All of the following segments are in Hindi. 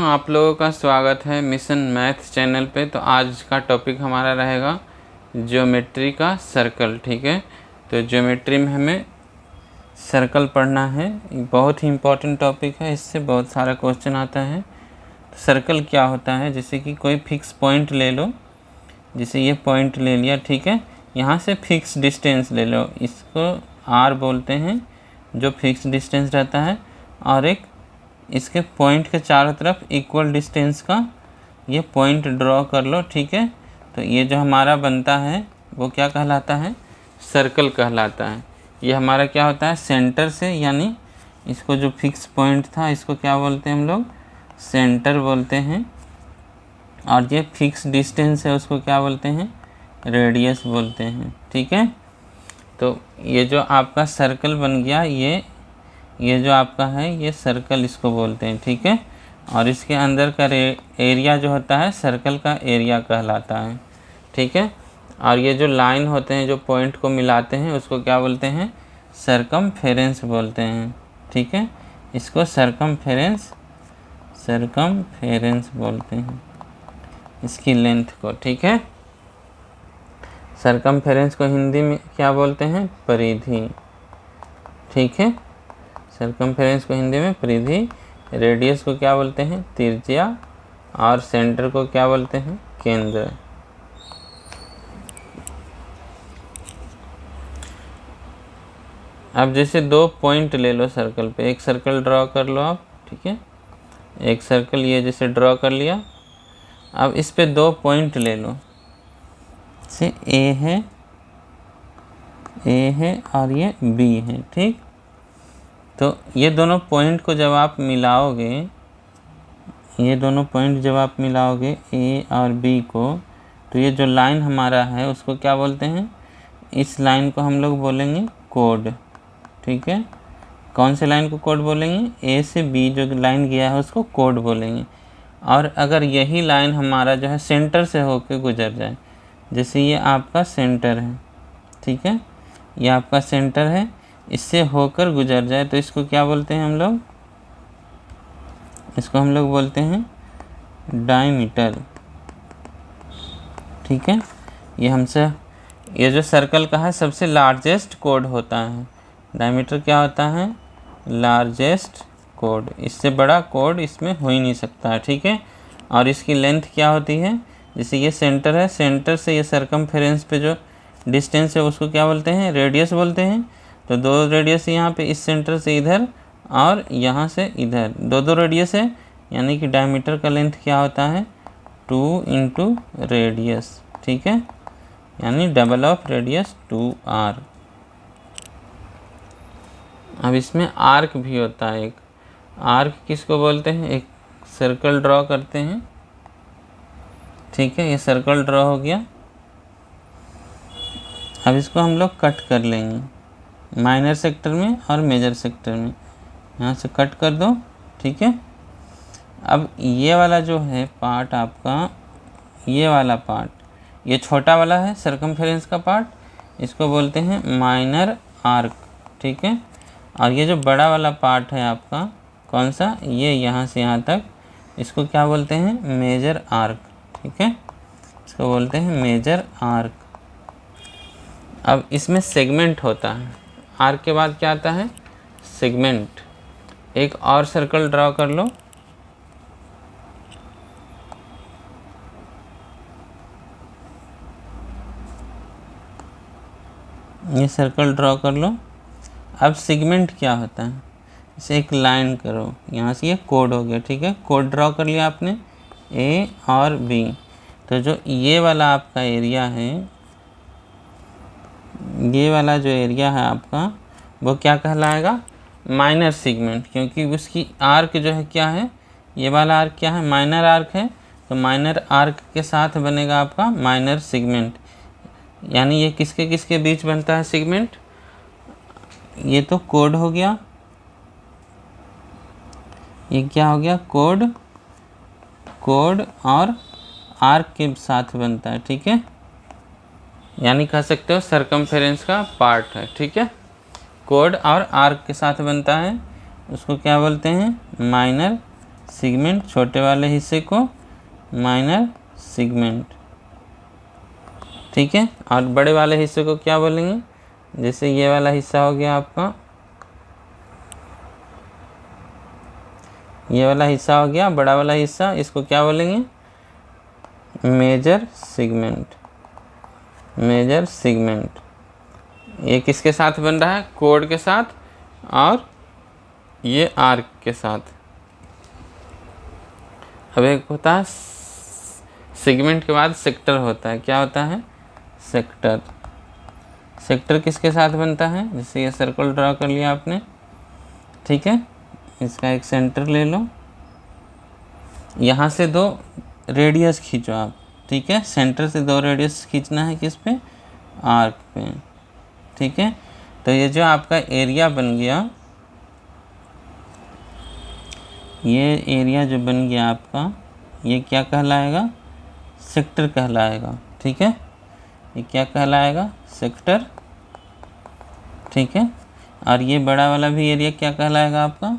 आप लोगों का स्वागत है मिशन मैथ चैनल पे। तो आज का टॉपिक हमारा रहेगा ज्योमेट्री का सर्कल। ठीक है, तो ज्योमेट्री में हमें सर्कल पढ़ना है। बहुत ही इम्पोर्टेंट टॉपिक है, इससे बहुत सारा क्वेश्चन आता है। तो सर्कल क्या होता है, जैसे कि कोई फिक्स पॉइंट ले लो, जैसे ये पॉइंट ले लिया, ठीक है, यहाँ से फिक्स डिस्टेंस ले लो, इसको आर बोलते हैं, जो फिक्स डिस्टेंस रहता है, और एक इसके पॉइंट के चारों तरफ इक्वल डिस्टेंस का ये पॉइंट ड्रॉ कर लो। ठीक है, तो ये जो हमारा बनता है वो क्या कहलाता है, सर्कल कहलाता है। ये हमारा क्या होता है, सेंटर से, यानी इसको जो फिक्स पॉइंट था इसको क्या बोलते हैं हम लोग, सेंटर बोलते हैं, और ये फिक्स डिस्टेंस है उसको क्या बोलते हैं, रेडियस बोलते हैं। ठीक है, तो ये जो आपका सर्कल बन गया, ये जो आपका है ये सर्कल इसको बोलते हैं। ठीक है, और इसके अंदर का एरिया जो होता है सर्कल का एरिया कहलाता है। ठीक है, और ये जो लाइन होते हैं जो पॉइंट को मिलाते हैं उसको क्या बोलते हैं, सरकमफेरेंस बोलते हैं। ठीक है, इसको सरकमफेरेंस बोलते हैं, इसकी लेंथ को। ठीक है, सरकमफेरेंस को हिंदी में क्या बोलते हैं, परिधि। ठीक है, सरकमफेरेंस को हिंदी में परिधि, रेडियस को क्या बोलते हैं, त्रिज्या, और सेंटर को क्या बोलते हैं, केंद्र। अब जैसे दो पॉइंट ले लो सर्कल पे, एक सर्कल ड्रॉ कर लो आप। ठीक है, एक सर्कल ये जैसे ड्रॉ कर लिया। अब इस पे दो पॉइंट ले लो, जैसे ए है और ये बी है। ठीक, तो ये दोनों पॉइंट को जब आप मिलाओगे, ये दोनों पॉइंट जब आप मिलाओगे ए और बी को, तो ये जो लाइन हमारा है उसको क्या बोलते हैं, इस लाइन को हम लोग बोलेंगे कोड। ठीक है, कौन से लाइन को कोड बोलेंगे, ए से बी जो लाइन गया है उसको कोड बोलेंगे। और अगर यही लाइन हमारा जो है सेंटर से होकर गुजर जाए, जैसे ये आपका सेंटर है, ठीक है, ये आपका सेंटर है, इससे होकर गुजर जाए तो इसको क्या बोलते हैं हम लोग, इसको हम लोग बोलते हैं डायमीटर। ठीक है, ये जो सर्कल का है सबसे लार्जेस्ट कोड होता है। डायमीटर क्या होता है, लार्जेस्ट कोड, इससे बड़ा कोड इसमें हो ही नहीं सकता है। ठीक है, और इसकी लेंथ क्या होती है, जैसे ये सेंटर है, सेंटर से ये सरकमफेरेंस पे जो डिस्टेंस है उसको क्या बोलते हैं, रेडियस बोलते हैं। तो दो रेडियस यहाँ पे, इस सेंटर से इधर और यहाँ से इधर, दो रेडियस है, यानी कि डायमीटर का लेंथ क्या होता है, 2 इंटू रेडियस। ठीक है, यानी डबल ऑफ रेडियस 2r। अब इसमें आर्क भी होता है एक, आर्क किसको बोलते हैं, एक सर्कल ड्रॉ करते हैं। ठीक है, ये सर्कल ड्रॉ हो गया। अब इसको हम लोग कट कर लेंगे माइनर सेक्टर में और मेजर सेक्टर में, यहाँ से कट कर दो। ठीक है, अब ये वाला जो है पार्ट आपका, ये वाला पार्ट, ये छोटा वाला है सरकमफेरेंस का पार्ट, इसको बोलते हैं माइनर आर्क। ठीक है, और ये जो बड़ा वाला पार्ट है आपका, कौन सा, ये यहाँ से यहाँ तक, इसको क्या बोलते हैं, मेजर आर्क। ठीक है, इसको बोलते हैं मेजर आर्क। अब इसमें सेगमेंट होता है, आर्क के बाद क्या आता है, सेगमेंट। एक और सर्कल ड्रॉ कर लो, ये सर्कल ड्रॉ कर लो। अब सेगमेंट क्या होता है, इसे एक लाइन करो, यहाँ से ये कोड हो गया। ठीक है, कोड ड्रॉ कर लिया आपने, ए और बी। तो जो ये वाला आपका एरिया है, ये वाला जो एरिया है आपका, वो क्या कहलाएगा, माइनर सेगमेंट, क्योंकि उसकी आर्क जो है क्या है, ये वाला आर्क क्या है, माइनर आर्क है। तो माइनर आर्क के साथ बनेगा आपका माइनर सेगमेंट। यानी ये किसके किसके बीच बनता है सेगमेंट, ये तो कोड हो गया, ये क्या हो गया, कोड और आर्क के साथ बनता है। ठीक है, यानी कह सकते हो सरकमफेरेंस का पार्ट है। ठीक है, कोड और आर्क के साथ बनता है, उसको क्या बोलते हैं, माइनर सेगमेंट, छोटे वाले हिस्से को माइनर सेगमेंट, ठीक है। और बड़े वाले हिस्से को क्या बोलेंगे, जैसे ये वाला हिस्सा हो गया आपका, ये वाला हिस्सा हो गया बड़ा वाला हिस्सा, इसको क्या बोलेंगे, मेजर सेगमेंट, मेजर सेगमेंट। ये किसके साथ बन रहा है, कोड के साथ, और ये आर्क के साथ। अब एक होता है सेगमेंट के बाद सेक्टर होता है, क्या होता है, सेक्टर। सेक्टर किसके साथ बनता है, जैसे ये सर्कल ड्रा कर लिया आपने, ठीक है। इसका एक सेंटर ले लो, यहाँ से 2 रेडियस खींचो आप, ठीक है। सेंटर से 2 रेडियस खींचना है किस पे, आर्क पे, ठीक है। तो ये जो आपका एरिया बन गया, ये एरिया जो बन गया आपका, ये क्या कहलाएगा, सेक्टर कहलाएगा, ठीक है। ये क्या कहलाएगा, सेक्टर, ठीक है। और ये बड़ा वाला भी एरिया क्या कहलाएगा आपका,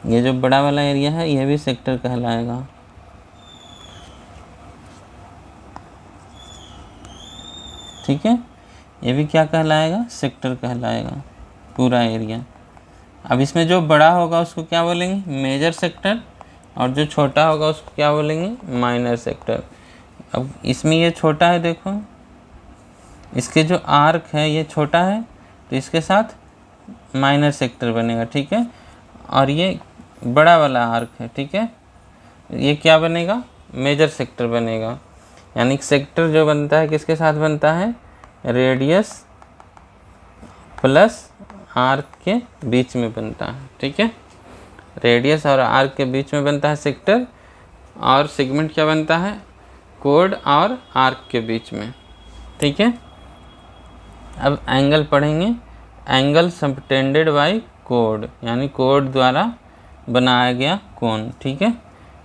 ये जो बड़ा वाला एरिया है ये भी सेक्टर कहलाएगा, ठीक है। ये भी क्या कहलाएगा, सेक्टर कहलाएगा, पूरा एरिया। अब इसमें जो बड़ा होगा उसको क्या बोलेंगे, मेजर सेक्टर, और जो छोटा होगा उसको क्या बोलेंगे, माइनर सेक्टर। अब इसमें ये छोटा है, देखो इसके जो आर्क है ये छोटा है, तो इसके साथ माइनर सेक्टर बनेगा, ठीक है। और ये बड़ा वाला आर्क है, ठीक है, ये क्या बनेगा, मेजर सेक्टर बनेगा। यानी सेक्टर जो बनता है किसके साथ बनता है, रेडियस प्लस आर्क के बीच में बनता है, ठीक है। रेडियस और आर्क के बीच में बनता है सेक्टर, और सेगमेंट क्या बनता है, कोड और आर्क के बीच में, ठीक है। अब एंगल पढ़ेंगे, एंगल सबटेंडेड बाय कोड, यानी कोड द्वारा बनाया गया कोण, ठीक है।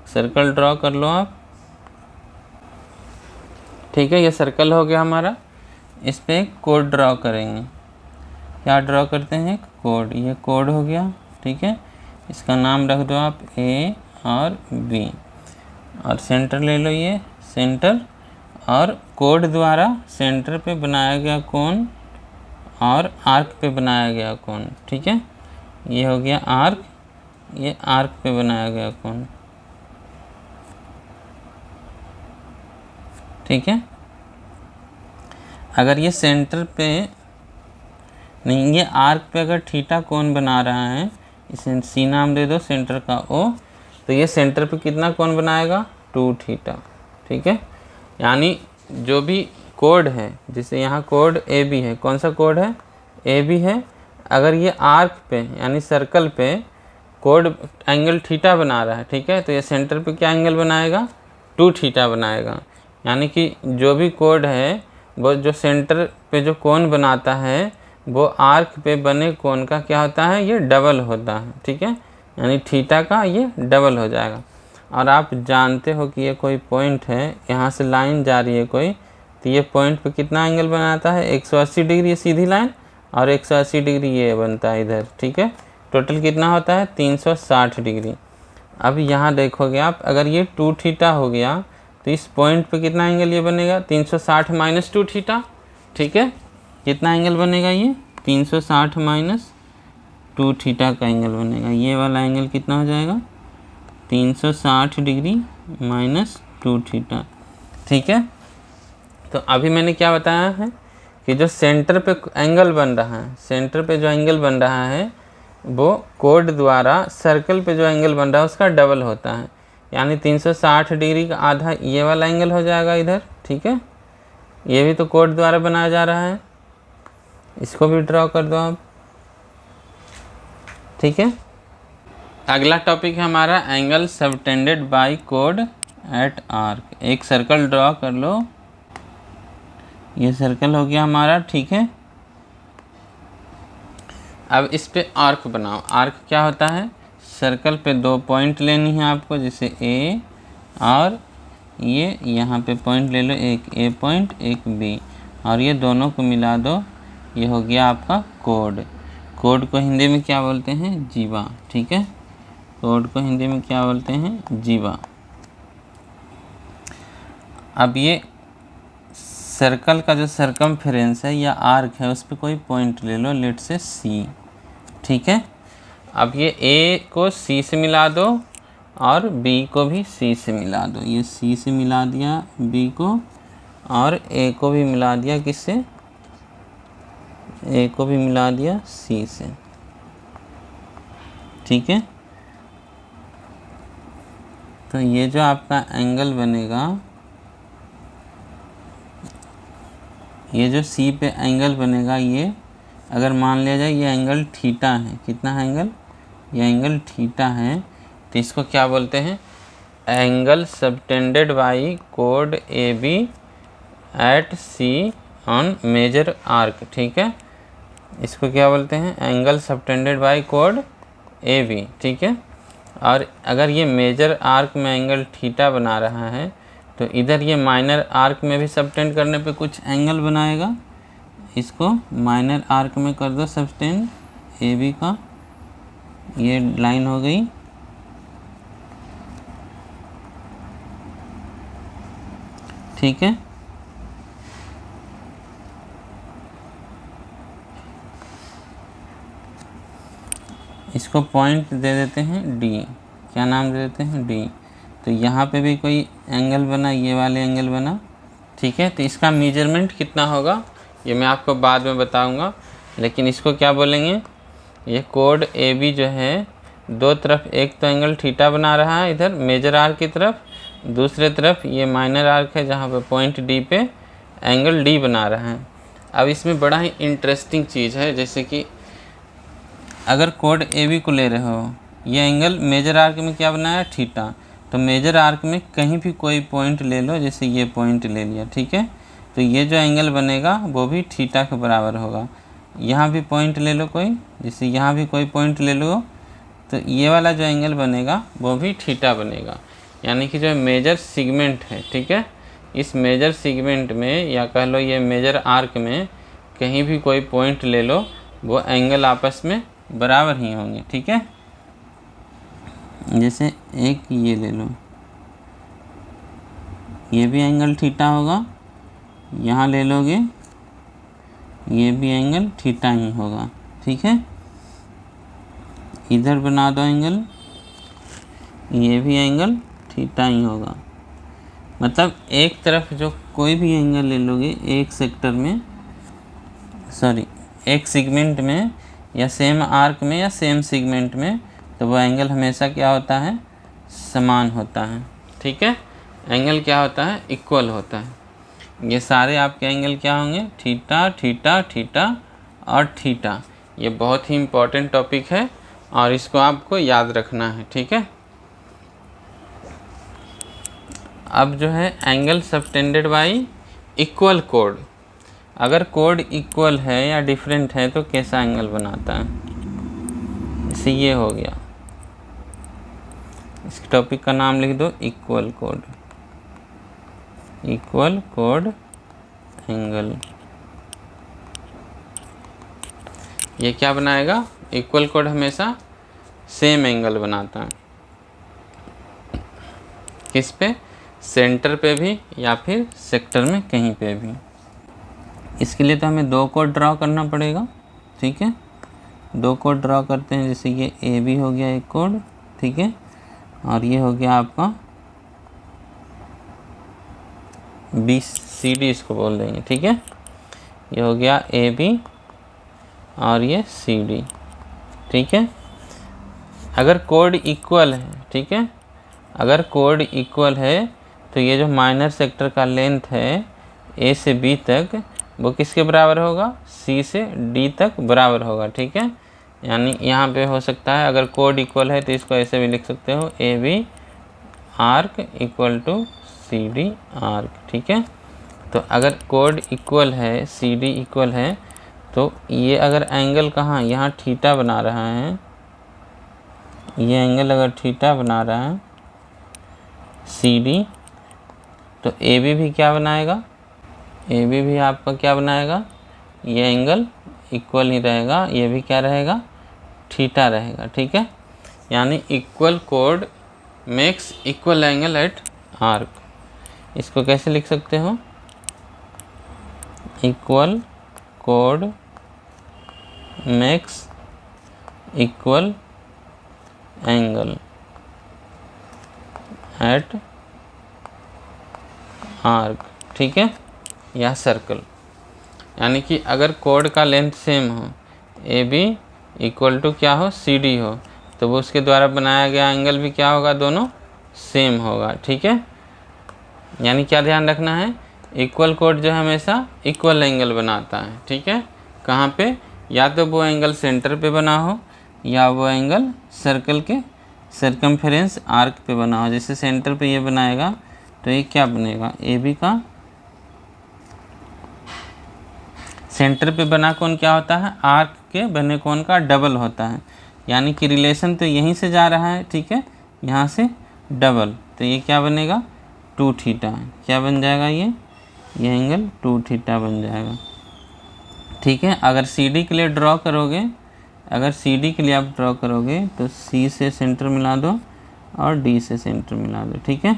सर्कल ड्रॉ कर लो आप, ठीक है। ये सर्कल हो गया हमारा, इस पे एक कोड ड्रॉ करेंगे, क्या ड्रॉ करते हैं, कोड। ये कोड हो गया, ठीक है। इसका नाम रख दो आप ए और बी, और सेंटर ले लो, ये सेंटर, और कोड द्वारा सेंटर पे बनाया गया कोण और आर्क पे बनाया गया कोण, ठीक है। ये हो गया आर्क, ये आर्क पे बनाया गया कोण, ठीक है। अगर ये सेंटर पे नहीं, ये आर्क पे अगर थीटा कोण बना रहा है, इसे सी नाम दे दो, सेंटर का ओ, तो ये सेंटर पे कितना कोण बनाएगा, 2 थीटा, ठीक है। यानी जो भी कोड है, जैसे यहाँ कोड ए बी है, कौन सा कोड है, ए बी है। अगर ये आर्क पे यानी सर्कल पे कोड एंगल थीटा बना रहा है, ठीक है, तो ये सेंटर पे क्या एंगल बनाएगा, 2 थीटा बनाएगा। यानी कि जो भी कोड है वो जो सेंटर पे जो कोण बनाता है वो आर्क पे बने कोण का क्या होता है, ये डबल होता है, ठीक है। यानी थीटा का ये डबल हो जाएगा। और आप जानते हो कि ये कोई पॉइंट है, यहाँ से लाइन जा रही है कोई, तो ये पॉइंट पे कितना एंगल बनाता है, 180 डिग्री सीधी लाइन, और 180 डिग्री ये बनता है इधर, ठीक है। टोटल कितना होता है, 360 डिग्री। अब यहाँ देखोगे आप, अगर ये 2 थीटा हो गया तो इस पॉइंट पे कितना एंगल ये बनेगा, 360 माइनस 2 थीटा, ठीक है। कितना एंगल बनेगा, ये 360 माइनस 2 थीटा का एंगल बनेगा। ये वाला एंगल कितना हो जाएगा, 360 डिग्री माइनस 2 थीटा, ठीक है। तो अभी मैंने क्या बताया है कि जो सेंटर पे एंगल बन रहा है, सेंटर पे जो एंगल बन रहा है वो कोड द्वारा सर्कल पे जो एंगल बन रहा है उसका डबल होता है। यानी 360 डिग्री का आधा ये वाला एंगल हो जाएगा इधर, ठीक है। ये भी तो कोड द्वारा बनाया जा रहा है, इसको भी ड्रॉ कर दो आप, ठीक है। अगला टॉपिक है हमारा एंगल सबटेंडेड बाय कोड एट आर्क। एक सर्कल ड्रॉ कर लो, ये सर्कल हो गया हमारा, ठीक है। अब इस पे आर्क बनाओ। आर्क क्या होता है, सर्कल पे 2 पॉइंट लेनी है आपको, जैसे ए और ये यहाँ पे पॉइंट ले लो, एक ए पॉइंट एक बी, और ये दोनों को मिला दो, ये हो गया आपका कोड। कोड को हिंदी में क्या बोलते हैं, जीवा, ठीक है। कोड को हिंदी में क्या बोलते हैं, जीवा। अब ये सर्कल का जो सरकमफेरेंस है या आर्क है उस पर कोई पॉइंट ले लो, लेट से सी, ठीक है। अब ये ए को सी से मिला दो और बी को भी सी से मिला दो। ये सी से मिला दिया बी को और ए को भी मिला दिया किससे, ए को भी मिला दिया सी से, ठीक है। तो ये जो आपका एंगल बनेगा, ये जो सी पे एंगल बनेगा, ये अगर मान लिया जाए ये एंगल थीटा है, कितना है एंगल, ये एंगल थीटा है, तो इसको क्या बोलते हैं, एंगल सबटेंडेड बाई कोड A B at C on major arc, ठीक है। इसको क्या बोलते हैं, एंगल सबटेंडेड बाई कोड ए बी, ठीक है। और अगर ये मेजर आर्क में एंगल थीटा बना रहा है तो इधर ये माइनर आर्क में भी सबटेंड करने पे कुछ एंगल बनाएगा। इसको माइनर आर्क में कर दो सबटेंड ए बी का, ये लाइन हो गई, ठीक है। इसको पॉइंट दे देते हैं डी, क्या नाम दे देते हैं, डी। तो यहाँ पे भी कोई एंगल बना, ये वाले एंगल बना, ठीक है। तो इसका मेजरमेंट कितना होगा ये मैं आपको बाद में बताऊंगा, लेकिन इसको क्या बोलेंगे, ये कोड ए बी जो है दो तरफ, एक तो एंगल थीटा बना रहा है इधर मेजर आर्क की तरफ, दूसरे तरफ ये माइनर आर्क है जहाँ पे पॉइंट डी पे एंगल डी बना रहा है। अब इसमें बड़ा ही इंटरेस्टिंग चीज़ है, जैसे कि अगर कोड ए बी को ले रहे हो, ये एंगल मेजर आर्क में क्या बनाया, थीटा, तो मेजर आर्क में कहीं भी कोई पॉइंट ले लो, जैसे ये पॉइंट ले लिया, ठीक है। तो ये जो एंगल बनेगा वो भी थीटा के बराबर होगा। यहाँ भी पॉइंट ले लो कोई, जैसे यहाँ भी कोई पॉइंट ले लो, तो ये वाला जो एंगल बनेगा वो भी थीटा बनेगा। यानी कि जो मेजर सेगमेंट है, ठीक है, इस मेजर सेगमेंट में या कह लो ये मेजर आर्क में कहीं भी कोई पॉइंट ले लो, वो एंगल आपस में बराबर ही होंगे, ठीक है। जैसे एक ये ले लो, ये भी एंगल थीटा होगा, यहाँ ले लोगे ये भी एंगल थीटा ही होगा, ठीक है। इधर बना दो एंगल, ये भी एंगल थीटा ही होगा। मतलब एक तरफ जो कोई भी एंगल ले लोगे एक सेक्टर में, सॉरी एक सेगमेंट में या सेम आर्क में या सेम सेगमेंट में, तो वो एंगल हमेशा क्या होता है, समान होता है, ठीक है। एंगल क्या होता है, इक्वल होता है। ये सारे आपके एंगल क्या होंगे, थीटा थीटा थीटा और थीटा। ये बहुत ही इम्पोर्टेंट टॉपिक है और इसको आपको याद रखना है, ठीक है। अब जो है angle subtended by equal code, अगर कोड इक्वल है या डिफरेंट है तो कैसा एंगल बनाता है, जैसे ये हो गया, इस टॉपिक का नाम लिख दो equal code, equal code angle. ये क्या बनाएगा, इक्वल कोड हमेशा सेम एंगल बनाता है, किस पे, सेंटर पे भी या फिर सेक्टर में कहीं पे भी। इसके लिए तो हमें दो कोड ड्रॉ करना पड़ेगा, ठीक है। दो कोड ड्रॉ करते हैं, जैसे ये ए बी हो गया एक कोड, ठीक है, और ये हो गया आपका बी सी डी, इसको बोल देंगे, ठीक है। ये हो गया ए बी और ये सी डी, ठीक है। अगर कोड इक्वल है, ठीक है, अगर कोड इक्वल है तो ये जो माइनर सेक्टर का लेंथ है ए से बी तक, वो किसके बराबर होगा, सी से डी तक बराबर होगा, ठीक है। यानी यहाँ पे हो सकता है अगर कोड इक्वल है तो इसको ऐसे भी लिख सकते हो, A B arc equal to C D arc, ठीक है। तो अगर कोड इक्वल है, सी डी इक्वल है, तो ये अगर एंगल कहाँ, यहाँ थीटा बना रहा है, ये एंगल अगर थीटा बना रहा है सी डी, तो ए बी भी क्या बनाएगा, ए बी भी आपका क्या बनाएगा, ये एंगल इक्वल ही रहेगा, ये भी क्या रहेगा, थीटा रहेगा, ठीक है। यानी इक्वल कोड makes equal angle at arc. इसको कैसे लिख सकते हो? इक्वल कोड makes equal angle at arc, ठीक है, या सर्कल। यानी कि अगर कोड का लेंथ सेम हो, ए बी इक्वल टू क्या हो, सी डी हो, तो वो उसके द्वारा बनाया गया एंगल भी क्या होगा, दोनों सेम होगा, ठीक है। यानी क्या ध्यान रखना है, इक्वल कोड जो है हमेशा इक्वल एंगल बनाता है, ठीक है। कहाँ पे? या तो वो एंगल सेंटर पे बना हो या वो एंगल सर्कल के सर्कमफेरेंस आर्क पे बना हो। जैसे सेंटर पे ये बनाएगा तो ये क्या बनेगा, ए बी का सेंटर पे बना कोण क्या होता है, आर्क के बने कोण का डबल होता है। यानी कि रिलेशन तो यहीं से जा रहा है, ठीक है, यहाँ से डबल, तो ये क्या बनेगा, 2 थीटा। क्या बन जाएगा ये एंगल 2 थीटा बन जाएगा, ठीक है। अगर सी डी के लिए ड्रॉ करोगे, अगर सी डी के लिए आप ड्रॉ करोगे तो सी से सेंटर मिला दो और डी से सेंटर मिला दो, ठीक है।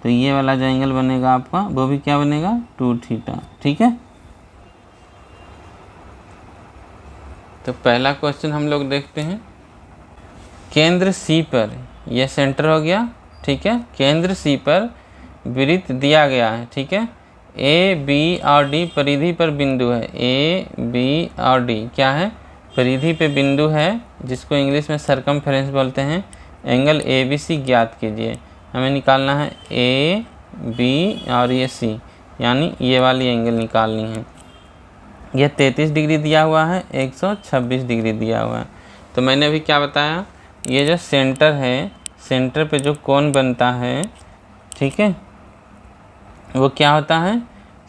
तो ये वाला जो एंगल बनेगा आपका वो भी क्या बनेगा, 2 थीटा, ठीक है। तो पहला क्वेश्चन हम लोग देखते हैं। केंद्र सी पर, यह सेंटर हो गया, ठीक है। केंद्र सी पर वृत्त दिया गया है, ठीक है। ए बी और डी परिधि पर बिंदु है। ए बी और डी क्या है, परिधि पे बिंदु है, जिसको इंग्लिश में सरकमफेरेंस बोलते हैं। एंगल ए बी सी ज्ञात कीजिए। हमें निकालना है ए बी और ये सी, यानी ये वाली एंगल निकालनी है। यह 33 डिग्री दिया हुआ है, 126 डिग्री दिया हुआ है। तो मैंने अभी क्या बताया, ये जो सेंटर है, सेंटर पे जो कोण बनता है, ठीक है, वो क्या होता है,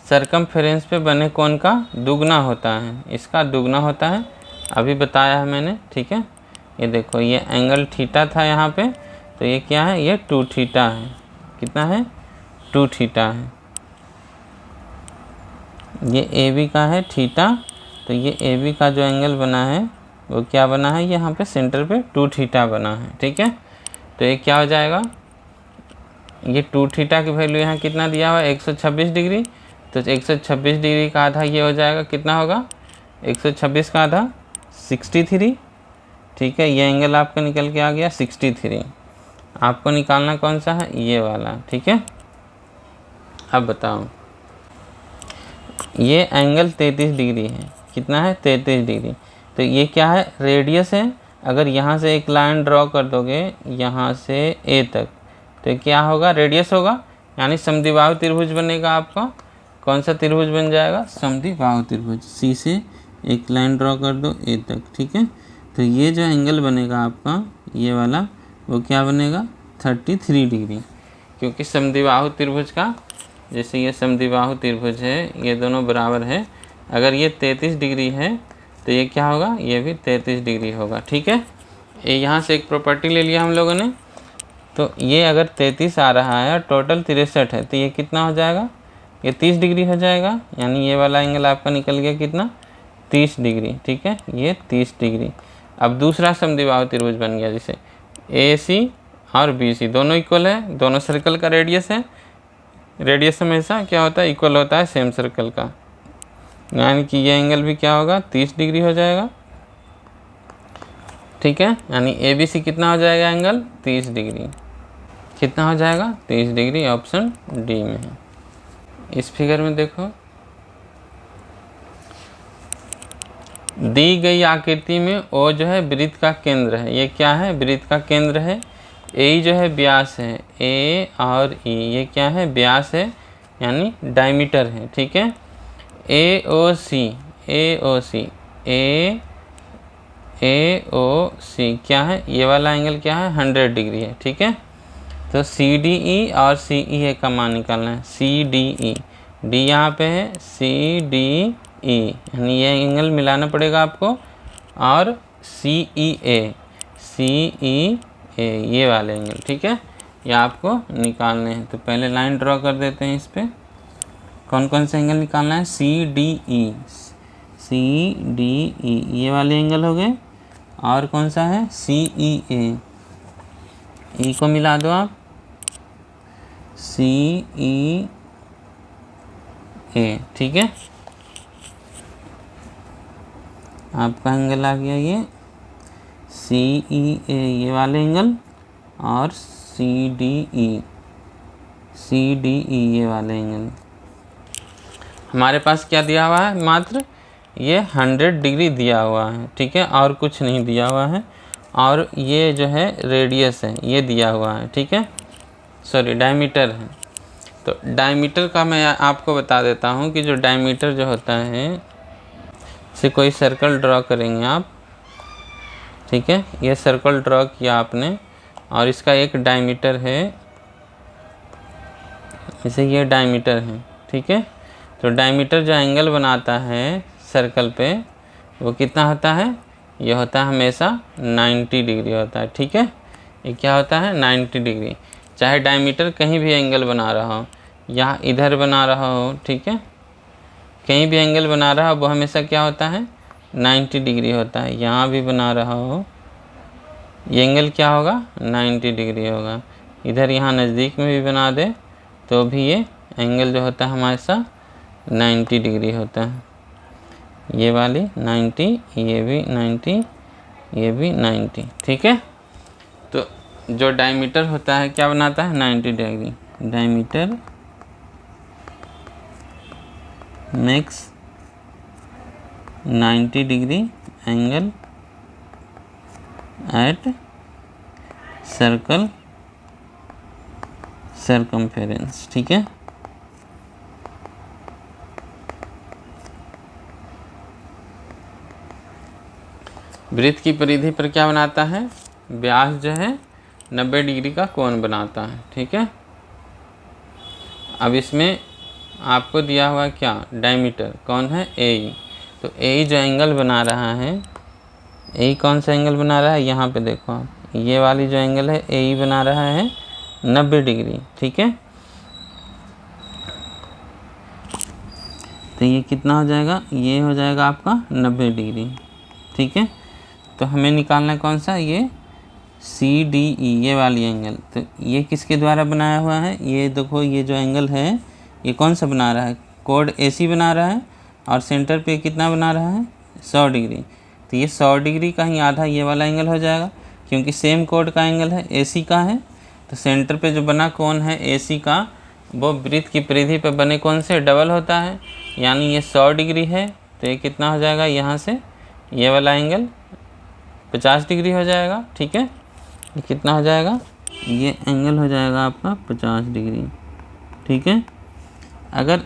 सरकमफेरेंस पे बने कोण का दुगना होता है, इसका दुगना होता है, अभी बताया है मैंने, ठीक है। ये देखो, ये एंगल थीटा था यहाँ पे, तो ये क्या है, ये 2 थीटा है। कितना है, 2 थीटा है। ये ए बी का है थीटा, तो ये ए बी का जो एंगल बना है वो क्या बना है, यहाँ पे सेंटर पे 2 थीटा बना है, ठीक है। तो ये क्या हो जाएगा, ये 2 थीटा की वैल्यू यहाँ कितना दिया हुआ है, 126 डिग्री। तो 126 डिग्री का आधा ये हो जाएगा, कितना होगा, 126 का आधा 63, ठीक है। ये एंगल आपका निकल के आ गया 63। आपको निकालना कौन सा है, ये वाला, ठीक है। अब बताओ, ये एंगल 33 डिग्री है, कितना है, 33 डिग्री। तो ये क्या है, रेडियस है। अगर यहाँ से एक लाइन ड्रॉ कर दोगे यहाँ से ए तक, तो क्या होगा, रेडियस होगा, यानी समद्विबाहु त्रिभुज बनेगा आपका। कौन सा त्रिभुज बन जाएगा, समद्विबाहु त्रिभुज। सी से एक लाइन ड्रॉ कर दो ए तक, ठीक है। तो ये जो एंगल बनेगा आपका, ये वाला, वो क्या बनेगा, 33 डिग्री। क्योंकि समद्विबाहु त्रिभुज का, जैसे ये समद्विबाहु त्रिभुज है, ये दोनों बराबर है। अगर ये 33 डिग्री है तो ये क्या होगा, ये भी 33 डिग्री होगा, ठीक है। ये यहाँ से एक प्रॉपर्टी ले लिया हम लोगों ने। तो ये अगर 33 आ रहा है और टोटल 63 है, तो ये कितना हो जाएगा, ये 30 डिग्री हो जाएगा। यानी ये वाला एंगल आपका निकल गया कितना, 30 डिग्री, ठीक है, ये 30 डिग्री। अब दूसरा समद्विबाहु त्रिभुज बन गया, जैसे ए सी और बी सी दोनों इक्वल है, दोनों सर्कल का रेडियस है। रेडियस हमेशा क्या होता है, इक्वल होता है सेम सर्कल का। यानी कि ये एंगल भी क्या होगा, 30 डिग्री हो जाएगा, ठीक है। यानी ए बी सी कितना हो जाएगा, एंगल 30 डिग्री। कितना हो जाएगा, 30 डिग्री, ऑप्शन डी में है। इस फिगर में देखो, दी गई आकृति में ओ जो है वृत्त का केंद्र है। ये क्या है, वृत्त का केंद्र है। ए जो है व्यास है, ए और ई ये क्या है, व्यास है, यानी डायमीटर है, ठीक है। ए ओ सी, ए ओ सी, ए ओ सी क्या है, ये वाला एंगल क्या है, 100 डिग्री है, ठीक है। तो सी डी ई और सी ई ए का मान निकालना है। सी डी ई, डी यहाँ पे है, सी डी ई, यानी ये एंगल मिलाना पड़ेगा आपको। और सी ई ए, सी ई ए ये वाले एंगल, ठीक है, ये आपको निकालने हैं। तो पहले लाइन ड्रॉ कर देते हैं इस पर। कौन कौन से एंगल निकालना है, C D E, C D E ये वाले एंगल हो गए। और कौन सा है, सी ई ए, ई को मिला दो आप, CEA, ठीक है। आपका एंगल आ गया ये CEA, ये वाले एंगल, और CDE ये वाले एंगल। हमारे पास क्या दिया हुआ है, मात्र ये 100 डिग्री दिया हुआ है, ठीक है, और कुछ नहीं दिया हुआ है। और ये जो है रेडियस है, ये दिया हुआ है, ठीक है, सॉरी डायमीटर है। तो डायमीटर का मैं आपको बता देता हूँ कि जो डायमीटर जो होता है, से कोई सर्कल ड्रॉ करेंगे आप, ठीक है, ये सर्कल ड्रॉ किया आपने और इसका एक डायमीटर है, जैसे ये डायमीटर है, ठीक है। तो डायमीटर जो एंगल बनाता है सर्कल पे, वो कितना होता है, ये होता है हमेशा 90 डिग्री होता है, ठीक है। ये क्या होता है, 90 डिग्री। चाहे डायमीटर कहीं भी एंगल बना रहा हो, या इधर बना रहा हो, ठीक है, कहीं भी एंगल बना रहा हो, वो हमेशा क्या होता है, 90 डिग्री होता है। यहाँ भी बना रहा हो, ये एंगल क्या होगा, 90 डिग्री होगा। इधर यहाँ नज़दीक में भी बना दे तो भी ये एंगल जो होता है हमेशा 90 डिग्री होता है। ये वाली 90, ये भी 90, ये भी 90, ठीक है। तो जो डायमीटर होता है क्या बनाता है, 90 degree. Diameter makes 90 degree angle at circle circumference, ठीक है। वृत्त की परिधि पर क्या बनाता है, व्यास जो है 90 डिग्री का कोण बनाता है, ठीक है। अब इसमें आपको दिया हुआ क्या, डायमीटर कौन है, AE। तो AE जो एंगल बना रहा है, AE कौन सा एंगल बना रहा है, यहाँ पे देखो आप, ये वाली जो एंगल है AE बना रहा है 90 डिग्री, ठीक है। तो ये कितना हो जाएगा, ये हो जाएगा आपका 90 डिग्री, ठीक है। तो हमें निकालना है कौन सा, ये CDE, ये वाली एंगल। तो ये किसके द्वारा बनाया हुआ है, ये देखो, ये जो एंगल है ये कौन सा बना रहा है, कोड AC बना रहा है, और सेंटर पे कितना बना रहा है, 100 डिग्री। तो ये 100 डिग्री का ही आधा ये वाला एंगल हो जाएगा, क्योंकि सेम कोड का एंगल है, AC का है। तो सेंटर पे जो बना कोण है AC का, वो वृत्त की परिधि पे बने कोण से डबल होता है, यानी ये 100 डिग्री है। तो ये कितना हो जाएगा, यहाँ से ये वाला एंगल 50 डिग्री हो जाएगा, ठीक है। ये कितना हो जाएगा, ये एंगल हो जाएगा आपका 50 डिग्री, ठीक है। अगर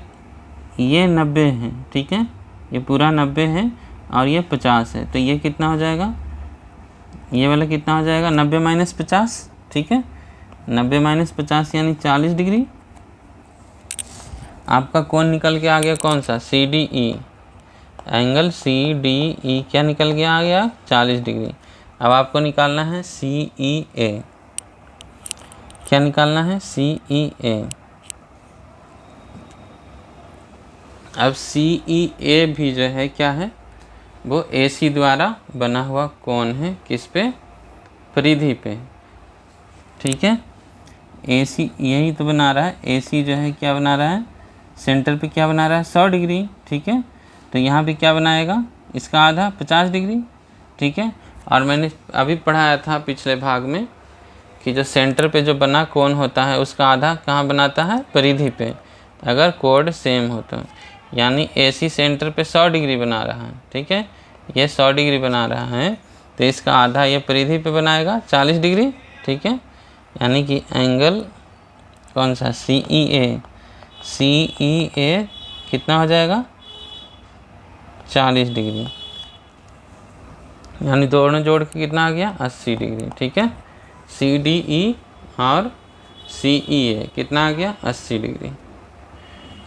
ये 90 है, ठीक है, ये पूरा 90 है और ये 50 है, तो ये कितना हो जाएगा, ये वाला कितना हो जाएगा, 90 माइनस 50, ठीक है। 90 माइनस 50 यानी 40 डिग्री। आपका कोण निकल के आ गया कौन सा, CDE, एंगल CDE क्या निकल गया, आ गया 40 डिग्री। अब आपको निकालना है CEA, क्या निकालना है, CEA। अब CEA भी जो है क्या है, वो AC द्वारा बना हुआ कोण है, किस पे, परिधि पे, ठीक है। AC यही तो बना रहा है, AC जो है क्या बना रहा है, सेंटर पे क्या बना रहा है, 100 डिग्री, ठीक है। तो यहाँ पे क्या बनाएगा, इसका आधा 50 डिग्री, ठीक है। और मैंने अभी पढ़ाया था पिछले भाग में कि जो सेंटर पे जो बना कोण होता है उसका आधा कहाँ बनाता है, परिधि पे, अगर कोड सेम हो तो। यानी AC सेंटर पे 100 डिग्री बना रहा है, ठीक है, ये 100 डिग्री बना रहा है, तो इसका आधा ये परिधि पे बनाएगा 40 डिग्री, ठीक है। यानी कि एंगल कौन सा, CEA कितना हो जाएगा, 40 डिग्री, यानी दोनों जोड़ के कितना आ गया, 80 डिग्री, ठीक है। CDE और CEA कितना आ गया, 80 डिग्री।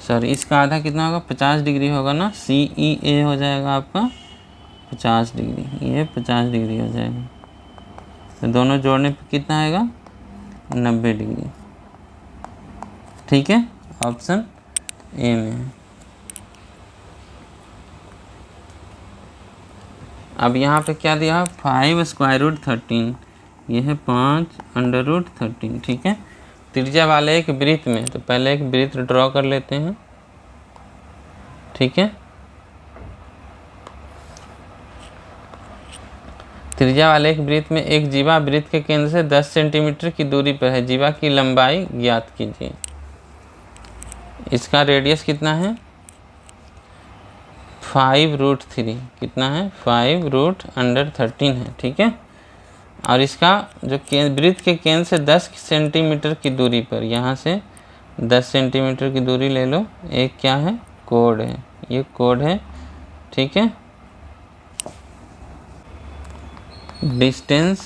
सॉरी, इसका आधा कितना होगा, 50 डिग्री होगा ना। CEA हो जाएगा आपका 50 डिग्री, ये 50 डिग्री हो जाएगा। तो दोनों जोड़ने पे कितना आएगा, 90 डिग्री, ठीक है। ऑप्शन ए में है। अब यहाँ पे क्या दिया, 5 स्क्वायर रूट 13, ये है 5√13, ठीक है। त्रिज्या वाले एक वृत्त में, तो पहले एक वृत्त ड्रॉ कर लेते हैं, ठीक है। त्रिज्या वाले एक वृत्त में एक जीवा वृत्त के केंद्र से 10 सेंटीमीटर की दूरी पर है। जीवा की लंबाई ज्ञात कीजिए। इसका रेडियस कितना है? 5√3, कितना है? 5√13 है, ठीक है। और इसका जो वृत्त के केंद्र से 10 सेंटीमीटर की दूरी पर, यहाँ से 10 सेंटीमीटर की दूरी ले लो, एक क्या है? कोड है, ये कोड है, ठीक है। Distance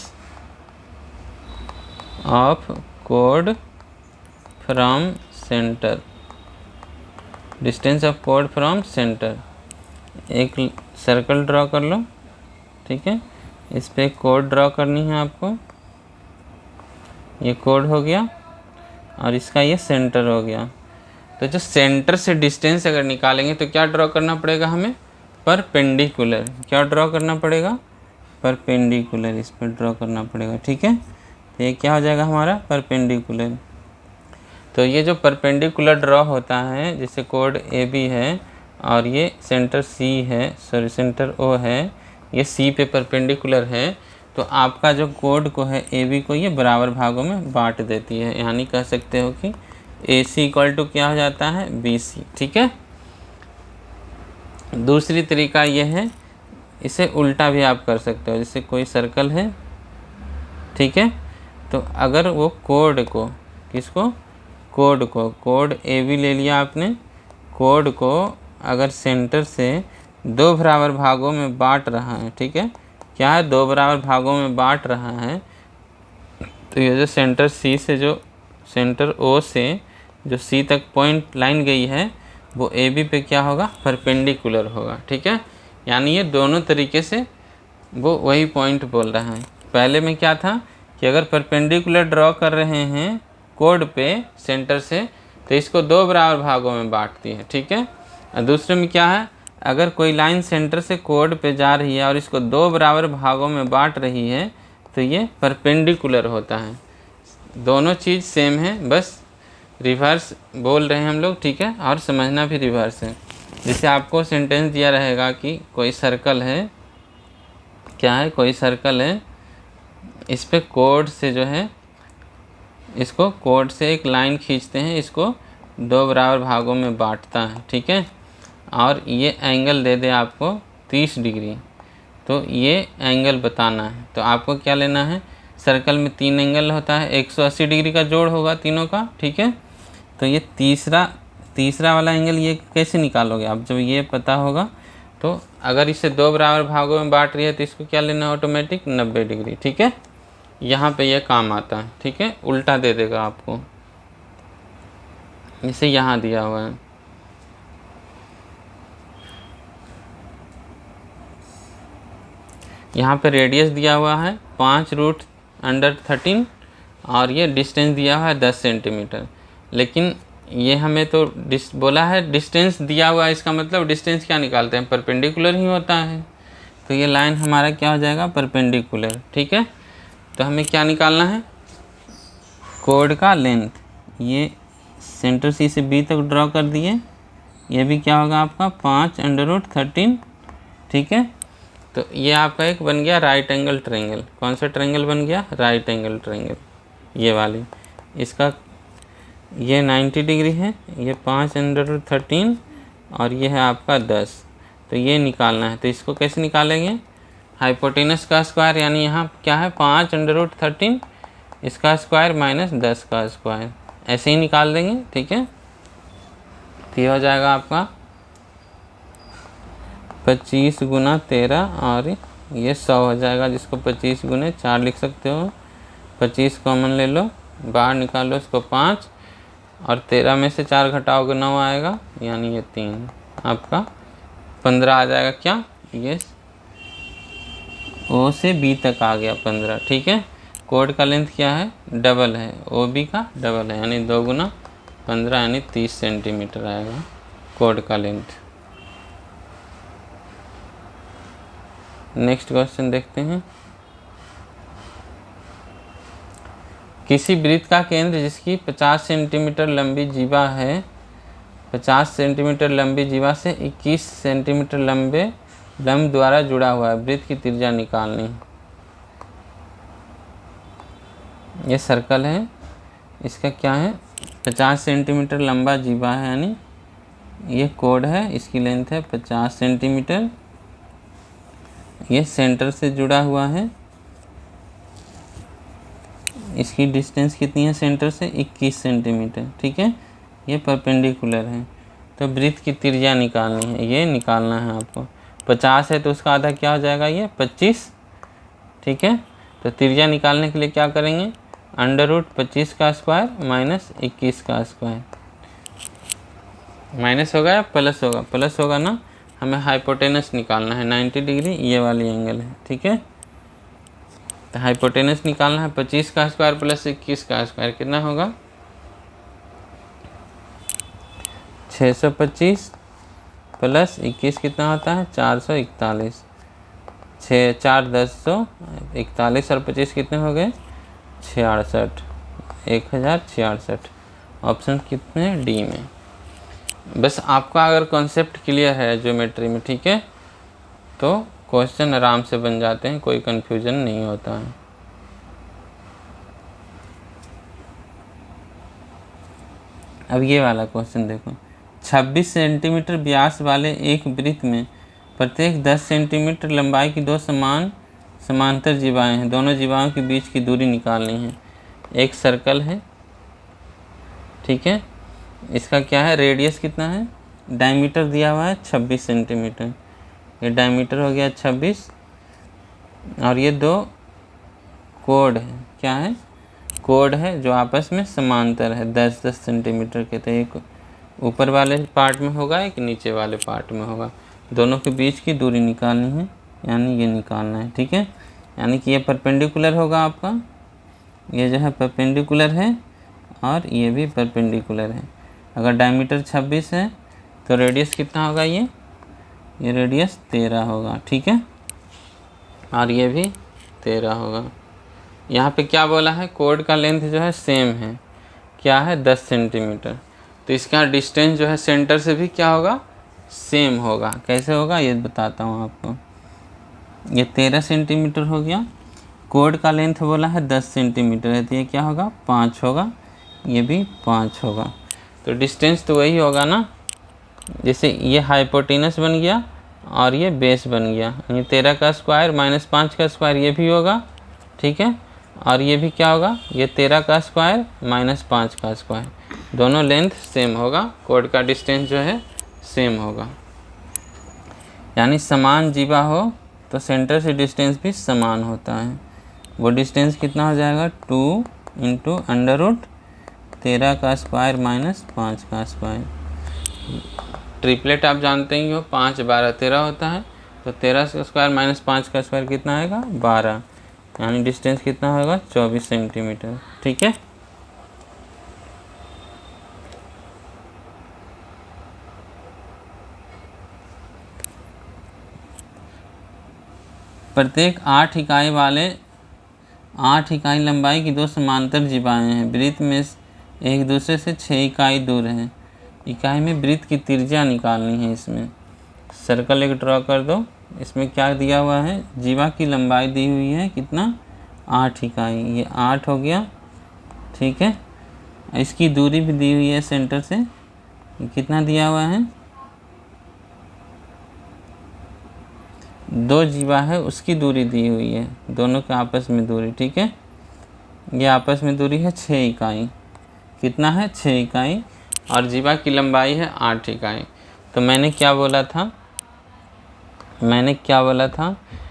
of code from centre, distance of code from centre. एक सर्कल ड्रॉ कर लो, ठीक है। इस पे कोड ड्रॉ करनी है आपको, ये कोड हो गया और इसका ये सेंटर हो गया। तो जो सेंटर से डिस्टेंस अगर निकालेंगे तो क्या ड्रॉ करना पड़ेगा हमें? परपेंडिकुलर। क्या ड्रॉ करना पड़ेगा? परपेंडिकुलर, इस पर ड्रॉ करना पड़ेगा, ठीक है। तो ये क्या हो जाएगा हमारा? परपेंडिकुलर। तो ये जो परपेंडिकुलर ड्रॉ होता है, जैसे कोड AB है और ये सेंटर C है, सॉरी सेंटर O है, ये C पे परपेंडिकुलर है, तो आपका जो कोड को है AB को ये बराबर भागों में बांट देती है। यानी कह सकते हो कि AC इक्वल टू क्या हो जाता है? BC, ठीक है। दूसरी तरीका ये है, इसे उल्टा भी आप कर सकते हो। जैसे कोई सर्कल है, ठीक है, तो अगर वो कोड को, किसको? कोड को, कोड AB ले लिया आपने, कोड को अगर सेंटर से 2 बराबर भागों में बांट रहा है, ठीक है, क्या है? 2 बराबर भागों में बांट रहा है, तो ये जो सेंटर C से, जो सेंटर O से जो C तक पॉइंट लाइन गई है, वो AB पे क्या होगा? परपेंडिकुलर होगा, ठीक है। यानी ये दोनों तरीके से वो वही पॉइंट बोल रहा है। पहले में क्या था कि अगर परपेंडिकुलर ड्रॉ कर रहे हैं कोड पे सेंटर से, तो इसको 2 बराबर भागों में बांटती है, ठीक है। और दूसरे में क्या है? अगर कोई लाइन सेंटर से कोड पे जा रही है और इसको 2 बराबर भागों में बांट रही है, तो ये परपेंडिकुलर होता है। दोनों चीज़ सेम है, बस रिवर्स बोल रहे हैं हम लोग, ठीक है। और समझना भी रिवर्स है। जैसे आपको सेंटेंस दिया रहेगा कि कोई सर्कल है, क्या है? कोई सर्कल है, इस पे कोड से जो है, इसको कोड से एक लाइन खींचते हैं, इसको 2 बराबर भागों में बांटता है, ठीक है। और ये एंगल दे दे आपको 30 डिग्री, तो ये एंगल बताना है। तो आपको क्या लेना है? सर्कल में 3 एंगल होता है, 180 डिग्री का जोड़ होगा तीनों का, ठीक है। तो ये तीसरा वाला एंगल ये कैसे निकालोगे आप? जब ये पता होगा, तो अगर इसे 2 बराबर भागों में बांट रही है तो इसको क्या लेना है? ऑटोमेटिक 90 डिग्री, ठीक है। यहाँ पे ये काम आता है, ठीक है। उल्टा दे देगा आपको, इसे यहाँ दिया हुआ है, यहाँ पे रेडियस दिया हुआ है 5√13 और ये डिस्टेंस दिया हुआ है 10 सेंटीमीटर। लेकिन ये हमें तो बोला है डिस्टेंस दिया हुआ है, इसका मतलब डिस्टेंस क्या निकालते हैं? परपेंडिकुलर ही होता है। तो ये लाइन हमारा क्या हो जाएगा? परपेंडिकुलर, ठीक है। तो हमें क्या निकालना है? कोड का लेंथ। ये सेंटर C से B तक ड्रॉ कर दिए, ये भी क्या होगा आपका? 5√13, ठीक है। तो ये आपका एक बन गया राइट एंगल ट्रायंगल। कौन सा ट्रायंगल बन गया? राइट एंगल ट्रायंगल, ये वाली। इसका ये 90 डिग्री है, ये 5√13 और ये है आपका 10। तो ये निकालना है, तो इसको कैसे निकालेंगे? हाइपोटेनस का स्क्वायर, यानी यहाँ क्या है? 5√13 इसका स्क्वायर माइनस 10 का स्क्वायर, ऐसे ही निकाल देंगे, ठीक है। तो ये हो जाएगा आपका 25 गुना 13 और ये 100 हो जाएगा, जिसको 25 गुने 4 लिख सकते हो। 25 कॉमन ले लो, बाहर निकालो इसको 5 और 13 में से 4 घटाओगे 9 आएगा, यानी ये 3 आपका 15 आ जाएगा। क्या ये O से B तक आ गया 15, ठीक है। कोड का लेंथ क्या है? डबल है, OB का डबल है, यानी 2 गुना 15 यानी 30 सेंटीमीटर आएगा कोड का लेंथ। नेक्स्ट क्वेश्चन देखते हैं। किसी वृत्त का केंद्र जिसकी 50 सेंटीमीटर लंबी जीवा है, 50 सेंटीमीटर लंबी जीवा से 21 सेंटीमीटर लंबे लंब द्वारा जुड़ा हुआ है, वृत्त की त्रिज्या निकालनी है। ये सर्कल है, इसका क्या है 50 सेंटीमीटर लंबा जीवा है, यानी ये कोड है, इसकी लेंथ है 50 सेंटीमीटर। ये सेंटर से जुड़ा हुआ है, इसकी डिस्टेंस कितनी है सेंटर से 21 सेंटीमीटर, ठीक है। ये परपेंडिकुलर है, तो वृत्त की त्रिज्या निकालनी है, ये निकालना है आपको। 50 है तो उसका आधा क्या हो जाएगा, ये 25, ठीक है। तो त्रिज्या निकालने के लिए क्या करेंगे, √25 का स्क्वायर माइनस 21 का स्क्वायर, माइनस होगा या प्लस होगा, प्लस होगा ना। हमें हाइपोटेनस निकालना है 90 डिग्री, ये वाली एंगल है, ठीक है। तो हाइपोटेनस निकालना है 25 का स्क्वायर प्लस 21 का स्क्वायर, कितना होगा 625 प्लस 21 कितना होता है 441, 6 4 1041 और 25 कितने हो गए 66, 1066। ऑप्शन कितने डी में। बस आपका अगर कॉन्सेप्ट क्लियर है ज्योमेट्री में, ठीक है, तो क्वेश्चन आराम से बन जाते हैं, कोई कन्फ्यूजन नहीं होता है। अब ये वाला क्वेश्चन देखो, 26 सेंटीमीटर व्यास वाले एक वृत्त में प्रत्येक 10 सेंटीमीटर लंबाई की दो समांतर जीवाएं हैं, दोनों जीवाओं के बीच की दूरी निकालनी है। एक सर्कल है, ठीक है, इसका क्या है रेडियस कितना है, डायमीटर दिया हुआ है 26 सेंटीमीटर, ये डायमीटर हो गया 26, और ये दो कोड है, क्या है कोड है जो आपस में समांतर है 10-10 सेंटीमीटर के। तो एक ऊपर वाले पार्ट में होगा, एक नीचे वाले पार्ट में होगा, दोनों के बीच की दूरी निकालनी है, यानी ये निकालना है, ठीक है। यानी कि ये परपेंडिकुलर होगा आपका, ये जो है परपेंडिकुलर है और ये भी परपेंडिकुलर है। अगर डायमीटर 26 है तो रेडियस कितना होगा, ये रेडियस 13 होगा, ठीक है, और ये भी 13 होगा। यहाँ पे क्या बोला है, कोड का लेंथ जो है सेम है, क्या है 10 सेंटीमीटर, तो इसका डिस्टेंस जो है सेंटर से भी क्या होगा सेम होगा। कैसे होगा ये बताता हूँ आपको। ये 13 सेंटीमीटर हो गया, कोड का लेंथ बोला है 10 सेंटीमीटर है, तो ये क्या होगा 5 होगा, ये भी 5 होगा। तो डिस्टेंस तो वही होगा ना, जैसे ये हाइपोटेनस बन गया और ये बेस बन गया, ये 13 का स्क्वायर माइनस 5 का स्क्वायर ये भी होगा, ठीक है, और ये भी क्या होगा, ये 13 का स्क्वायर माइनस 5 का स्क्वायर, दोनों लेंथ सेम होगा, कोड का डिस्टेंस जो है सेम होगा। यानी समान जीवा हो तो सेंटर से डिस्टेंस भी समान होता है। वो डिस्टेंस कितना हो जाएगा 2 × √13 का स्क्वायर माइनस 5 का स्क्वायर। ट्रिपलेट आप जानते ही हो, 5 12 13 होता है, तो 13 का स्क्वायर माइनस 5 का स्क्वायर कितना आएगा 12, यानी डिस्टेंस कितना होगा 24 सेंटीमीटर, ठीक है। प्रत्येक 8 इकाई वाले 8 इकाई लंबाई की दो समांतर जीवाएं हैं, वृत्त में एक दूसरे से 6 इकाई दूर हैं। इकाई में वृत्त की त्रिज्या निकालनी है। इसमें सर्कल एक ड्रॉ कर दो। इसमें क्या दिया हुआ है, जीवा की लंबाई दी हुई है कितना 8 इकाई, ये 8 हो गया, ठीक है। इसकी दूरी भी दी हुई है सेंटर से, कितना दिया हुआ है 2 जीवा है उसकी दूरी दी हुई है, दोनों के आपस में दूरी, ठीक है। ये आपस में दूरी है 6 इकाई, कितना है 6 इकाई, और जीवा की लंबाई है 8 इकाई। तो मैंने क्या बोला था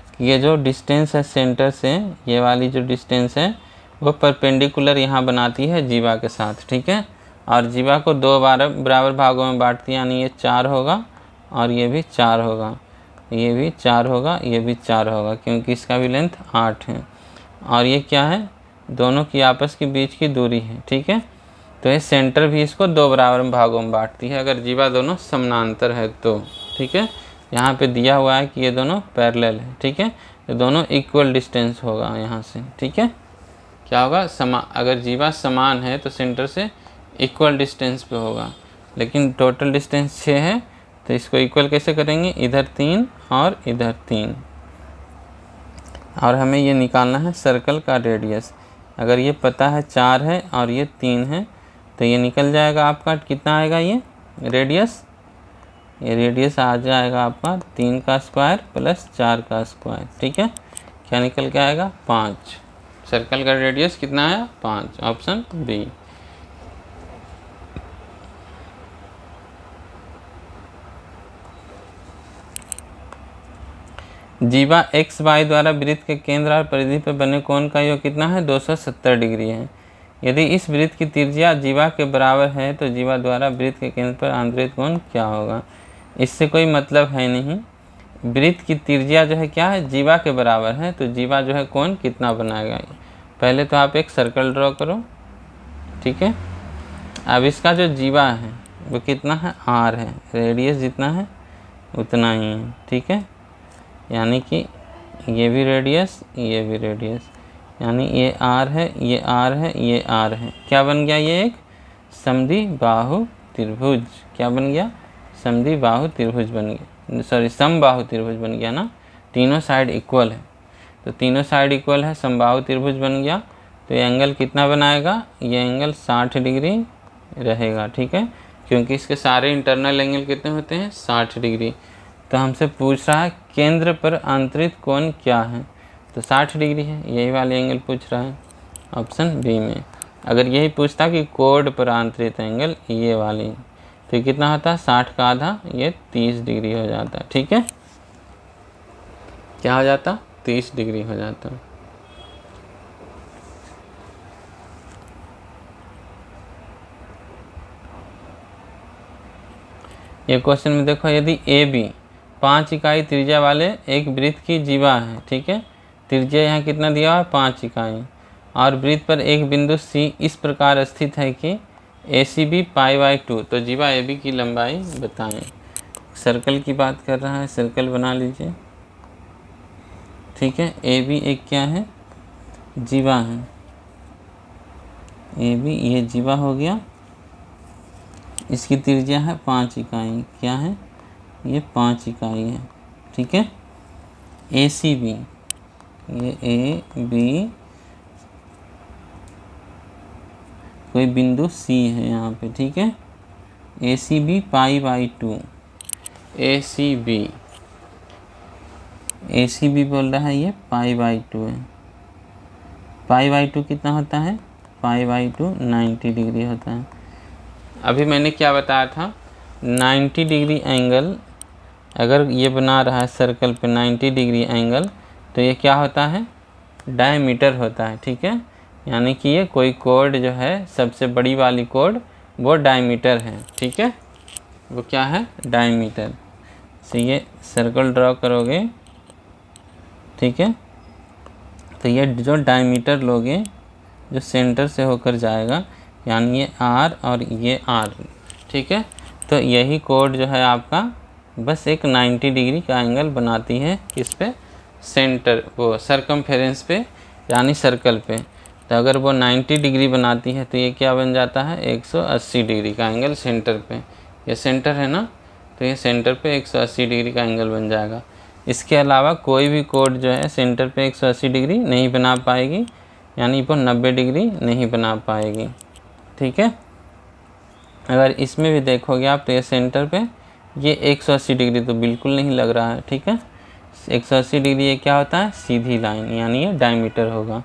कि ये जो डिस्टेंस है सेंटर से, ये वाली जो डिस्टेंस है वो परपेंडिकुलर यहाँ बनाती है जीवा के साथ, ठीक है। और जीवा को 2 बराबर भागों में बांटती है, यानी ये 4 होगा और ये भी 4 होगा, ये भी 4 होगा, ये भी 4 होगा, क्योंकि इसका भी लेंथ 8 है। और ये क्या है, दोनों की आपस के बीच की दूरी है, ठीक है। तो ये सेंटर भी इसको 2 बराबर भागों में बांटती है, अगर जीवा दोनों समानांतर है तो, ठीक है। यहाँ पे दिया हुआ है कि ये दोनों पैरेलल है, ठीक है, ये दोनों इक्वल डिस्टेंस होगा यहाँ से, ठीक है। क्या होगा, अगर जीवा समान है तो सेंटर से इक्वल डिस्टेंस पे होगा, लेकिन टोटल डिस्टेंस 6 है तो इसको इक्वल कैसे करेंगे, इधर 3 और इधर 3। और हमें ये निकालना है सर्कल का रेडियस। अगर ये पता है 4 है और ये 3 है तो ये निकल जाएगा आपका, कितना आएगा ये रेडियस, ये रेडियस आ जाएगा आपका 3 का स्क्वायर प्लस 4 का स्क्वायर। ठीक है, क्या निकल के आएगा 5। सर्कल का रेडियस कितना आया 5, ऑप्शन बी। जीवा एक्स वाई द्वारा वृत्त के केंद्र और परिधि पर बने कोण का योग कितना है, 270 डिग्री है। यदि इस वृत्त की त्रिज्या जीवा के बराबर है तो जीवा द्वारा वृत्त के केंद्र पर आंतरिक कोण क्या होगा। इससे कोई मतलब है नहीं, वृत्त की त्रिज्या जो है क्या है, जीवा के बराबर है, तो जीवा जो है कोण कितना बनाएगा। पहले तो आप एक सर्कल ड्रॉ करो, ठीक है। अब इसका जो जीवा है वो कितना है, आर है, रेडियस जितना है उतना ही है, ठीक है। यानी कि ये भी रेडियस, ये भी रेडियस, यानी ये आर है, ये आर है, ये आर है। क्या बन गया, ये एक समद्विबाहु त्रिभुज। क्या बन गया, समद्विबाहु त्रिभुज बन गया, सॉरी समबाहु त्रिभुज बन गया ना। तीनों साइड इक्वल है, तो तीनों साइड इक्वल है, समबाहु त्रिभुज बन गया। तो ये एंगल कितना बनाएगा, ये एंगल 60 डिग्री रहेगा, ठीक है, क्योंकि इसके सारे इंटरनल एंगल कितने होते हैं, 60 डिग्री। तो हमसे पूछ रहा है केंद्र पर आंतरिक कोण क्या है, तो 60 डिग्री है, यही वाले एंगल पूछ रहा है, ऑप्शन बी में। अगर यही पूछता कि कोड पर आंतरिक एंगल ये वाली, तो कितना होता है, 60 का आधा, ये 30 डिग्री हो जाता है, ठीक है। क्या हो जाता, 30 डिग्री हो जाता है। ये क्वेश्चन में देखो, यदि ए बी 5 इकाई त्रिज्या वाले एक वृत्त की जीवा है, ठीक है, त्रिज्या यहाँ कितना दिया हुआ है, 5 इकाई, और वृत्त पर एक बिंदु सी इस प्रकार स्थित है कि ए सी बी π/2, तो जीवा ए बी की लंबाई बताएं। सर्कल की बात कर रहा है, सर्कल बना लीजिए, ठीक है। ए बी एक क्या है, जीवा है, ए बी ये जीवा हो गया, इसकी त्रिज्या है 5 इकाई, क्या है, ये 5 इकाई है, ठीक है। ए सी बी, ये ए बी कोई बिंदु सी है यहाँ पे, ठीक है। ए सी बी π/2, ए सी बी बोल रहा है ये π/2 है। π/2 कितना होता है, π/2 90 डिग्री होता है। अभी मैंने क्या बताया था, 90 डिग्री एंगल अगर ये बना रहा है सर्कल पे 90 डिग्री एंगल, तो ये क्या होता है, डायमीटर होता है, ठीक है। यानी कि ये कोई कोड जो है, सबसे बड़ी वाली कोड वो डायमीटर है, ठीक है, वो क्या है, डायमीटर। से ये सर्कल ड्रॉ करोगे, ठीक है, तो ये जो डायमीटर लोगे जो सेंटर से होकर जाएगा, यानी ये आर और ये आर, ठीक है। तो यही कोड जो है आपका बस एक 90 डिग्री का एंगल बनाती है, किस पे, सेंटर, वो सरकमफेरेंस पे, यानी सर्कल पे। तो अगर वो 90 डिग्री बनाती है तो ये क्या बन जाता है, 180 डिग्री का एंगल सेंटर पे। ये सेंटर है ना, तो ये सेंटर पे 180 डिग्री का एंगल बन जाएगा। इसके अलावा कोई भी कोड जो है सेंटर पे 180 डिग्री नहीं बना पाएगी, यानी वो 90 डिग्री नहीं बना पाएगी, ठीक है। अगर इसमें भी देखोगे आप तो ये सेंटर पे ये 180 डिग्री तो बिल्कुल नहीं लग रहा है, ठीक है। 180 डिग्री ये क्या होता है, सीधी लाइन, यानी ये डायमीटर होगा।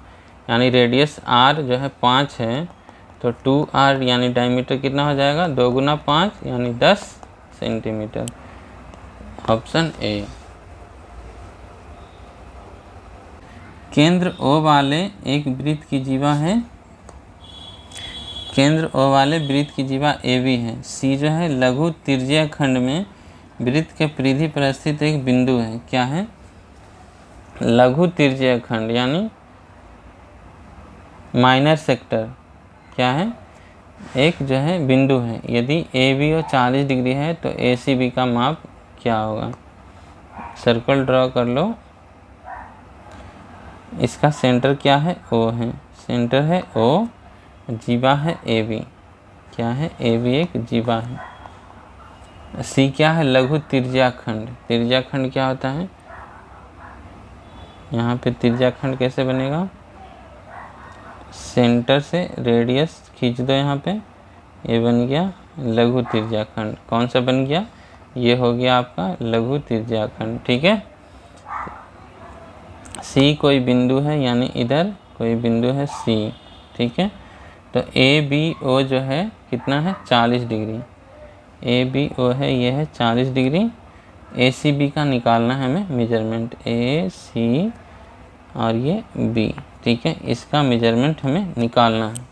यानी रेडियस आर जो है 5 है, तो 2r यानी डायमीटर कितना हो जाएगा, 2 गुना 5 यानी 10 सेंटीमीटर, ऑप्शन ए। केंद्र ओ वाले एक वृत्त की जीवा है, केंद्र ओ वाले वृत्त की जीवा ए बी है। सी जो है लघु त्रिज्यीय खंड में वृत्त के परिधि पर स्थित एक बिंदु है, क्या है, लघु त्रिज्यीय खंड यानी माइनर सेक्टर, क्या है, एक जो है बिंदु है। यदि ए बी और 40 डिग्री है तो ए सी बी का माप क्या होगा। सर्कल ड्रॉ कर लो, इसका सेंटर क्या है, ओ है, सेंटर है ओ, जीवा है ए बी। क्या है? ए बी एक जीवा है। सी क्या है? लघु त्रिज्याखंड। त्रिज्याखंड क्या होता है? यहाँ पे त्रिज्याखंड कैसे बनेगा? सेंटर से रेडियस खींच दो यहाँ पे, ये बन गया लघु त्रिज्याखंड। कौन सा बन गया? ये हो गया आपका लघु त्रिज्याखंड। ठीक है। सी कोई बिंदु है, यानी इधर कोई बिंदु है सी। ठीक है। तो ए बी ओ जो है कितना है? 40 डिग्री। ए बी ओ है, ये है 40 डिग्री। ए सी बी का निकालना है हमें मेजरमेंट, ए सी और ये बी। ठीक है, इसका मेजरमेंट हमें निकालना है।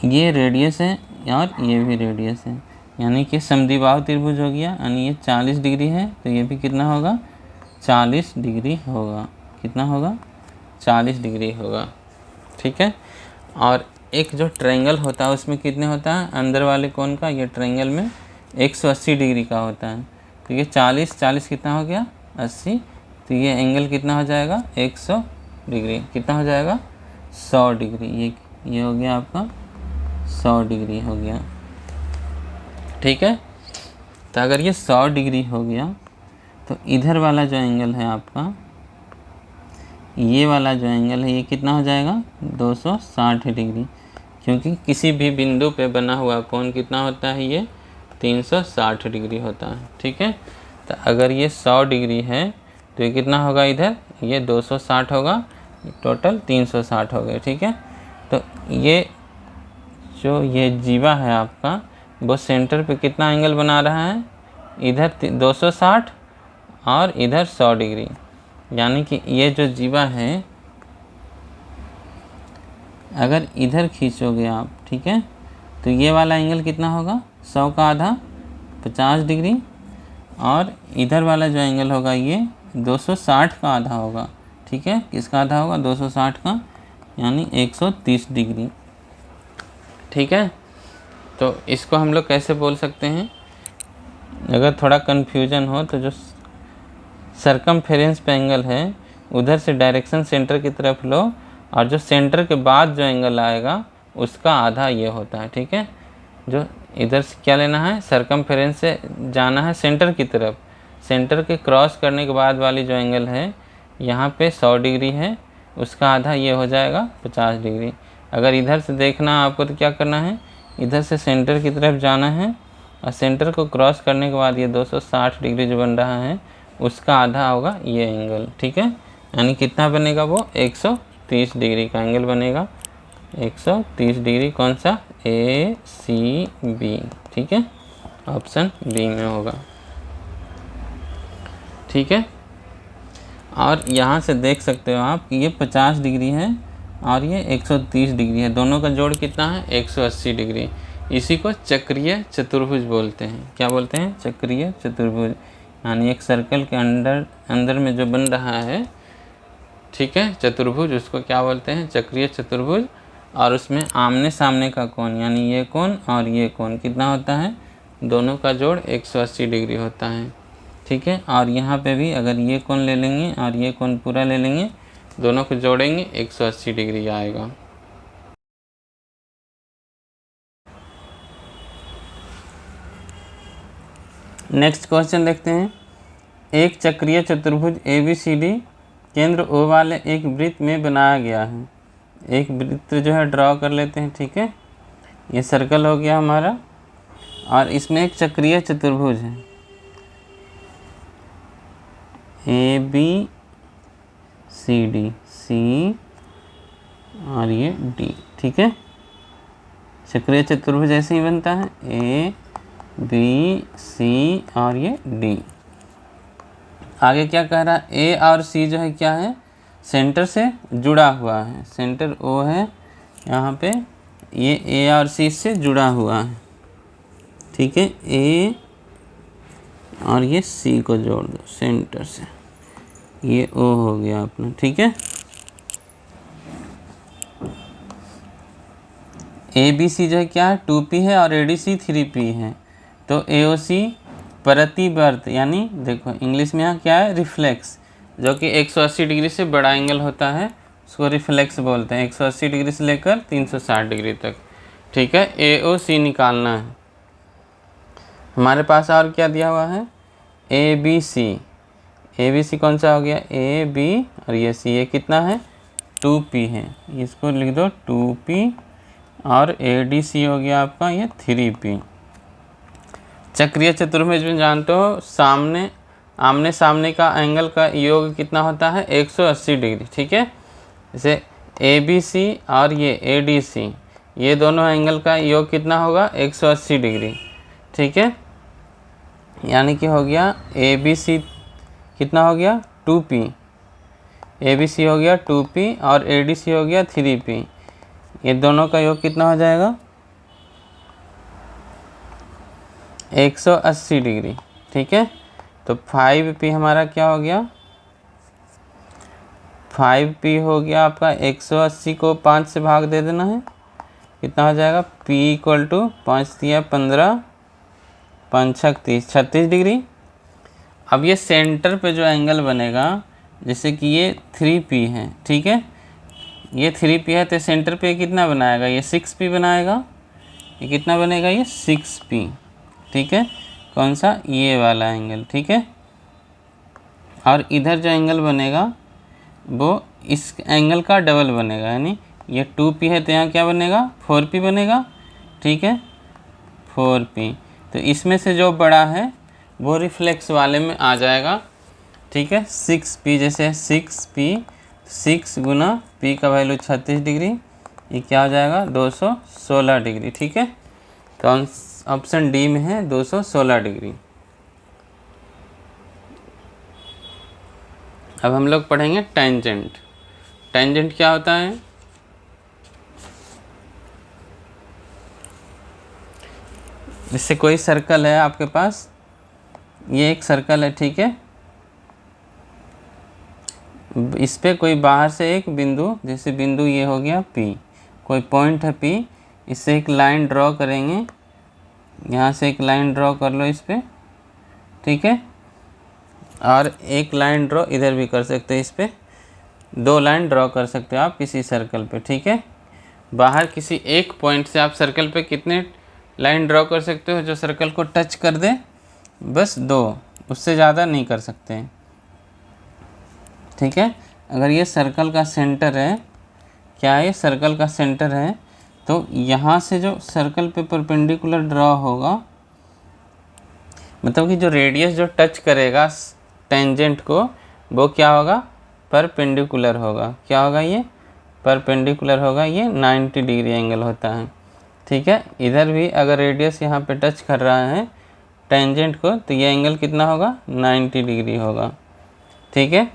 ये रेडियस है और ये भी रेडियस है, यानी कि समद्विबाहु त्रिभुज हो गया। यानी ये 40 डिग्री है तो ये भी कितना होगा? 40 डिग्री होगा। कितना होगा? 40 डिग्री होगा। ठीक है। और एक जो ट्रायंगल होता है उसमें कितने होता है? अंदर वाले कोण का, ये ट्रायंगल में 180 डिग्री का होता है। तो ये 40 कितना हो गया? 80। तो ये एंगल कितना हो जाएगा? 100 डिग्री। कितना हो जाएगा? 100 डिग्री। ये हो गया आपका 100 डिग्री हो गया। ठीक है। तो अगर ये 100 डिग्री हो गया तो इधर वाला जो एंगल है आपका, ये वाला जो एंगल है, ये कितना हो जाएगा? 260 डिग्री। क्योंकि किसी भी बिंदु पे बना हुआ कोण कितना होता है? ये 360 डिग्री होता है। ठीक है। तो अगर ये 100 डिग्री है तो ये कितना होगा? इधर ये 260 होगा, टोटल 360 हो गए। ठीक है। तो ये जो ये जीवा है आपका, वो सेंटर पे कितना एंगल बना रहा है? इधर 260 और इधर 100 डिग्री। यानी कि ये जो जीवा है, अगर इधर खींचोगे आप, ठीक है, तो ये वाला एंगल कितना होगा? 100 का आधा 50 डिग्री। और इधर वाला जो एंगल होगा ये 260 का आधा होगा। ठीक है। किसका आधा होगा? 260 का, यानी 130 डिग्री। ठीक है। तो इसको हम लोग कैसे बोल सकते हैं? अगर थोड़ा कन्फ्यूजन हो तो जो सर्कमफेरेंस पे एंगल है उधर से डायरेक्शन सेंटर की तरफ लो, और जो सेंटर के बाद जो एंगल आएगा उसका आधा ये होता है। ठीक है। जो इधर से क्या लेना है? सर्कमफेरेंस से जाना है सेंटर की तरफ। सेंटर के क्रॉस करने के बाद वाली जो एंगल है यहाँ पे 100 डिग्री है, उसका आधा ये हो जाएगा 50 डिग्री। अगर इधर से देखना आपको तो क्या करना है? इधर से सेंटर की तरफ जाना है और सेंटर को क्रॉस करने के बाद ये 260 डिग्री जो बन रहा है उसका आधा होगा ये एंगल। ठीक है। यानी कितना बनेगा? वो 130 डिग्री का एंगल बनेगा। 130 डिग्री। कौन सा? ए सी बी। ठीक है। ऑप्शन बी में होगा। ठीक है। और यहाँ से देख सकते हो आप कि ये 50 डिग्री है और ये 130 डिग्री है। दोनों का जोड़ कितना है? 180 डिग्री। इसी को चक्रीय चतुर्भुज बोलते हैं। क्या बोलते हैं? चक्रीय चतुर्भुज। यानी एक सर्कल के अंदर में जो बन रहा है, ठीक है, चतुर्भुज, उसको क्या बोलते हैं? चक्रीय चतुर्भुज। और उसमें आमने सामने का कोण, यानी ये कोण और ये कोण कितना होता है? दोनों का जोड़ 180 डिग्री होता है। ठीक है। और यहाँ पे भी अगर ये कोण ले लेंगे और ये कोण पूरा ले लेंगे, दोनों को जोड़ेंगे 180 डिग्री आएगा। नेक्स्ट क्वेश्चन देखते हैं। एक चक्रीय चतुर्भुज ABCD केंद्र O वाले एक वृत्त में बनाया गया है। एक वृत्त जो है ड्रॉ कर लेते हैं। ठीक है। ये सर्कल हो गया हमारा और इसमें एक चक्रीय चतुर्भुज है ABCD, C और ये D। ठीक है। चक्रीय चतुर्भुज ऐसे ही बनता है, ABC और ये D। आगे क्या कह रहा है? A और C जो है क्या है? सेंटर से जुड़ा हुआ है। सेंटर O है यहाँ पे, ये A और C से जुड़ा हुआ है। ठीक है। A और ये C को जोड़ दो सेंटर से, ये O हो गया अपना। ठीक है। ABC जो है क्या है? 2P है और ADC 3P है। तो AOC प्रतिवर्त, यानी देखो इंग्लिश में यहाँ क्या है? रिफ्लेक्स। जो कि 180 डिग्री से बड़ा एंगल होता है उसको रिफ्लेक्स बोलते हैं, 180 डिग्री से लेकर 360 डिग्री तक। ठीक है, AOC निकालना है। हमारे पास और क्या दिया हुआ है, ABC। ABC कौन सा हो गया, AB और ये C, ये कितना है 2P है, इसको लिख दो 2P, और ADC हो गया आपका ये 3P। चक्रीय चतुर्भुज में जानते हो आमने सामने का एंगल का योग कितना होता है 180 डिग्री। ठीक है, जैसे ABC और ये ADC, ये दोनों एंगल का योग कितना होगा 180 डिग्री। ठीक है, यानी कि हो गया ABC कितना हो गया 2P, ABC हो गया 2P और ADC हो गया 3P, ये दोनों का योग कितना हो जाएगा 180 डिग्री। ठीक है, तो 5P हमारा क्या हो गया, 5P हो गया आपका 180 को 5 से भाग दे देना है, कितना हो जाएगा P इक्वल टू 5 दिया 15 5 36 डिग्री। अब ये सेंटर पे जो एंगल बनेगा, जैसे कि ये 3P है, ठीक है, ये 3P है, तो सेंटर पे कितना बनाएगा, ये 6P बनाएगा, ये कितना बनेगा ये 6P। ठीक है, कौन सा, ये वाला एंगल। ठीक है, और इधर जो एंगल बनेगा वो इस एंगल का डबल बनेगा, यानी ये 2P है तो यहाँ क्या बनेगा 4P बनेगा। ठीक है, 4P, तो इसमें से जो बड़ा है वो रिफ्लेक्स वाले में आ जाएगा। ठीक है, 6P, जैसे 6P, 6 गुना P का वैल्यू 36 डिग्री, ये क्या हो जाएगा 216 डिग्री। ठीक है, तो ऑप्शन डी में है 216 डिग्री। अब हम लोग पढ़ेंगे टेंजेंट। टेंजेंट क्या होता है, जैसे कोई सर्कल है आपके पास, ये एक सर्कल है, ठीक है, इस पे कोई बाहर से एक बिंदु, जैसे बिंदु ये हो गया P, कोई पॉइंट है P, इससे एक लाइन ड्रॉ करेंगे, यहाँ से एक लाइन ड्रॉ कर लो इस पे। ठीक है, और एक लाइन ड्रॉ इधर भी कर सकते हैं, इस पे 2 लाइन ड्रॉ कर सकते हो आप किसी सर्कल पे। ठीक है, बाहर किसी एक पॉइंट से आप सर्कल पे कितने लाइन ड्रॉ कर सकते हो जो सर्कल को टच कर दे, बस 2, उससे ज़्यादा नहीं कर सकते हैं। ठीक है, अगर ये सर्कल का सेंटर है, क्या है, सर्कल का सेंटर है, तो यहाँ से जो सर्कल पे परपेंडिकुलर ड्रॉ होगा, मतलब कि जो रेडियस जो टच करेगा टेंजेंट को, वो क्या होगा परपेंडिकुलर होगा। क्या होगा, ये परपेंडिकुलर होगा, ये 90 डिग्री एंगल होता है। ठीक है, इधर भी अगर रेडियस यहाँ पे टच कर रहा है टेंजेंट को, तो ये एंगल कितना होगा 90 डिग्री होगा। ठीक है,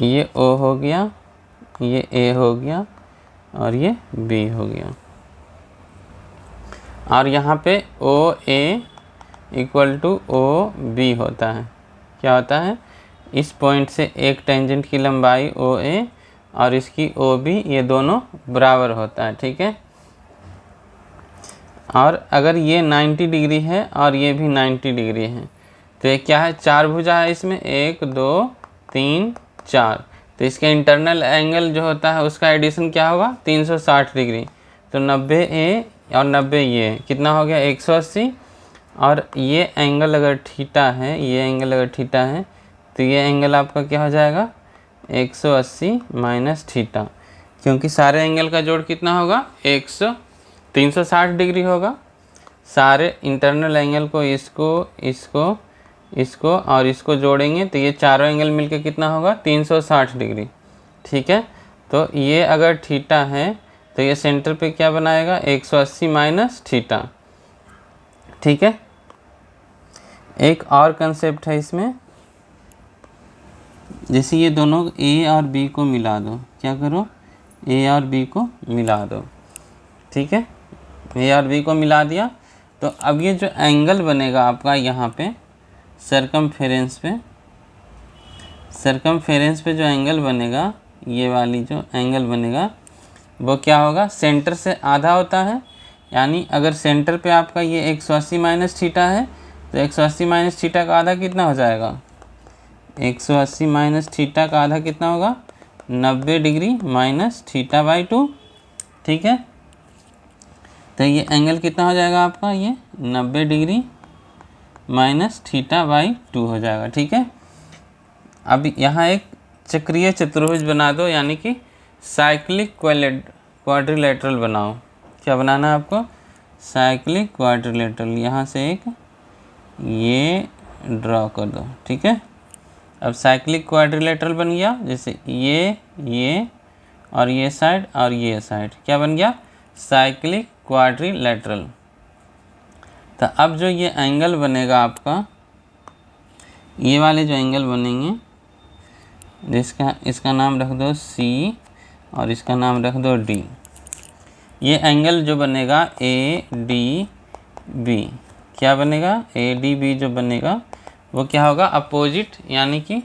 ये O हो गया, ये A हो गया और ये B हो गया, और यहाँ पे OA इक्वल टू OB होता है। क्या होता है, इस पॉइंट से एक टेंजेंट की लंबाई OA और इसकी OB, ये दोनों बराबर होता है। ठीक है, और अगर ये 90 डिग्री है और ये भी 90 डिग्री है, तो ये क्या है, 4 भुजा है इसमें, 1 2 3 4, तो इसके इंटरनल एंगल जो होता है उसका एडिशन क्या होगा 360 डिग्री। तो 90A और 90 ये कितना हो गया 180, और ये एंगल अगर थीटा है, ये एंगल अगर थीटा है, तो ये एंगल आपका क्या हो जाएगा 180 माइनस थीटा, क्योंकि सारे एंगल का जोड़ कितना होगा 360 डिग्री होगा। सारे इंटरनल एंगल को इसको और इसको जोड़ेंगे तो ये चारों एंगल मिलके कितना होगा 360 डिग्री। ठीक है, तो ये अगर थीटा है तो ये सेंटर पे क्या बनाएगा 180 माइनस थीटा। ठीक है, एक और कंसेप्ट है इसमें, जैसे ये दोनों A और B को मिला दो, क्या करो A और B को मिला दो। ठीक है, A और B को मिला दिया, तो अब ये जो एंगल बनेगा आपका यहाँ पे सरकमफेरेंस पे जो एंगल बनेगा, ये वाली जो एंगल बनेगा वो क्या होगा, सेंटर से आधा होता है, यानी अगर सेंटर पे आपका ये 180 माइनस थीटा है तो 180 माइनस थीटा का आधा कितना हो जाएगा 180 माइनस थीटा का आधा कितना होगा 90 डिग्री माइनस थीटा बाई 2। ठीक है, तो ये एंगल कितना हो जाएगा आपका, ये 90 डिग्री माइनस थीटा बाई 2 हो जाएगा। ठीक है, अब यहाँ एक चक्रीय चतुर्भुज बना दो, यानी कि साइक्लिक क्वाड्रिलेटरल बनाओ। क्या बनाना है आपको, साइक्लिक क्वाड्रिलेटरल। यहाँ से एक ये ड्रॉ कर दो। ठीक है, अब साइक्लिक क्वाड्रिलेटरल बन गया, जैसे ये और ये साइड और ये साइड क्या बन गया, साइक्लिक क्वाड्रिलेटरल। तो अब जो ये एंगल बनेगा आपका, ये वाले जो एंगल बनेंगे, जिसका इसका नाम रख दो C और इसका नाम रख दो D। ये एंगल जो बनेगा ADB, क्या बनेगा, ADB जो बनेगा वो क्या होगा, अपोजिट, यानी कि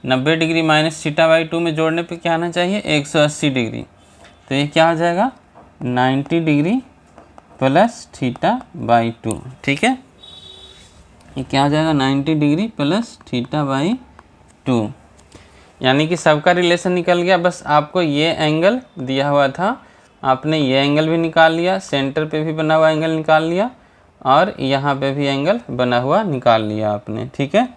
90 डिग्री माइनस थीटा बाई 2 में जोड़ने पे क्या आना चाहिए 180 डिग्री। तो ये क्या हो जाएगा 90 डिग्री प्लस थीटा बाई 2। ठीक है, ये क्या हो जाएगा 90 डिग्री प्लस थीटा बाई 2, यानी कि सबका रिलेशन निकल गया। बस आपको ये एंगल दिया हुआ था, आपने ये एंगल भी निकाल लिया, सेंटर पे भी बना हुआ एंगल निकाल लिया और यहाँ पे भी एंगल बना हुआ निकाल लिया आपने। ठीक है,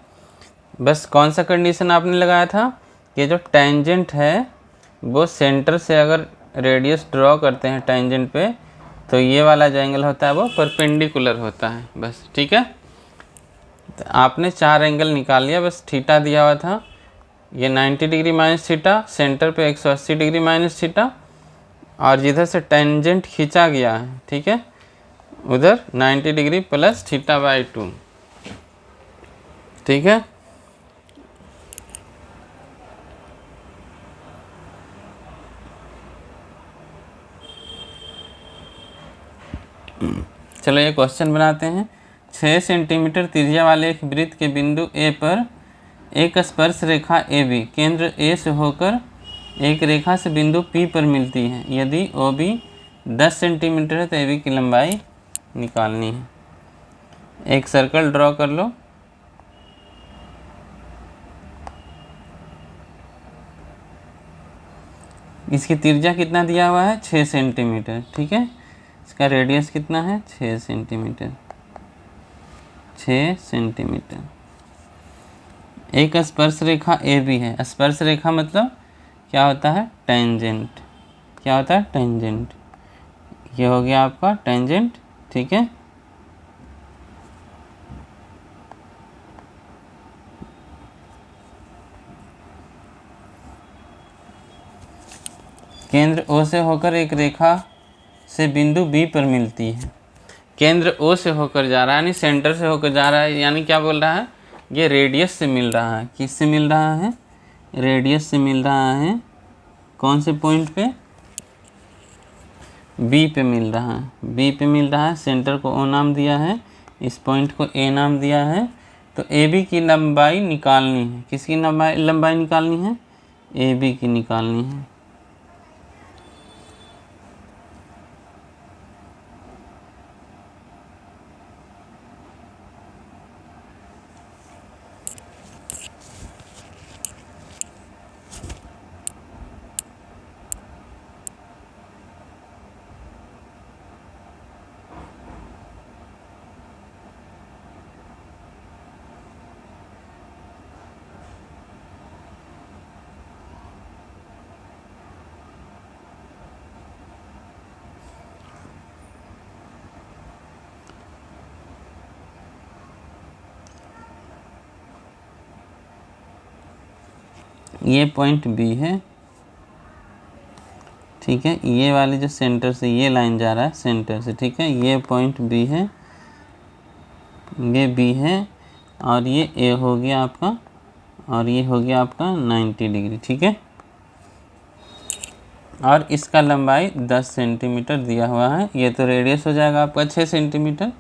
बस कौन सा कंडीशन आपने लगाया था कि जो टेंजेंट है वो सेंटर से अगर रेडियस ड्रॉ करते हैं टेंजेंट पे, तो ये वाला जो एंगल होता है वो परपेंडिकुलर होता है बस। ठीक है, तो आपने 4 एंगल निकाल लिया, बस थीटा दिया हुआ था, ये 90 डिग्री माइनस थीटा, सेंटर पे 180 डिग्री माइनस थीटा, और जिधर से टेंजेंट खींचा गया है, ठीक है, उधर 90 डिग्री प्लस थीटा बाई 2। ठीक है, चलो ये क्वेश्चन बनाते हैं। 6 सेंटीमीटर त्रिज्या वाले एक वृत्त के बिंदु A पर एक स्पर्श रेखा AB केंद्र A से होकर एक रेखा से बिंदु P पर मिलती है। यदि OB 10 सेंटीमीटर है तो AB की लंबाई निकालनी है। एक सर्कल ड्रॉ कर लो। इसकी त्रिज्या कितना दिया हुआ है 6 सेंटीमीटर। ठीक है, इसका रेडियस कितना है 6 सेंटीमीटर। 6 सेंटीमीटर। एक स्पर्श रेखा AB है। स्पर्श रेखा मतलब क्या होता है टेंजेंट। क्या होता है टेंजेंट। ये हो गया आपका टेंजेंट। ठीक है, केंद्र O से होकर एक रेखा से बिंदु B पर मिलती है। केंद्र O से होकर जा रहा है, यानी सेंटर से होकर जा रहा है, यानी क्या बोल रहा है ये रेडियस से मिल रहा है। किससे मिल रहा है, रेडियस से मिल रहा है। कौन से पॉइंट पे, B पे मिल रहा है। B पे मिल रहा है, सेंटर को O नाम दिया है, इस पॉइंट को A नाम दिया है। तो AB की लंबाई निकालनी है। किसकी लंबाई निकालनी है, AB की निकालनी है। ये पॉइंट B है। ठीक है, ये वाले जो सेंटर से ये लाइन जा रहा है सेंटर से, ठीक है, ये पॉइंट B है, ये B है, और ये A हो गया आपका, और ये हो गया आपका 90 डिग्री। ठीक है, और इसका लंबाई 10 सेंटीमीटर दिया हुआ है। ये तो रेडियस हो जाएगा आपका 6 सेंटीमीटर।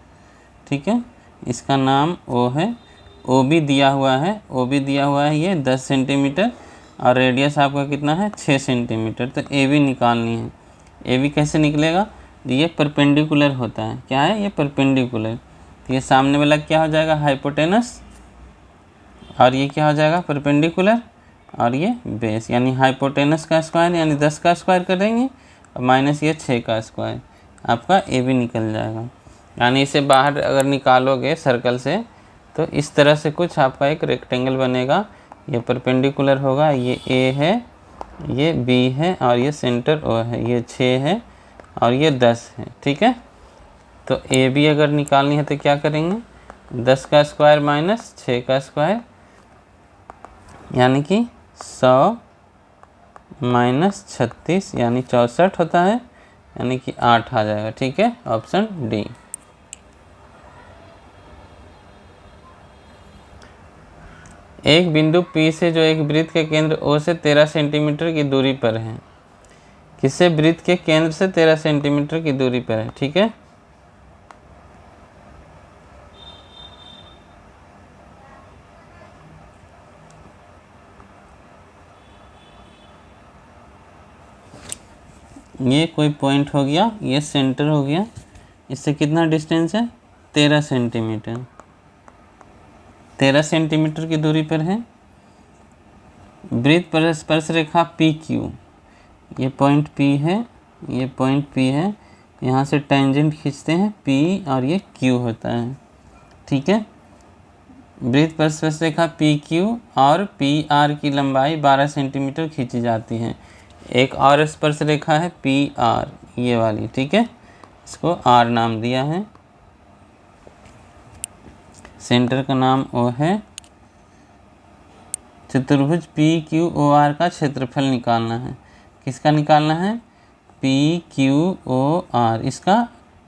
ठीक है, इसका नाम O है। OB दिया हुआ है, OB दिया हुआ है ये 10 सेंटीमीटर, और रेडियस आपका कितना है 6 सेंटीमीटर। तो AB निकालनी है। AB कैसे निकलेगा, ये परपेंडिकुलर होता है। क्या है ये परपेंडिकुलर। तो ये सामने वाला क्या हो जाएगा हाइपोटेनस, और ये क्या हो जाएगा परपेंडिकुलर, और ये बेस, यानी हाइपोटेनस का स्क्वायर यानी 10 का स्क्वायर करेंगे और माइनस ये 6 का स्क्वायर, आपका ए भी निकल जाएगा। यानी इसे बाहर अगर निकालोगे सर्कल से तो इस तरह से कुछ आपका एक रेक्टेंगल बनेगा। ये परपेंडिकुलर होगा, ये ए है, ये बी है और ये सेंटर ओ है, ये 6 है और ये 10 है। ठीक है, तो ए बी अगर निकालनी है तो क्या करेंगे, 10 का स्क्वायर माइनस 6 का स्क्वायर, यानी कि 100 माइनस 36 यानी 64 होता है, यानी कि 8 आ जाएगा। ठीक है, ऑप्शन डी। एक बिंदु P से जो एक वृत्त के केंद्र O से 13 सेंटीमीटर की दूरी पर है, किससे वृत्त के केंद्र से 13 सेंटीमीटर की दूरी पर है। ठीक है, ये कोई पॉइंट हो गया, ये सेंटर हो गया, इससे कितना डिस्टेंस है 13 सेंटीमीटर, 13 सेंटीमीटर की दूरी पर है। वृत्त पर स्पर्श रेखा पी क्यू, ये पॉइंट P है, ये पॉइंट P है, यहाँ से टेंजेंट खींचते हैं P और ये Q होता है। ठीक है, वृत्त पर स्पर्श रेखा पी क्यू और पी आर की लंबाई 12 सेंटीमीटर खींची जाती है। एक और स्पर्श रेखा है पी आर, ये वाली। ठीक है, इसको आर नाम दिया है, सेंटर का नाम ओ है। चतुर्भुज पी क्यू ओ आर का क्षेत्रफल निकालना है। किसका निकालना है, पी क्यू ओ आर, इसका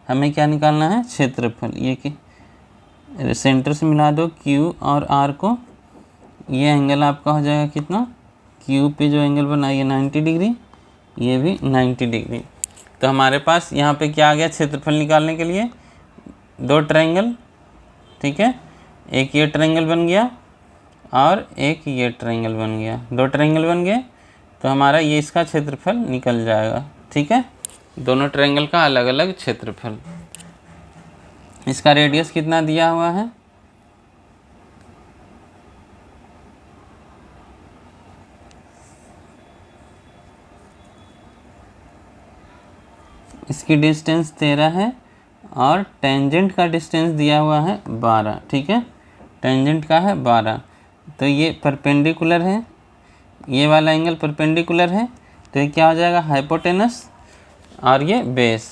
हमें क्या निकालना है, क्षेत्रफल। ये कि सेंटर से मिला दो Q और R को, ये एंगल आपका हो जाएगा कितना, Q पे जो एंगल बना ये 90 डिग्री, ये भी 90 डिग्री। तो हमारे पास यहाँ पे क्या आ गया, क्षेत्रफल निकालने के लिए 2 ट्रायंगल। ठीक है, एक ये ट्रायंगल बन गया और एक ये ट्रायंगल बन गया, 2 ट्रायंगल बन गए, तो हमारा ये इसका क्षेत्रफल निकल जाएगा। ठीक है, दोनों ट्रायंगल का अलग अलग क्षेत्रफल। इसका रेडियस कितना दिया हुआ है, इसकी डिस्टेंस 13 है और टेंजेंट का डिस्टेंस दिया हुआ है 12। ठीक है, टेंजेंट का है 12, तो ये परपेंडिकुलर है, ये वाला एंगल परपेंडिकुलर है, तो ये क्या हो जाएगा, हाइपोटेनस और ये बेस।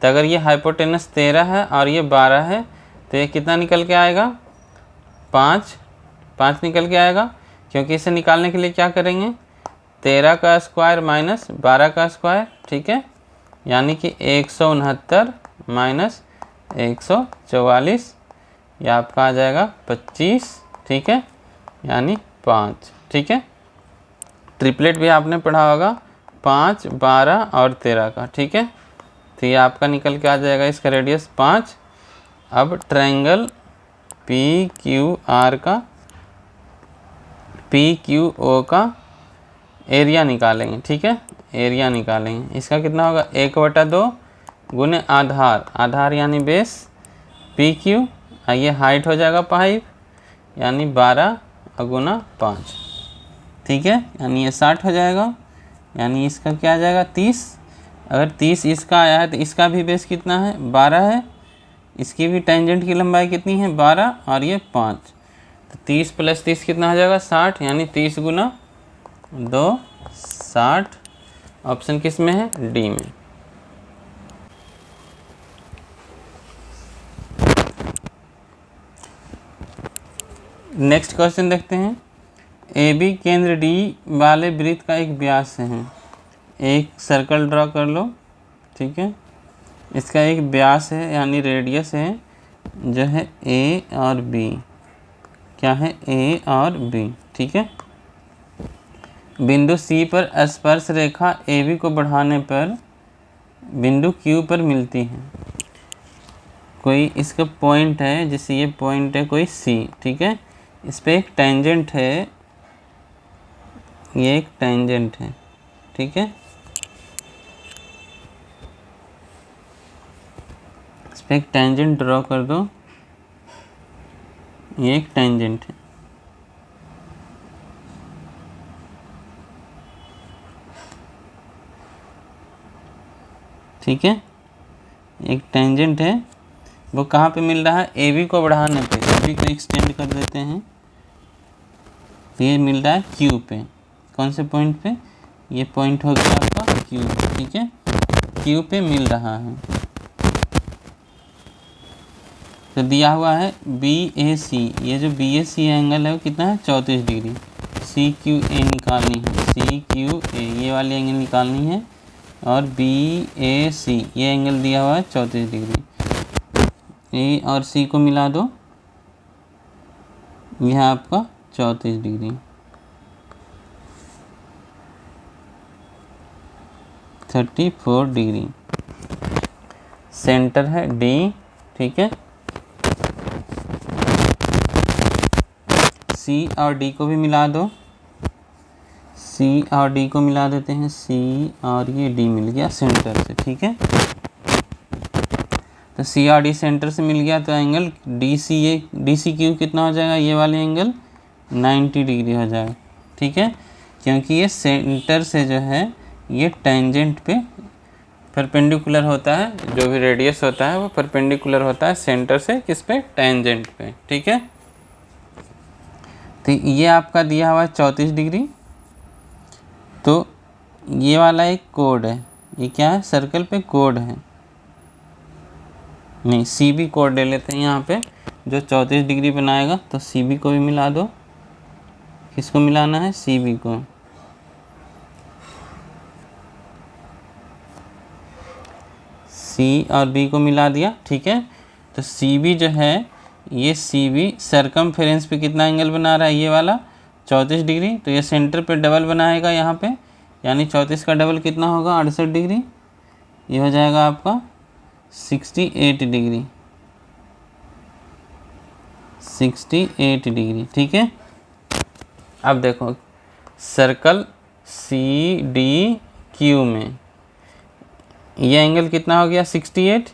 तो अगर ये हाइपोटेनस 13 है और ये 12 है तो ये कितना निकल के आएगा, 5 निकल के आएगा, क्योंकि इसे निकालने के लिए क्या करेंगे, 13 का स्क्वायर माइनस 12 का स्क्वायर। ठीक है, यानी कि 169 माइनस 144, यह आपका आ जाएगा 25। ठीक है, यानी 5। ठीक है, ट्रिपलेट भी आपने पढ़ा होगा, 5, 12 और 13 का। ठीक है, तो ये आपका निकल के आ जाएगा इसका रेडियस 5। अब ट्रायंगल पी क्यू आर का, पी क्यू ओ का एरिया निकालेंगे। ठीक है, एरिया निकालेंगे, इसका कितना होगा, 1/2 गुने आधार, आधार यानी बेस, पी क्यू, ये हाइट हो जाएगा 5 यानी 12 गुना 5। ठीक है, यानी ये 60 हो जाएगा, यानी इसका क्या आ जाएगा 30। अगर 30 इसका आया है तो इसका भी बेस कितना है, 12 है, इसकी भी टेंजेंट की लंबाई कितनी है, 12 और ये 5, तो 30 + 30 कितना हो जाएगा, 60, यानी 30 गुना 2 60। ऑप्शन किस में है, डी में। नेक्स्ट क्वेश्चन देखते हैं। ए बी केंद्र डी वाले वृत्त का एक व्यास है, एक सर्कल ड्रॉ कर लो। ठीक है, इसका एक व्यास है यानी रेडियस है, जो है ए और बी, क्या है, ए और बी। ठीक है, बिंदु सी पर स्पर्श रेखा ए बी को बढ़ाने पर बिंदु क्यू पर मिलती है। कोई इसका पॉइंट है, जैसे ये पॉइंट है कोई सी। ठीक है, इस पर एक टेंजेंट है, ये एक टेंजेंट है। ठीक है, इस पर एक टेंजेंट ड्रॉ कर दो, ये एक टेंजेंट है। ठीक है, एक टेंजेंट है, वो कहाँ पे मिल रहा है, ए बी को बढ़ाने पे, ए बी को एक्सटेंड कर देते हैं, ये मिल रहा है क्यू पे। कौन से पॉइंट पे, ये पॉइंट हो गया आपका क्यू, ठीक है, क्यू पे मिल रहा है। तो दिया हुआ है बी ए सी, ये जो बी ए सी एंगल है वो कितना है, 34 डिग्री। सी क्यू ए निकालनी है, सी क्यू ए ये वाली एंगल निकालनी है, और बी ए सी ये एंगल दिया हुआ है 34 डिग्री। ए और सी को मिला दो, यह आपका 34 डिग्री, 34 डिग्री। सेंटर है डी, ठीक है, सी और डी को भी मिला दो, सी और डी को मिला देते हैं, सी और ये डी मिल गया सेंटर से, ठीक है। तो सी और डी सेंटर से मिल गया, तो एंगल डी सी क्यू कितना हो जाएगा, ये वाले एंगल 90 डिग्री हो जाएगा, ठीक है, क्योंकि ये सेंटर से जो है ये टेंजेंट पे परपेंडिकुलर होता है, जो भी रेडियस होता है वो परपेंडिकुलर होता है सेंटर से, किस पे, टेंजेंट पे, ठीक है। तो ये आपका दिया हुआ है 34 डिग्री। तो ये वाला एक कोड है, ये क्या है, सर्कल पे कोड है, नहीं सी बी कोड ले लेते हैं यहाँ पे, जो 34 डिग्री बनाएगा। तो सी बी को भी मिला दो, किसको मिलाना है, सी बी को, सी और बी को मिला दिया, ठीक है। तो सी बी जो है, ये सी बी सरकमफेरेंस पे कितना एंगल बना रहा है, ये वाला 34 डिग्री। तो ये सेंटर पे डबल बनाएगा यहाँ पे, यानी 34 का डबल कितना होगा, 68 डिग्री, ये हो जाएगा आपका 68 डिग्री, 68 डिग्री, ठीक है। अब देखो सर्कल सी डी क्यू में ये एंगल कितना हो गया, 68,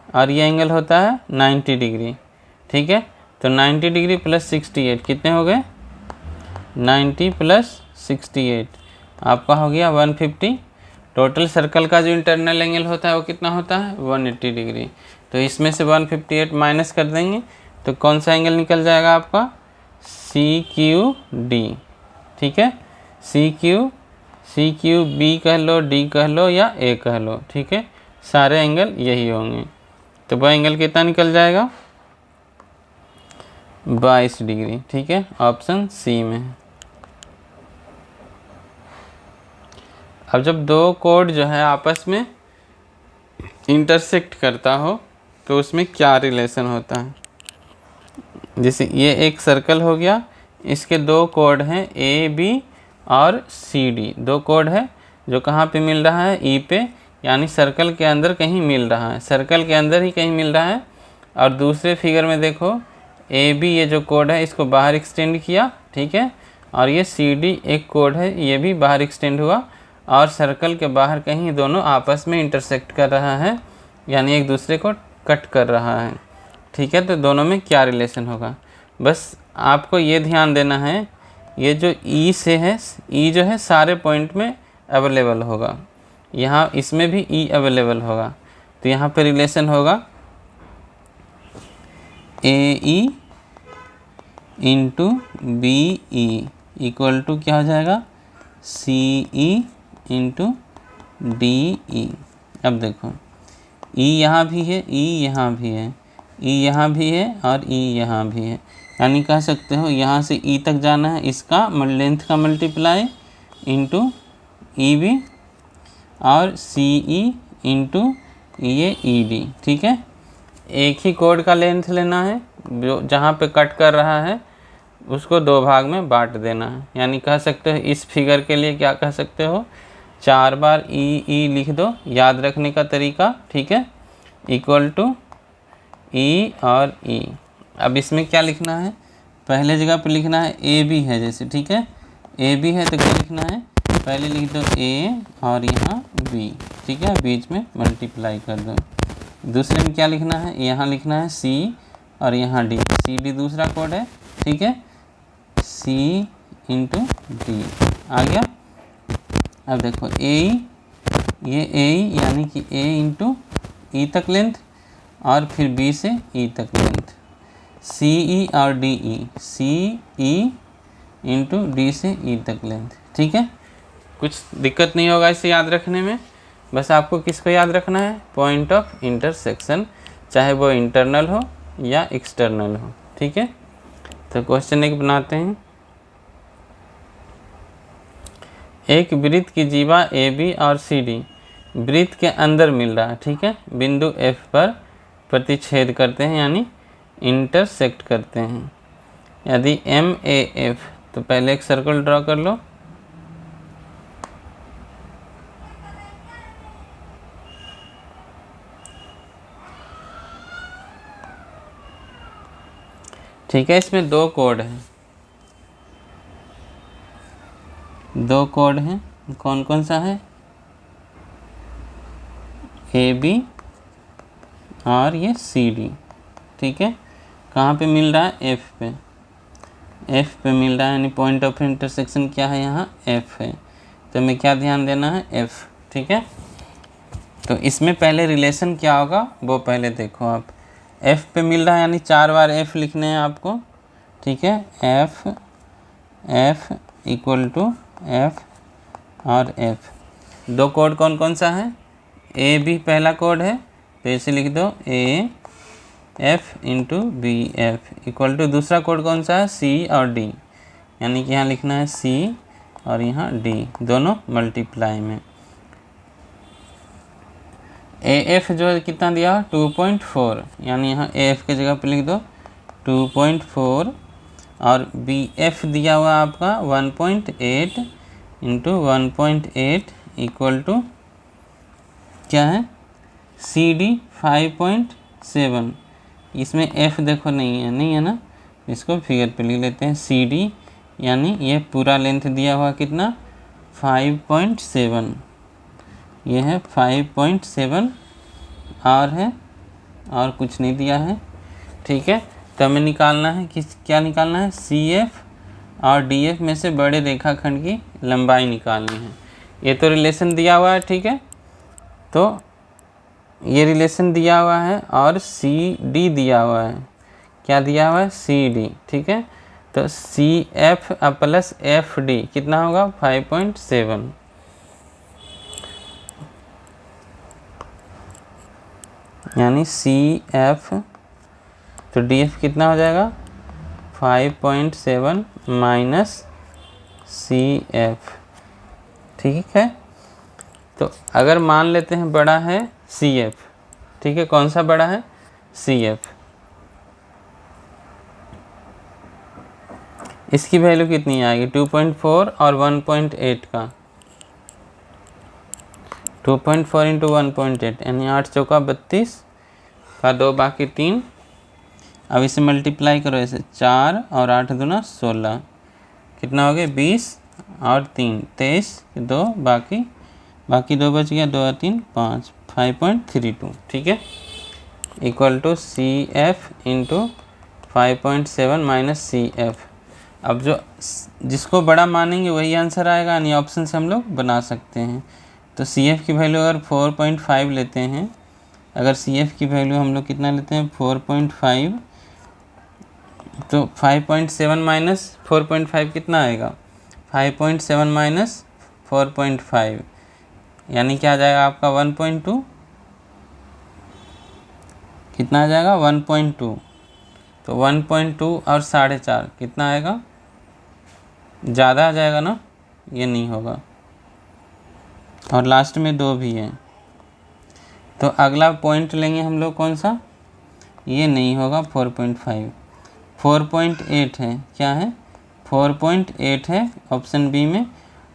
और ये एंगल होता है 90 डिग्री, ठीक है। तो 90 डिग्री प्लस 68 कितने हो गए, 90 प्लस 68 आपका हो गया 150। टोटल सर्कल का जो इंटरनल एंगल होता है वो कितना होता है, 180 डिग्री। तो इसमें से 158 माइनस कर देंगे, तो कौन सा एंगल निकल जाएगा आपका, सी क्यू डी, ठीक है, सी क्यू बी कह लो, डी कह लो या ए कह लो, ठीक है, सारे एंगल यही होंगे। तो वह एंगल कितना निकल जाएगा, 22 डिग्री, ठीक है, ऑप्शन सी में है। अब जब दो कोड जो है आपस में इंटरसेक्ट करता हो तो उसमें क्या रिलेशन होता है। जैसे ये एक सर्कल हो गया, इसके दो कोड हैं ए बी और सी डी, दो कोड है जो कहाँ पे मिल रहा है, ई पे, यानी सर्कल के अंदर कहीं मिल रहा है, सर्कल के अंदर ही कहीं मिल रहा है। और दूसरे फिगर में देखो ए बी ये जो कोड है इसको बाहर एक्सटेंड किया, ठीक है, और ये सी डी एक कोड है, ये भी बाहर एक्सटेंड हुआ, और सर्कल के बाहर कहीं दोनों आपस में इंटरसेक्ट कर रहा है, यानी एक दूसरे को कट कर रहा है, ठीक है। तो दोनों में क्या रिलेशन होगा, बस आपको ये ध्यान देना है, ये जो ई से है, ई जो है सारे पॉइंट में अवेलेबल होगा, यहाँ इसमें भी ई अवेलेबल होगा। तो यहाँ पे रिलेशन होगा A E into B E equal to क्या हो जाएगा, सी ई इंटू डी ई। अब देखो ई यहाँ भी है, ई यहाँ भी है, ई यहाँ भी है और ई यहाँ भी है, यानी कह सकते हो यहाँ से ई तक जाना है, इसका लेंथ का मल्टीप्लाई इंटू ई बी और सी ई इंटू ये ई डी, ठीक है। एक ही कोड का लेंथ लेना है, जो जहाँ पे कट कर रहा है उसको दो भाग में बांट देना है, यानी कह सकते हो इस फिगर के लिए क्या कह सकते हो, 4 बार ई लिख दो, याद रखने का तरीका, ठीक है, इक्वल टू ई और ई। अब इसमें क्या लिखना है, पहले जगह पे लिखना है ए बी है जैसे, ठीक है, ए बी है तो क्या लिखना है, पहले लिख दो ए और यहाँ बी, ठीक है, बीच में मल्टीप्लाई कर दो। दूसरे में क्या लिखना है, यहाँ लिखना है सी और यहाँ डी, सी डी दूसरा कोड है, ठीक है, सी इंटू डी आ गया। अब देखो ए ये ए यानी कि ए इंटू ई तक लेंथ और फिर बी से ई तक लेंथ, सी ई और डी ई, सी ई इंटू डी से ई तक लेंथ। ठीक है, कुछ दिक्कत नहीं होगा इसे याद रखने में। बस आपको किसको याद रखना है, पॉइंट ऑफ इंटरसेक्शन, चाहे वो इंटरनल हो या एक्सटर्नल हो। ठीक है, तो क्वेश्चन एक बनाते हैं। एक वृत्त की जीवा ए बी और सी डी वृत्त के अंदर मिल रहा है। ठीक है, बिंदु एफ पर प्रतिच्छेद करते हैं यानी इंटरसेक्ट करते हैं। यदि एम ए एफ, तो पहले एक सर्कल ड्रॉ कर लो। ठीक है, इसमें दो कोड हैं, दो कोड हैं। कौन कौन सा है, ए बी और ये सी डी। ठीक है, कहाँ पे मिल रहा है, एफ पे, एफ पे मिल रहा है, यानी पॉइंट ऑफ इंटरसेक्शन क्या है, यहाँ एफ है। तो हमें क्या ध्यान देना है, एफ। ठीक है, तो इसमें पहले रिलेशन क्या होगा वो पहले देखो आप। एफ पे मिल रहा है यानी 4 बार एफ लिखने हैं आपको। ठीक है, F F equal to F और एफ। दो कोड कौन कौन सा है, ए बी पहला कोड है, तो इसे लिख दो A F into B F equal to दूसरा कोड कौन सा है, सी और डी, यानी कि यहाँ लिखना है सी और यहाँ डी, दोनों मल्टीप्लाई में। ए एफ जो है कितना दिया, 2.4, यानी यहाँ ए एफ के जगह पे लिख दो 2.4, और बी एफ दिया हुआ आपका 1.8 इंटू 1.8 इक्वल टू क्या है, सी डी 5.7। इसमें एफ देखो नहीं है ना, इसको फिगर पे लिख लेते हैं सी डी, यानी ये पूरा लेंथ दिया हुआ कितना, 5.7, ये है 5.7 और है, और कुछ नहीं दिया है। ठीक है, तो हमें निकालना है कि क्या निकालना है, सी एफ और डी एफ में से बड़े रेखाखंड की लंबाई निकालनी है। ये तो रिलेशन दिया हुआ है। ठीक है, तो ये रिलेशन दिया हुआ है और सी डी दिया हुआ है, क्या दिया हुआ है, सी डी। ठीक है, तो C F plus F D कितना होगा, 5.7, यानी सी एफ, तो डी एफ कितना हो जाएगा, 5.7 माइनस सी एफ। ठीक है, तो अगर मान लेते हैं बड़ा है सी एफ, ठीक है, कौन सा बड़ा है, सी एफ, इसकी वैल्यू कितनी आएगी, 2.4 और 1.8 का, 2.4 इंटू 1.8 यानी 8 चौका 32 का 2 बाकी 3। अब इसे मल्टीप्लाई करो ऐसे, 4 और 8 दूना 16, कितना हो गया 20 और 3 23, 2 बाकी 2 बच गया, 2 और 3 5, 5.32। ठीक है, equal to C F into 5.7 minus C F. अब जो जिसको बड़ा मानेंगे वही आंसर आएगा, यानी ऑप्शन से हम लोग बना सकते हैं। तो सी एफ की वैल्यू अगर 4.5 लेते हैं, अगर सी एफ की वैल्यू हम लोग कितना लेते हैं 4.5, तो 5.7 माइनस 4.5 कितना आएगा, 5.7 माइनस 4.5, यानी क्या आ जाएगा आपका 1.2, कितना आ जाएगा 1.2, तो 1.2 और 4.5 कितना आएगा, ज़्यादा आ जाएगा ना, ये नहीं होगा, और लास्ट में 2 भी है। तो अगला पॉइंट लेंगे हम लोग कौन सा, ये नहीं होगा 4.5, 4.8 है, क्या है 4.8 है ऑप्शन बी में।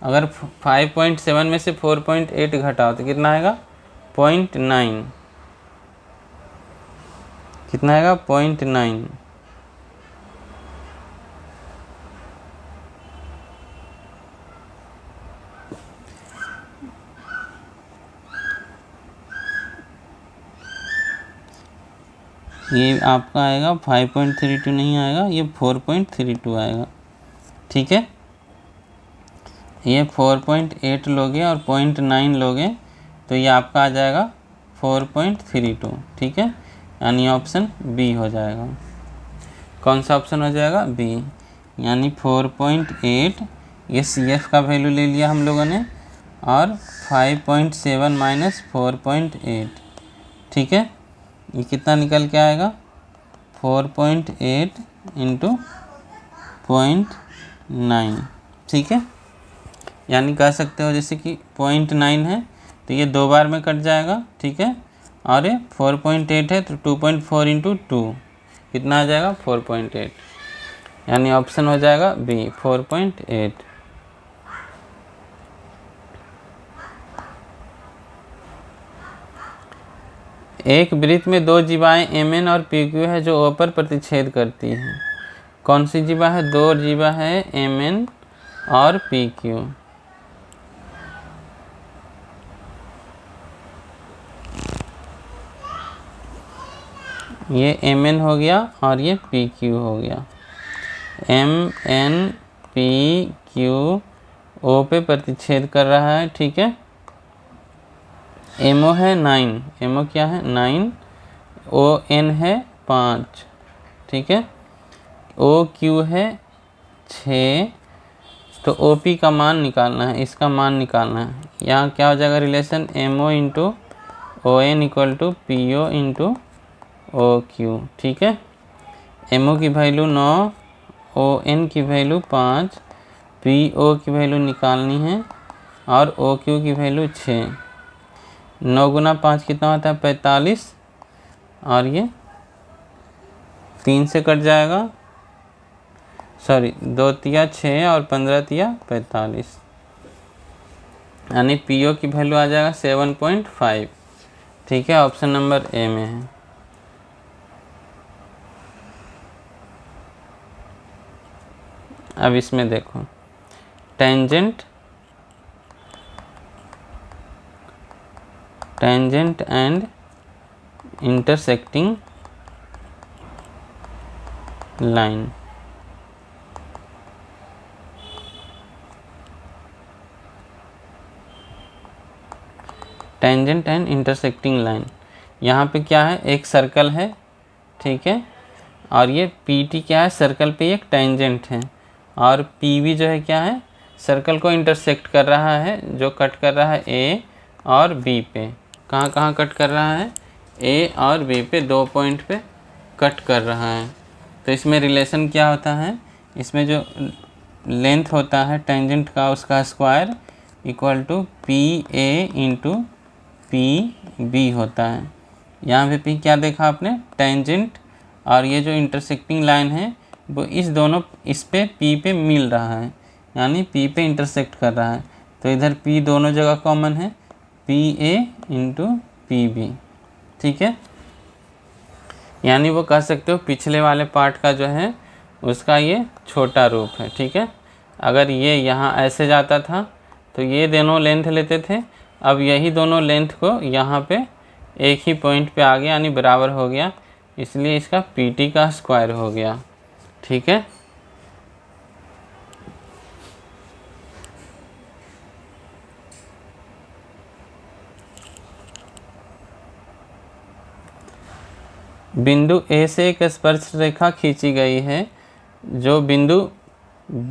अगर 5.7 में से 4.8 घटाओ तो कितना आएगा 0.9, कितना आएगा 0.9। ये आपका आएगा 5.32 नहीं आएगा, ये 4.32 आएगा। ठीक है, ये 4.8 लोगे और 0.9 लोगे तो ये आपका आ जाएगा 4.32, ठीक है, यानी ऑप्शन बी हो जाएगा। कौन सा ऑप्शन हो जाएगा? बी, यानी 4.8, ये सी एफ का वैल्यू ले लिया हम लोगों ने, और 5.7 माइनस 4.8, ठीक है, ये कितना निकल के आएगा? 4.8 इंटू 0.9, ठीक है, यानी कह सकते हो जैसे कि 0.9 है तो ये 2 बार में कट जाएगा, ठीक है, और ये 4.8 है तो 2.4 इंटू 2 कितना आ जाएगा? 4.8, यानी ऑप्शन हो जाएगा बी, 4.8। एक वृत्त में 2 जीवाएं Mn और PQ है जो O पर प्रतिच्छेद करती हैं। कौन सी जीवा है? 2 जीवा है Mn और PQ। ये Mn हो गया और ये PQ हो गया। Mn PQ O पे प्रतिच्छेद कर रहा है, ठीक है। MO है 9, MO क्या है? 9, ON है 5, ठीक है, OQ है 6, तो OP का मान निकालना है, इसका मान निकालना है। यहाँ क्या हो जाएगा relation? MO into ON equal to PO into OQ, ठीक है। MO की वैल्यू 9, ON की वैल्यू 5, PO की वैल्यू निकालनी है और OQ की वैल्यू 6। 9 गुना 5 कितना होता है? 45, और ये 3 से कट जाएगा, सॉरी 2 तिया 6 और 15 तिया 45, यानी PO की वैल्यू आ जाएगा 7.5, ठीक है, ऑप्शन नंबर ए में है। अब इसमें देखो, tangent and intersecting line. Tangent and intersecting line, यहाँ पे क्या है? एक सर्कल है, ठीक है, और ये PT क्या है? सर्कल पे एक टेंजेंट है, और PB जो है क्या है? सर्कल को इंटरसेक्ट कर रहा है, जो कट कर रहा है A और B पे। कहाँ कहाँ कट कर रहा है? A और B पे, 2 पॉइंट पे कट कर रहा है। तो इसमें रिलेशन क्या होता है? इसमें जो लेंथ होता है टेंजेंट का, उसका square equal to PA into PB होता है। यहाँ पे P क्या देखा आपने? टेंजेंट, और ये जो इंटरसेक्टिंग लाइन है वो इस पे P पे मिल रहा है, यानी P पे इंटरसेक्ट कर रहा है। तो इधर P दोनों जगह कॉमन है, PA इंटू PB, ठीक है, यानी वो कह सकते हो पिछले वाले पार्ट का जो है उसका ये छोटा रूप है, ठीक है। अगर ये यहाँ ऐसे जाता था तो ये दोनों लेंथ लेते थे, अब यही दोनों लेंथ को यहाँ पे एक ही पॉइंट पे आ गया, यानी बराबर हो गया, इसलिए इसका PT का स्क्वायर हो गया, ठीक है। बिंदु A से एक स्पर्श रेखा खींची गई है जो बिंदु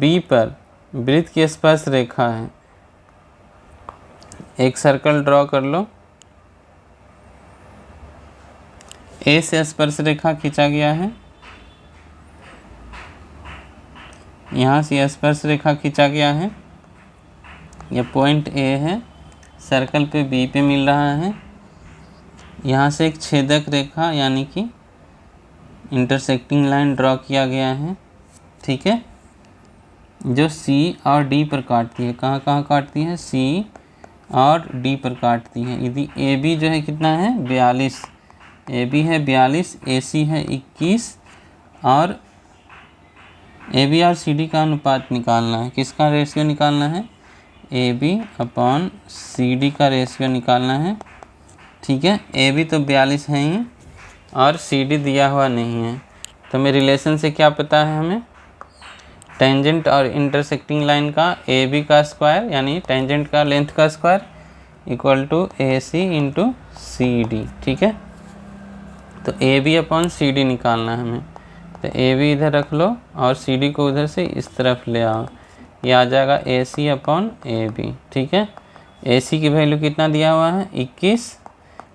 B पर वृत्त की स्पर्श रेखा है। एक सर्कल ड्रॉ कर लो। A से स्पर्श रेखा खींचा गया है, यहाँ से स्पर्श रेखा खींचा गया है, यह पॉइंट A है, सर्कल पे B पे मिल रहा है, यहाँ से एक छेदक रेखा यानी कि इंटरसेक्टिंग लाइन ड्रॉ किया गया है, ठीक है, जो C और D पर काटती है। कहाँ कहाँ काटती है? C और D पर काटती है। यदि AB जो है कितना है? 42, AB है 42, AC है 21, और AB और CD का अनुपात निकालना है। किसका रेशियो निकालना है? AB अपॉन CD का रेशियो निकालना है, ठीक है। AB तो 42 है ही, और CD दिया हुआ नहीं है, तो हमें रिलेशन से क्या पता है? हमें टेंजेंट और इंटरसेक्टिंग लाइन का AB का स्क्वायर, यानी टेंजेंट का लेंथ का square, equal to A C into C D, ठीक है। तो A B upon C D निकालना है हमें, तो ए बी इधर रख लो और सी डी को उधर से इस तरफ ले आओ, ये आ जाएगा ए सी अपॉन ए बी, ठीक है। ए सी की वैल्यू कितना दिया हुआ है 21,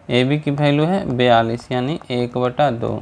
ए बी की वैल्यू है 42, यानी 1/2।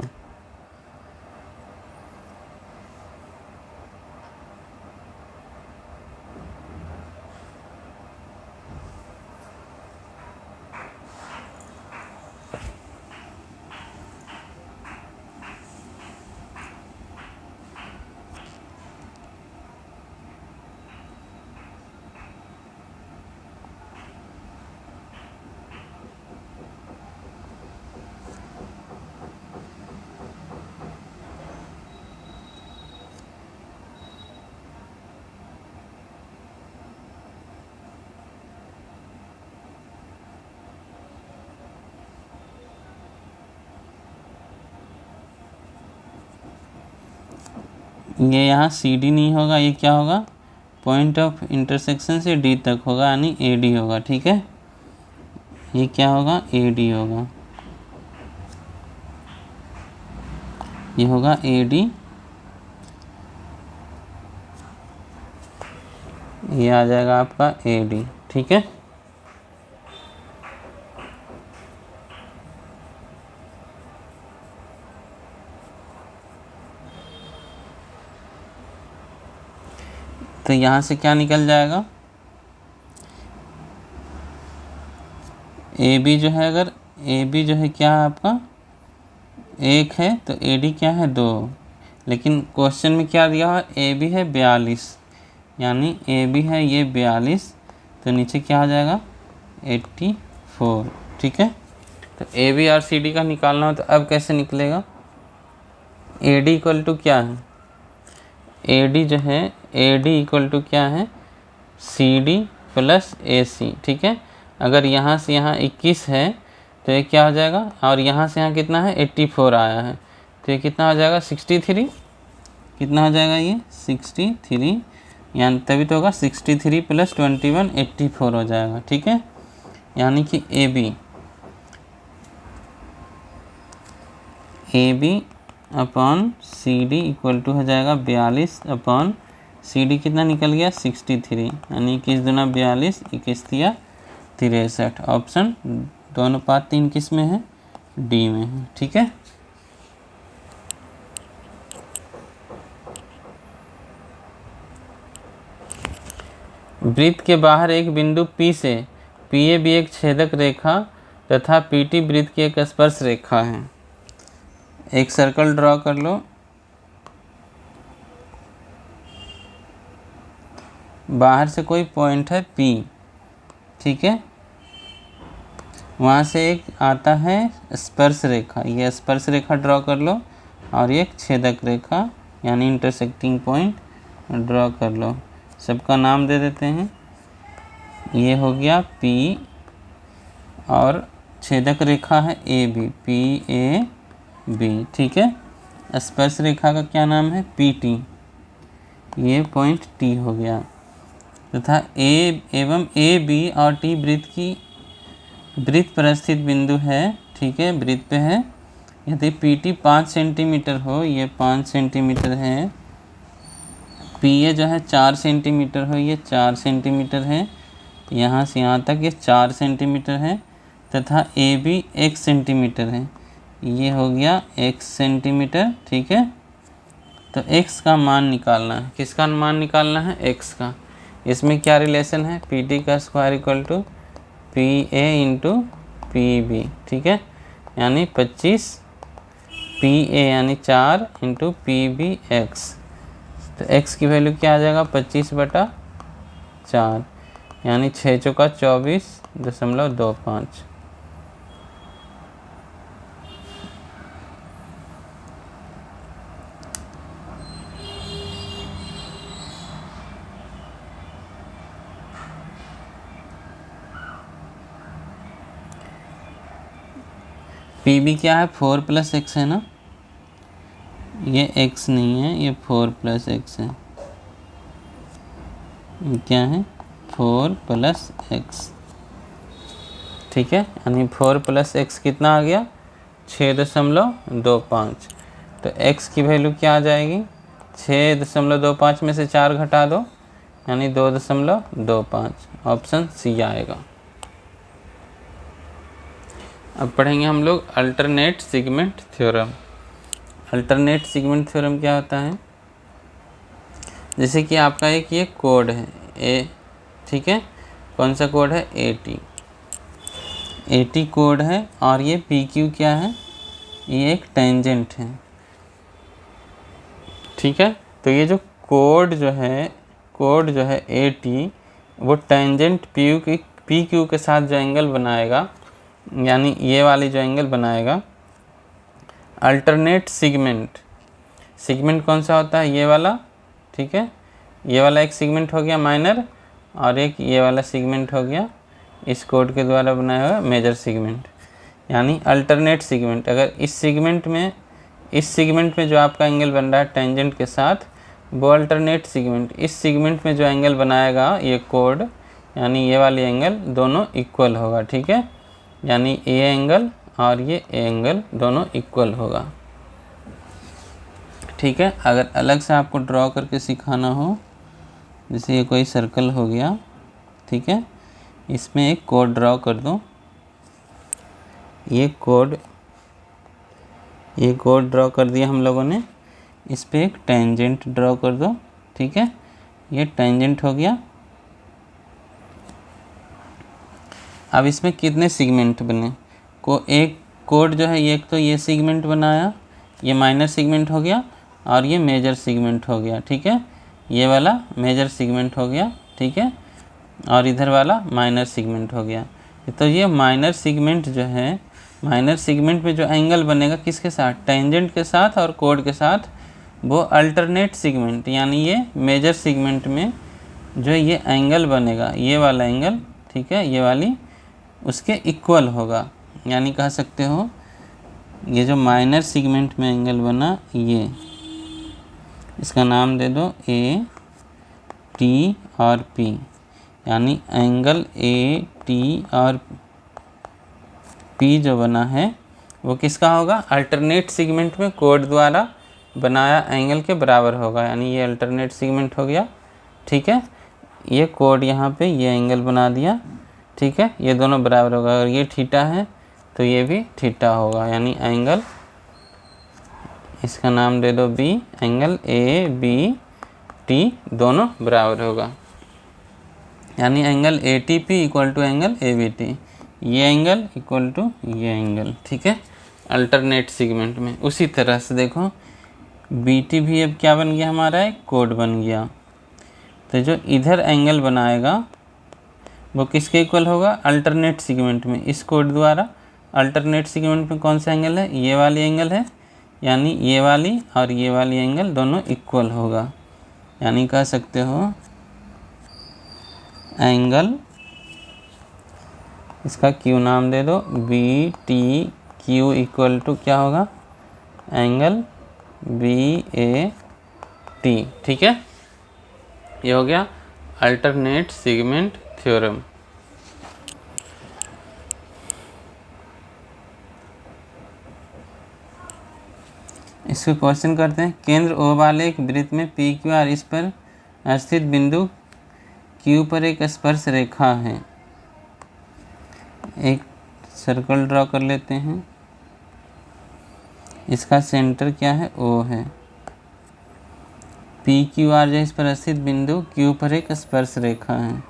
ये यहाँ सी डी नहीं होगा, ये क्या होगा, पॉइंट ऑफ इंटरसेक्शन से डी तक होगा, यानी ए डी होगा, ठीक है। ये क्या होगा, ए डी होगा, ये होगा ए डी, ये आ जाएगा आपका ए डी, ठीक है। तो यहाँ से क्या निकल जाएगा, ए बी जो है, अगर ए बी जो है क्या है आपका 1 है, तो ए डी क्या है 2, लेकिन क्वेश्चन में क्या दिया हुआ, ए बी है 42, यानी ए बी है ये 42, तो नीचे क्या आ जाएगा 84, ठीक है। तो ए बी और सी डी का निकालना हो तो अब कैसे निकलेगा, ए डी इक्वल टू क्या है, ए डी जो है, ए डी इक्वल टू क्या है, सी डी प्लस ए सी, ठीक है। अगर यहाँ से यहाँ 21 है तो ये क्या हो जाएगा, और यहाँ से यहाँ कितना है 84 आया है, तो ये कितना हो जाएगा 63, कितना हो जाएगा ये 63, यानी तभी तो होगा 63 प्लस 21 84 हो जाएगा, ठीक है। यानी कि A B upon C D equal to हो जाएगा 42 अपॉन सी डी कितना निकल गया 63, यानी 21 दूना 42, 21 तिया 63। ऑप्शन 2:3 किस में है, डी में है, ठीक है। वृत्त के बाहर एक बिंदु P से PA भी एक छेदक रेखा तथा PT वृत्त की एक स्पर्श रेखा है। एक सर्कल ड्रॉ कर लो, बाहर से कोई पॉइंट है P, ठीक है, वहाँ से एक आता है स्पर्श रेखा, ये स्पर्श रेखा ड्रॉ कर लो, और एक छेदक रेखा यानी इंटरसेक्टिंग पॉइंट ड्रॉ कर लो। सबका नाम दे देते हैं, ये हो गया P और छेदक रेखा है AB, PAB, ठीक है। स्पर्श रेखा का क्या नाम है PT, ये पॉइंट T हो गया, तथा A एवं AB और T वृत्त पर स्थित बिंदु है, ठीक है, वृत्त पे है। यदि PT 5 सेंटीमीटर हो, ये 5 सेंटीमीटर है, PA जो है 4 सेंटीमीटर हो, ये 4 सेंटीमीटर है, यहाँ से यहाँ तक ये 4 सेंटीमीटर है, तथा AB 1 सेंटीमीटर है, ये हो गया 1 सेंटीमीटर, ठीक है। तो x का मान निकालना है, किसका मान निकालना है, x का। इसमें क्या रिलेशन है, PT का square equal to PA into PB, ठीक है, यानी 25 PA यानी 4 इंटू PB x, तो x की वैल्यू क्या आ जाएगा 25/4, यानी 6 चौका 24.25। PB क्या है 4 + x है ना, ये x नहीं है, ये 4 + x है, क्या है 4 + x, ठीक है, यानी 4 + x कितना आ गया 6.25। तो x की वैल्यू क्या आ जाएगी 6.25 में से 4 घटा दो यानी 2.25। ऑप्शन सी आएगा। अब पढ़ेंगे हम लोग alternate segment theorem. Alternate segment theorem क्या होता है, जैसे कि आपका एक ये कोड है ए, ठीक है, कौन सा कोड है AT कोड है, और ये PQ क्या है, ये एक टेंजेंट है, ठीक है। तो ये जो कोड जो है AT, वो टेंजेंट PQ के साथ जो एंगल बनाएगा, यानी ये वाली जो एंगल बनाएगा, अल्टरनेट सेगमेंट कौन सा होता है, ये वाला, ठीक है, ये वाला एक सेगमेंट हो गया माइनर, और एक ये वाला सेगमेंट हो गया इस कोड के द्वारा बनाया हुआ मेजर सेगमेंट, यानी अल्टरनेट सेगमेंट। अगर इस सेगमेंट में जो आपका एंगल बन रहा है टेंजेंट के साथ, वो अल्टरनेट सेगमेंट, इस सेगमेंट में जो एंगल बनाएगा ये कोड, यानी ये वाली एंगल दोनों इक्वल होगा, ठीक है, यानी ये एंगल और ये एंगल दोनों इक्वल होगा, ठीक है। अगर अलग से आपको ड्रॉ करके सिखाना हो, जैसे ये कोई सर्कल हो गया, ठीक है, इसमें एक कोड ड्रॉ कर दो, ये कोड ड्रॉ कर दिया हम लोगों ने, इस पे एक टेंजेंट ड्रॉ कर दो, ठीक है, ये टेंजेंट हो गया। अब इसमें कितने सेगमेंट बने, एक कोड जो है, एक तो ये सेगमेंट बनाया, ये माइनर सेगमेंट हो गया, और ये मेजर सेगमेंट हो गया, ठीक है, ये वाला मेजर सेगमेंट हो गया, ठीक है, और इधर वाला माइनर सेगमेंट हो गया। तो ये माइनर सेगमेंट जो है, माइनर सेगमेंट में जो एंगल बनेगा किसके साथ, टेंजेंट के साथ और कोड के साथ, वो अल्टरनेट सेगमेंट, यानी ये मेजर सेगमेंट में जो ये एंगल बनेगा, ये वाला एंगल, ठीक है, ये वाली उसके इक्वल होगा। यानी कह सकते हो ये जो माइनर सेगमेंट में एंगल बना, ये इसका नाम दे दो AT और P, यानी एंगल AT और P जो बना है वो किसका होगा, अल्टरनेट सेगमेंट में कोड द्वारा बनाया एंगल के बराबर होगा, यानी ये अल्टरनेट सेगमेंट हो गया, ठीक है, ये कोड यहाँ पे ये एंगल बना दिया, ठीक है, ये दोनों बराबर होगा। अगर ये थीटा है तो ये भी थीटा होगा, यानी एंगल, इसका नाम दे दो B, एंगल ABT दोनों बराबर होगा, यानी angle ATP equal to angle ABT, ये एंगल इक्वल टू ये एंगल, ठीक है, अल्टरनेट सेगमेंट में। उसी तरह से देखो BT भी अब क्या बन गया हमारा, एक कोड बन गया। तो जो इधर एंगल बनाएगा वो किसके इक्वल होगा, अल्टरनेट सेगमेंट में, इस कोड द्वारा। अल्टरनेट सेगमेंट में कौन सा एंगल है, ये वाली एंगल है, यानी ये वाली और ये वाली एंगल दोनों इक्वल होगा, यानी कह सकते हो एंगल, इसका Q नाम दे दो, BTQ इक्वल टू क्या होगा, एंगल BAT, ठीक है, ये हो गया अल्टरनेट सेगमेंट थ्योरम। इसको क्वेश्चन करते हैं, केंद्र O वाले एक वृत्त में PQR इस पर स्थित बिंदु Q पर एक स्पर्श रेखा है। एक सर्कल ड्रॉ कर लेते हैं, इसका सेंटर क्या है, O है। PQR जो इस पर स्थित बिंदु Q पर एक स्पर्श रेखा है,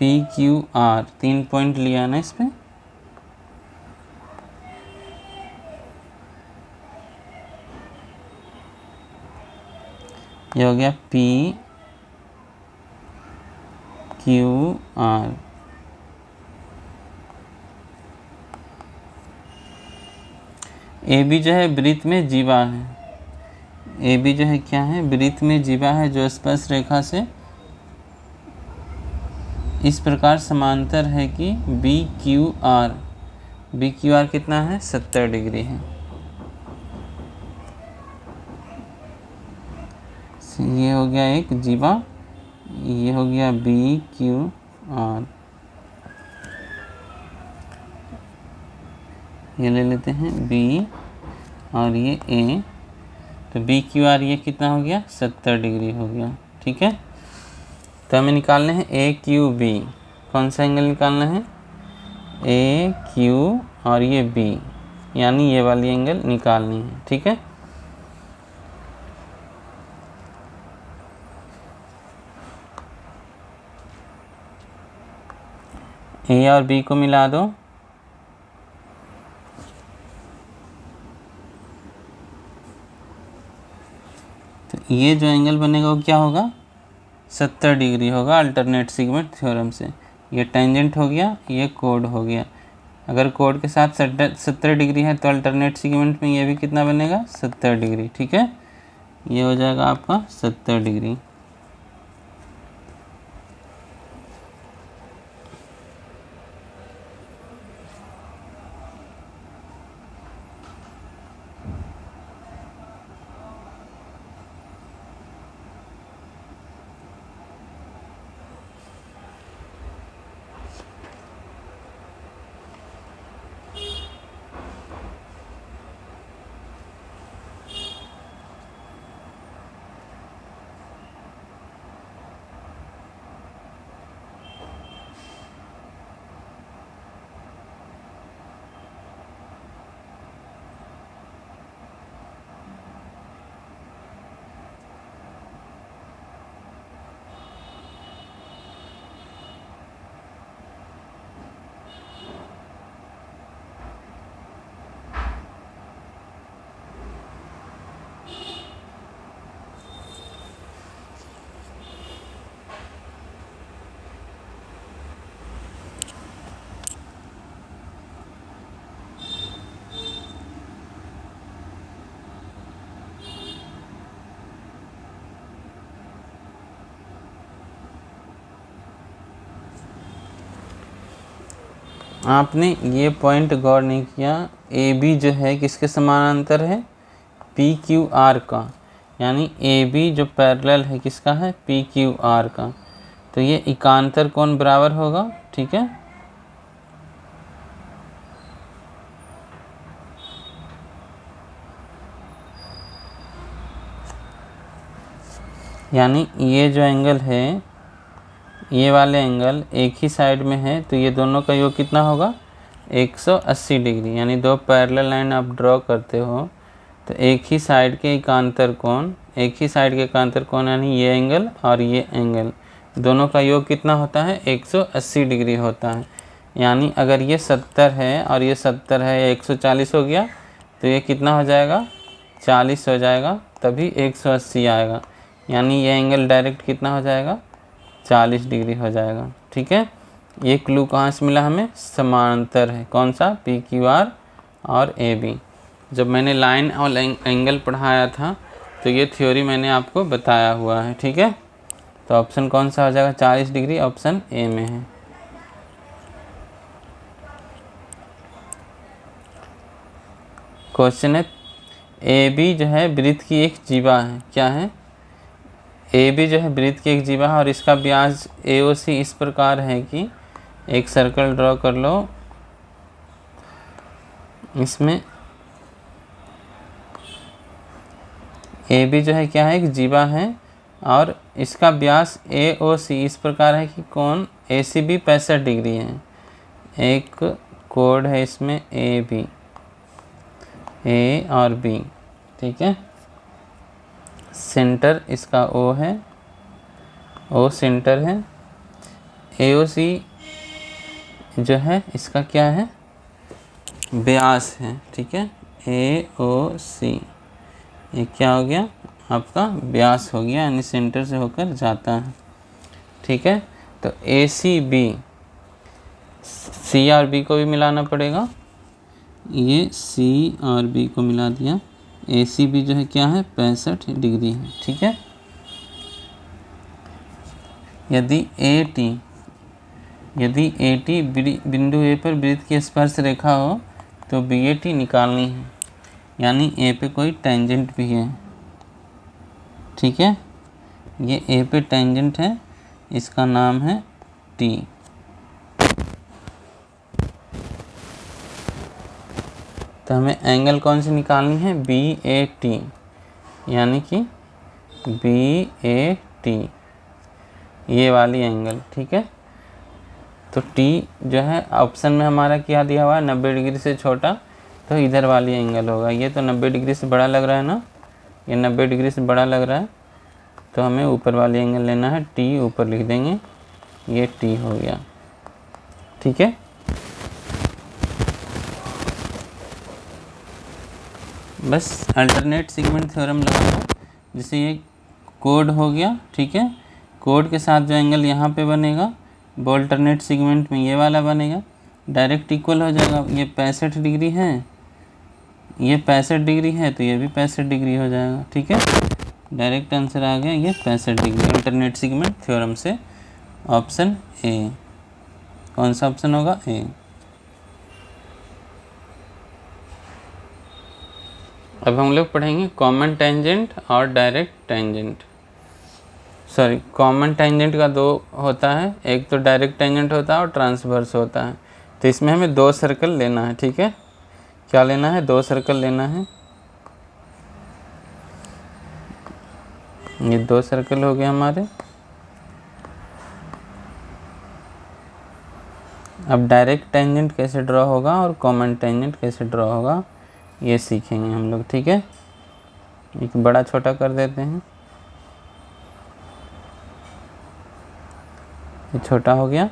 PQR 3 पॉइंट लिया ना इस पे, ये हो गया PQR। AB जो है वृत्त में जीवा है, AB जो है क्या है, वृत्त में जीवा है, जो स्पर्श रेखा से इस प्रकार समांतर है कि BQR कितना है, 70 डिग्री है। ये हो गया एक जीवा, ये हो गया BQR। ये ले लेते हैं बी और ये ए, तो बी क्यू आर ये कितना हो गया 70 डिग्री हो गया। ठीक है, तो हमें निकालने हैं ए क्यू बी। कौन सा एंगल निकालना है, ए क्यू और ये बी, यानी ये वाली एंगल निकालनी है। ठीक है, ए और बी को मिला दो, तो ये जो एंगल बनेगा वो क्या होगा 70 डिग्री होगा अल्टरनेट सेगमेंट थ्योरम से। ये टेंजेंट हो गया, ये कोड हो गया। अगर कोड के साथ 70 डिग्री है तो अल्टरनेट सेगमेंट में ये भी कितना बनेगा 70 डिग्री। ठीक है, ये हो जाएगा आपका 70 डिग्री। आपने ये पॉइंट गौर नहीं किया, ए बी जो है किसके समानांतर है, पी क्यू आर का, यानी ए बी जो पैरेलल है किसका है, पी क्यू आर का। तो ये एकांतर कोण बराबर होगा। ठीक है, यानी ये जो एंगल है, ये वाले एंगल एक ही साइड में है, तो ये दोनों का योग कितना होगा 180 डिग्री। यानी दो पैरेलल लाइन आप ड्रॉ करते हो तो एक ही साइड के एकांतर कोण, एक ही साइड के एकांतर कोण यानी ये एंगल और ये एंगल, दोनों का योग कितना होता है 180 डिग्री होता है। यानी अगर ये 70 है और ये 70 है, या 140 हो गया, तो ये कितना हो जाएगा 40 हो जाएगा, तभी 180 आएगा। यानी ये एंगल डायरेक्ट कितना हो जाएगा 40 डिग्री हो जाएगा। ठीक है, ये क्लू कहाँ से मिला हमें, समांतर है। कौन सा, पी क्यू आर और ए बी। जब मैंने लाइन और एंगल पढ़ाया था तो ये थ्योरी मैंने आपको बताया हुआ है। ठीक है, तो ऑप्शन कौन सा हो जाएगा 40 डिग्री, ऑप्शन ए में है। क्वेश्चन है, ए बी जो है वृत्त की एक जीवा है। क्या है, ए बी जो है वृत्त की एक जीवा है और इसका व्यास ए ओ सी इस प्रकार है कि एक सर्कल ड्रॉ कर लो, इसमें ए बी जो है क्या है, एक जीवा है और इसका व्यास ए ओ सी इस प्रकार है कि कोण ए सी बी 65 डिग्री है। एक कोड है इसमें ए बी, ए और बी। ठीक है, सेंटर इसका ओ है, ओ सेंटर है। ए ओ सी जो है इसका क्या है, व्यास है। ठीक है, ए ओ सी ये क्या हो गया आपका व्यास हो गया, यानी सेंटर से होकर जाता है। ठीक है, तो ए सी बी, सी और बी को भी मिलाना पड़ेगा। ये सी और बी को मिला दिया, ए सी बी जो है क्या है 65 डिग्री है। ठीक है, यदि ए टी बिंदु ए पर वृत्त की स्पर्श रेखा हो तो बी ए टी निकालनी है, यानी ए पे कोई टेंजेंट भी है। ठीक है, ये ए पे टेंजेंट है, इसका नाम है टी। तो हमें एंगल कौन सी निकालनी है, BAT, यानी कि BAT ये वाली एंगल, ठीक है। तो T जो है ऑप्शन में हमारा क्या दिया हुआ है, 90 डिग्री से छोटा, तो इधर वाली एंगल होगा। ये तो 90 डिग्री से बड़ा लग रहा है ना, ये 90 डिग्री से बड़ा लग रहा है, तो हमें ऊपर वाली एंगल लेना है, T ऊपर लिख देंगे, ये T हो गया, ठीक है। बस अल्टरनेट सेगमेंट थ्योरम लगाना, जैसे ये कोड हो गया, ठीक है। कोड के साथ जो एंगल यहाँ पे बनेगा वो अल्टरनेट सेगमेंट में ये वाला बनेगा, डायरेक्ट इक्वल हो जाएगा। ये 65 डिग्री है, ये 65 डिग्री है, तो ये भी 65 डिग्री हो जाएगा, ठीक है। डायरेक्ट आंसर आ गया ये 65 डिग्री अल्टरनेट सेगमेंट थ्योरम से। ऑप्शन ए, कौन सा ऑप्शन होगा, ए। अब हम लोग पढ़ेंगे कॉमन टेंजेंट और direct tangent. Sorry, common tangent का दो होता है, एक तो डायरेक्ट टेंजेंट होता है और ट्रांसवर्स होता है। तो इसमें हमें 2 सर्कल लेना है, ठीक है। क्या लेना है, 2 सर्कल लेना है। ये 2 सर्कल हो गए हमारे। अब डायरेक्ट टेंजेंट कैसे ड्रॉ होगा और कॉमन टेंजेंट कैसे ड्रॉ होगा ये सीखेंगे हम लोग, ठीक है। एक बड़ा छोटा कर देते हैं, ये छोटा हो गया।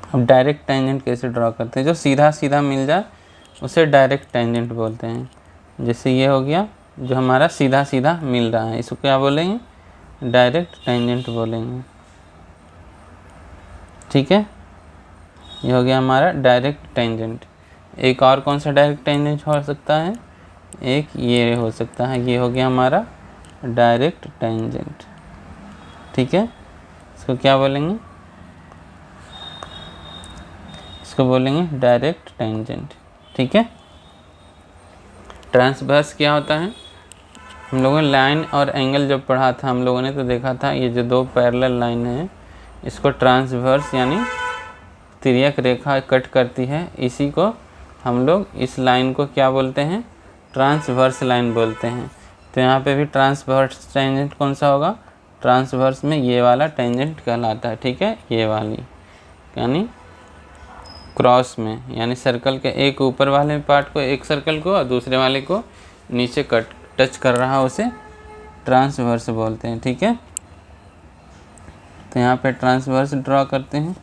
अब डायरेक्ट टेंजेंट कैसे ड्रॉ करते हैं, जो सीधा सीधा मिल जाए उसे डायरेक्ट टेंजेंट बोलते हैं। जैसे ये हो गया जो हमारा सीधा सीधा मिल रहा है, इसको क्या बोलेंगे, डायरेक्ट टेंजेंट बोलेंगे, ठीक है। ये हो गया हमारा डायरेक्ट टेंजेंट। एक और कौन सा डायरेक्ट टेंजेंट हो सकता है, एक ये हो सकता है, ये हो गया हमारा डायरेक्ट टेंजेंट, ठीक है। इसको क्या बोलेंगे, इसको बोलेंगे डायरेक्ट टेंजेंट, ठीक है। ट्रांसवर्स क्या होता है, हम लोगों ने लाइन और एंगल जब पढ़ा था हम लोगों ने तो देखा था ये जो 2 पैरेलल लाइन है इसको ट्रांसवर्स यानी तिर्यक रेखा कट करती है, इसी को हम लोग इस लाइन को क्या बोलते हैं, ट्रांसवर्स लाइन बोलते हैं। तो यहाँ पे भी ट्रांसवर्स टेंजेंट कौन सा होगा, ट्रांसवर्स में ये वाला टेंजेंट कहलाता है, ठीक है। ये वाली यानी क्रॉस में, यानी सर्कल के एक ऊपर वाले पार्ट को, एक सर्कल को, और दूसरे वाले को नीचे टच कर रहा है उसे ट्रांसवर्स बोलते हैं, ठीक है। तो यहाँ पे ट्रांसवर्स ड्रॉ करते हैं।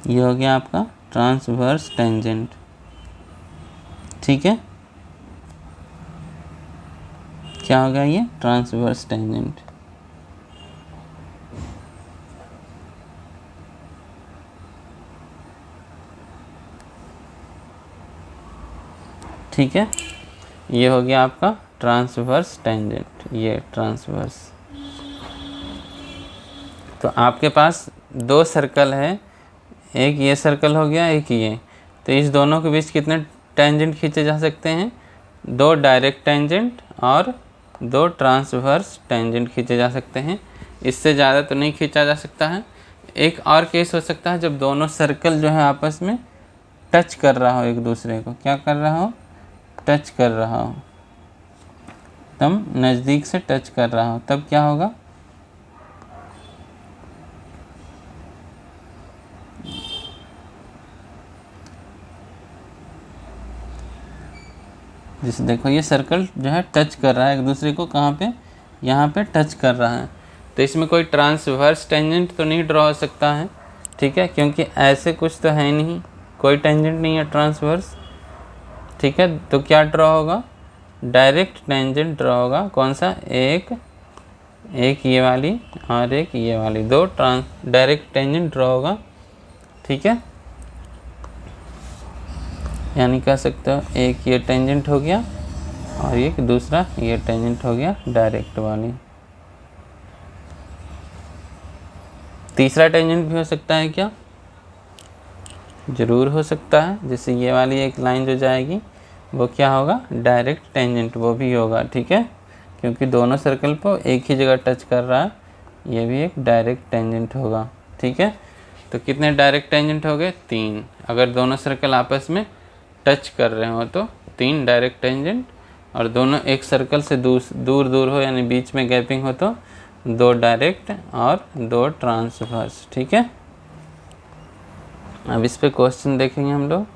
ये हो गया आपका ट्रांसवर्स टेंजेंट, ठीक है। क्या हो गया ये ट्रांसवर्स टेंजेंट, ठीक है। ये हो गया आपका ट्रांसवर्स टेंजेंट, ये ट्रांसवर्स। तो आपके पास 2 सर्कल है, एक ये सर्कल हो गया, एक ये। तो इस दोनों के बीच कितने टेंजेंट खींचे जा सकते हैं, 2 डायरेक्ट टेंजेंट और 2 ट्रांसवर्स टेंजेंट खींचे जा सकते हैं। इससे ज़्यादा तो नहीं खींचा जा सकता है। एक और केस हो सकता है जब दोनों सर्कल जो है आपस में टच कर रहा हो, एक दूसरे को क्या कर रहा हो, टच कर रहा हो, तब नज़दीक से टच कर रहा हो, तब क्या होगा, जैसे देखो ये सर्कल जो है टच कर रहा है एक दूसरे को, कहाँ पे, यहाँ पे टच कर रहा है। तो इसमें कोई ट्रांसवर्स टेंजेंट तो नहीं ड्रॉ हो सकता है, ठीक है, क्योंकि ऐसे कुछ तो है नहीं, कोई टेंजेंट नहीं है ट्रांसवर्स, ठीक है। तो क्या ड्रॉ होगा, डायरेक्ट टेंजेंट ड्रॉ होगा। कौन सा, एक ये वाली और एक ये वाली, 2 डायरेक्ट टेंजेंट ड्रॉ होगा, ठीक है। यानी कह सकते हो एक ये टेंजेंट हो गया और एक दूसरा ये टेंजेंट हो गया डायरेक्ट वाली। तीसरा टेंजेंट भी हो सकता है क्या, ज़रूर हो सकता है। जैसे ये वाली एक लाइन जो जाएगी वो क्या होगा, डायरेक्ट टेंजेंट, वो भी होगा, ठीक है। क्योंकि दोनों सर्कल को एक ही जगह टच कर रहा है, ये भी एक डायरेक्ट टेंजेंट होगा। ठीक है, तो कितने डायरेक्ट टेंजेंट हो गए? 3। अगर दोनों सर्कल आपस में टच कर रहे हो तो 3 डायरेक्ट टेंजेंट, और दोनों एक सर्कल से दूर दूर हो यानी बीच में गैपिंग हो तो 2 डायरेक्ट और 2 ट्रांसवर्स। ठीक है, अब इस पे क्वेश्चन देखेंगे हम लोग।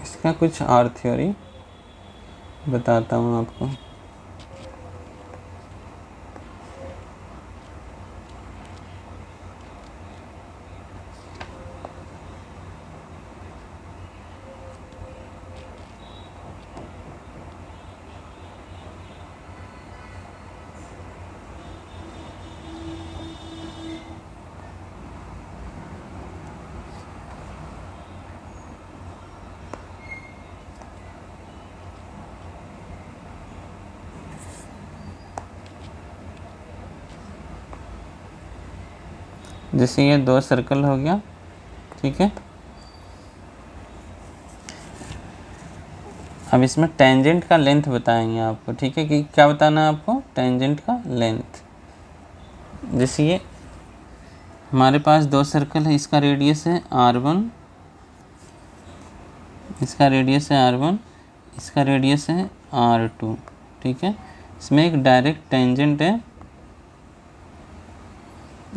इसका कुछ और थ्योरी बताता हूँ आपको। जैसे ये 2 सर्कल हो गया। ठीक है, अब इसमें टेंजेंट का लेंथ बताएंगे आपको। ठीक है, कि क्या बताना है आपको? टेंजेंट का लेंथ। जैसे ये हमारे पास 2 सर्कल है, इसका रेडियस है R1, इसका रेडियस है R1, इसका रेडियस है R2। ठीक है, इसमें एक डायरेक्ट टेंजेंट है,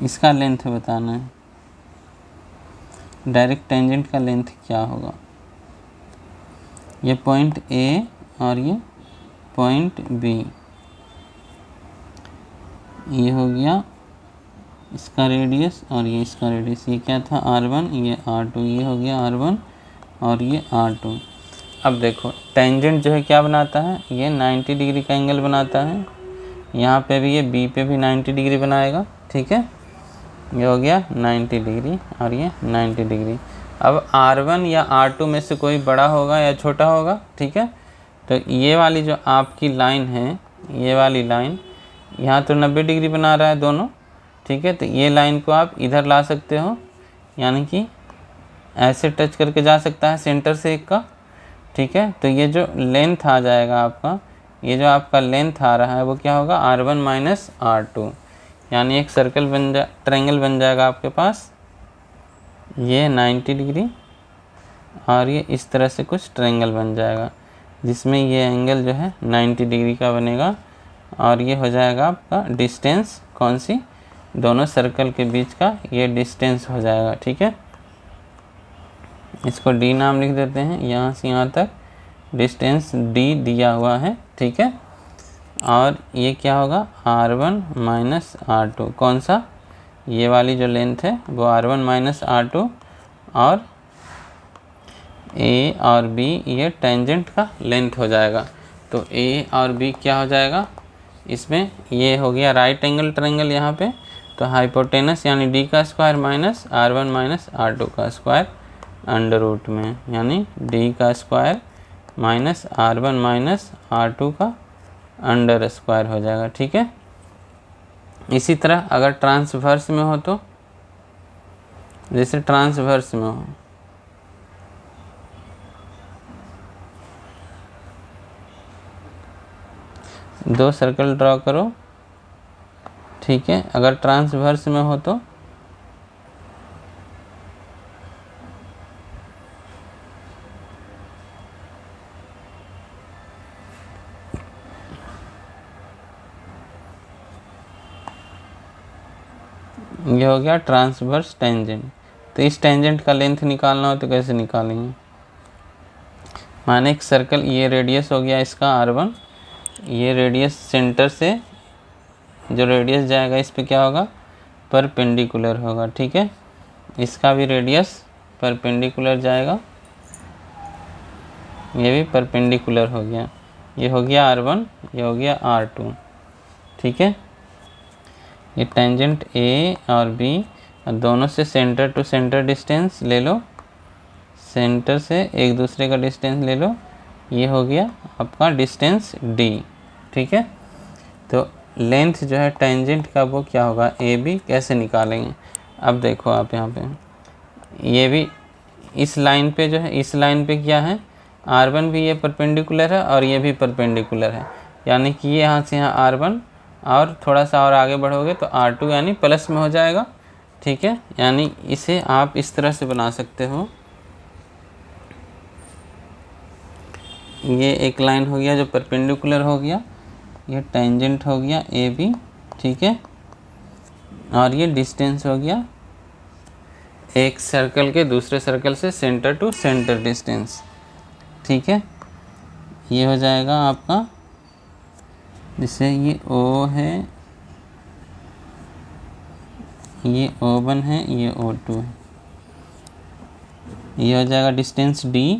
इसका लेंथ बताना है। डायरेक्ट टेंजेंट का लेंथ क्या होगा? ये पॉइंट A और ये पॉइंट B, ये हो गया इसका रेडियस और ये इसका रेडियस। ये क्या था? R1, ये R2, ये हो गया R1 और ये R2। अब देखो टेंजेंट जो है क्या बनाता है? ये 90 डिग्री का एंगल बनाता है। यहाँ पे भी ये B पे भी 90 डिग्री बनाएगा। ठीक है, ये हो गया 90 डिग्री और ये 90 डिग्री। अब R1 या R2 में से कोई बड़ा होगा या छोटा होगा। ठीक है, तो ये वाली जो आपकी लाइन है, ये वाली लाइन यहाँ तो 90 डिग्री बना रहा है दोनों। ठीक है, तो ये लाइन को आप इधर ला सकते हो, यानी कि ऐसे टच करके जा सकता है सेंटर से एक का। ठीक है, तो ये जो लेंथ आ जाएगा आपका, ये जो आपका लेंथ आ रहा है वो क्या होगा? R1 माइनस R2, यानी एक सर्कल ट्रायंगल बन जाएगा आपके पास। ये 90 डिग्री और ये इस तरह से कुछ ट्रायंगल बन जाएगा, जिसमें ये एंगल जो है 90 डिग्री का बनेगा। और ये हो जाएगा आपका डिस्टेंस, कौन सी? दोनों सर्कल के बीच का ये डिस्टेंस हो जाएगा। ठीक है, इसको D नाम लिख देते हैं। यहाँ से यहाँ तक डिस्टेंस D दिया हुआ है। ठीक है, और ये क्या होगा? R1 minus R2। कौन सा? ये वाली जो लेंथ है वो R1 माइनस R2, और A और B ये टेंजेंट का लेंथ हो जाएगा। तो A और B क्या हो जाएगा? इसमें ये हो गया राइट एंगल ट्रायंगल यहाँ पे, तो हाइपोटेनस यानी D का square minus R1 minus R2 का स्क्वायर अंडर रूट में, यानी D का square minus R1 minus R2 का अंडर स्क्वायर हो जाएगा। ठीक है, इसी तरह अगर ट्रांसवर्स में हो तो, जैसे ट्रांसवर्स में हो, दो सर्कल ड्रॉ करो। ठीक है, अगर ट्रांसवर्स में हो तो ये हो गया ट्रांसवर्स टेंजेंट। तो इस टेंजेंट का लेंथ निकालना हो तो कैसे निकालेंगे? माने एक सर्कल, ये रेडियस हो गया इसका R1, ये रेडियस सेंटर से जो रेडियस जाएगा इस पे क्या होगा? परपेंडिकुलर होगा। ठीक है, इसका भी रेडियस परपेंडिकुलर जाएगा, ये भी परपेंडिकुलर हो गया। ये हो गया R1, ये हो गया R2। ठीक है, ये टेंजेंट A और B दोनों से सेंटर टू सेंटर डिस्टेंस ले लो, सेंटर से एक दूसरे का डिस्टेंस ले लो, ये हो गया आपका डिस्टेंस D। ठीक है, तो लेंथ जो है टेंजेंट का वो क्या होगा, ए बी कैसे निकालेंगे। अब देखो आप यहाँ पे ये भी इस लाइन पे जो है, इस लाइन पे क्या है, R1 भी ये परपेंडिकुलर है और ये भी परपेंडिकुलर है, यानी कि ये यहाँ से यहाँ R1 और थोड़ा सा और आगे बढ़ोगे तो R2 यानी प्लस में हो जाएगा। ठीक है, यानी इसे आप इस तरह से बना सकते हो। ये एक लाइन हो गया जो परपेंडिकुलर हो गया, ये टेंजेंट हो गया ए बी, ठीक है, और ये डिस्टेंस हो गया एक सर्कल के दूसरे सर्कल से सेंटर टू सेंटर डिस्टेंस। ठीक है, ये हो जाएगा आपका, जिससे ये O है, ये O1 है, ये O2 है, ये हो जाएगा डिस्टेंस D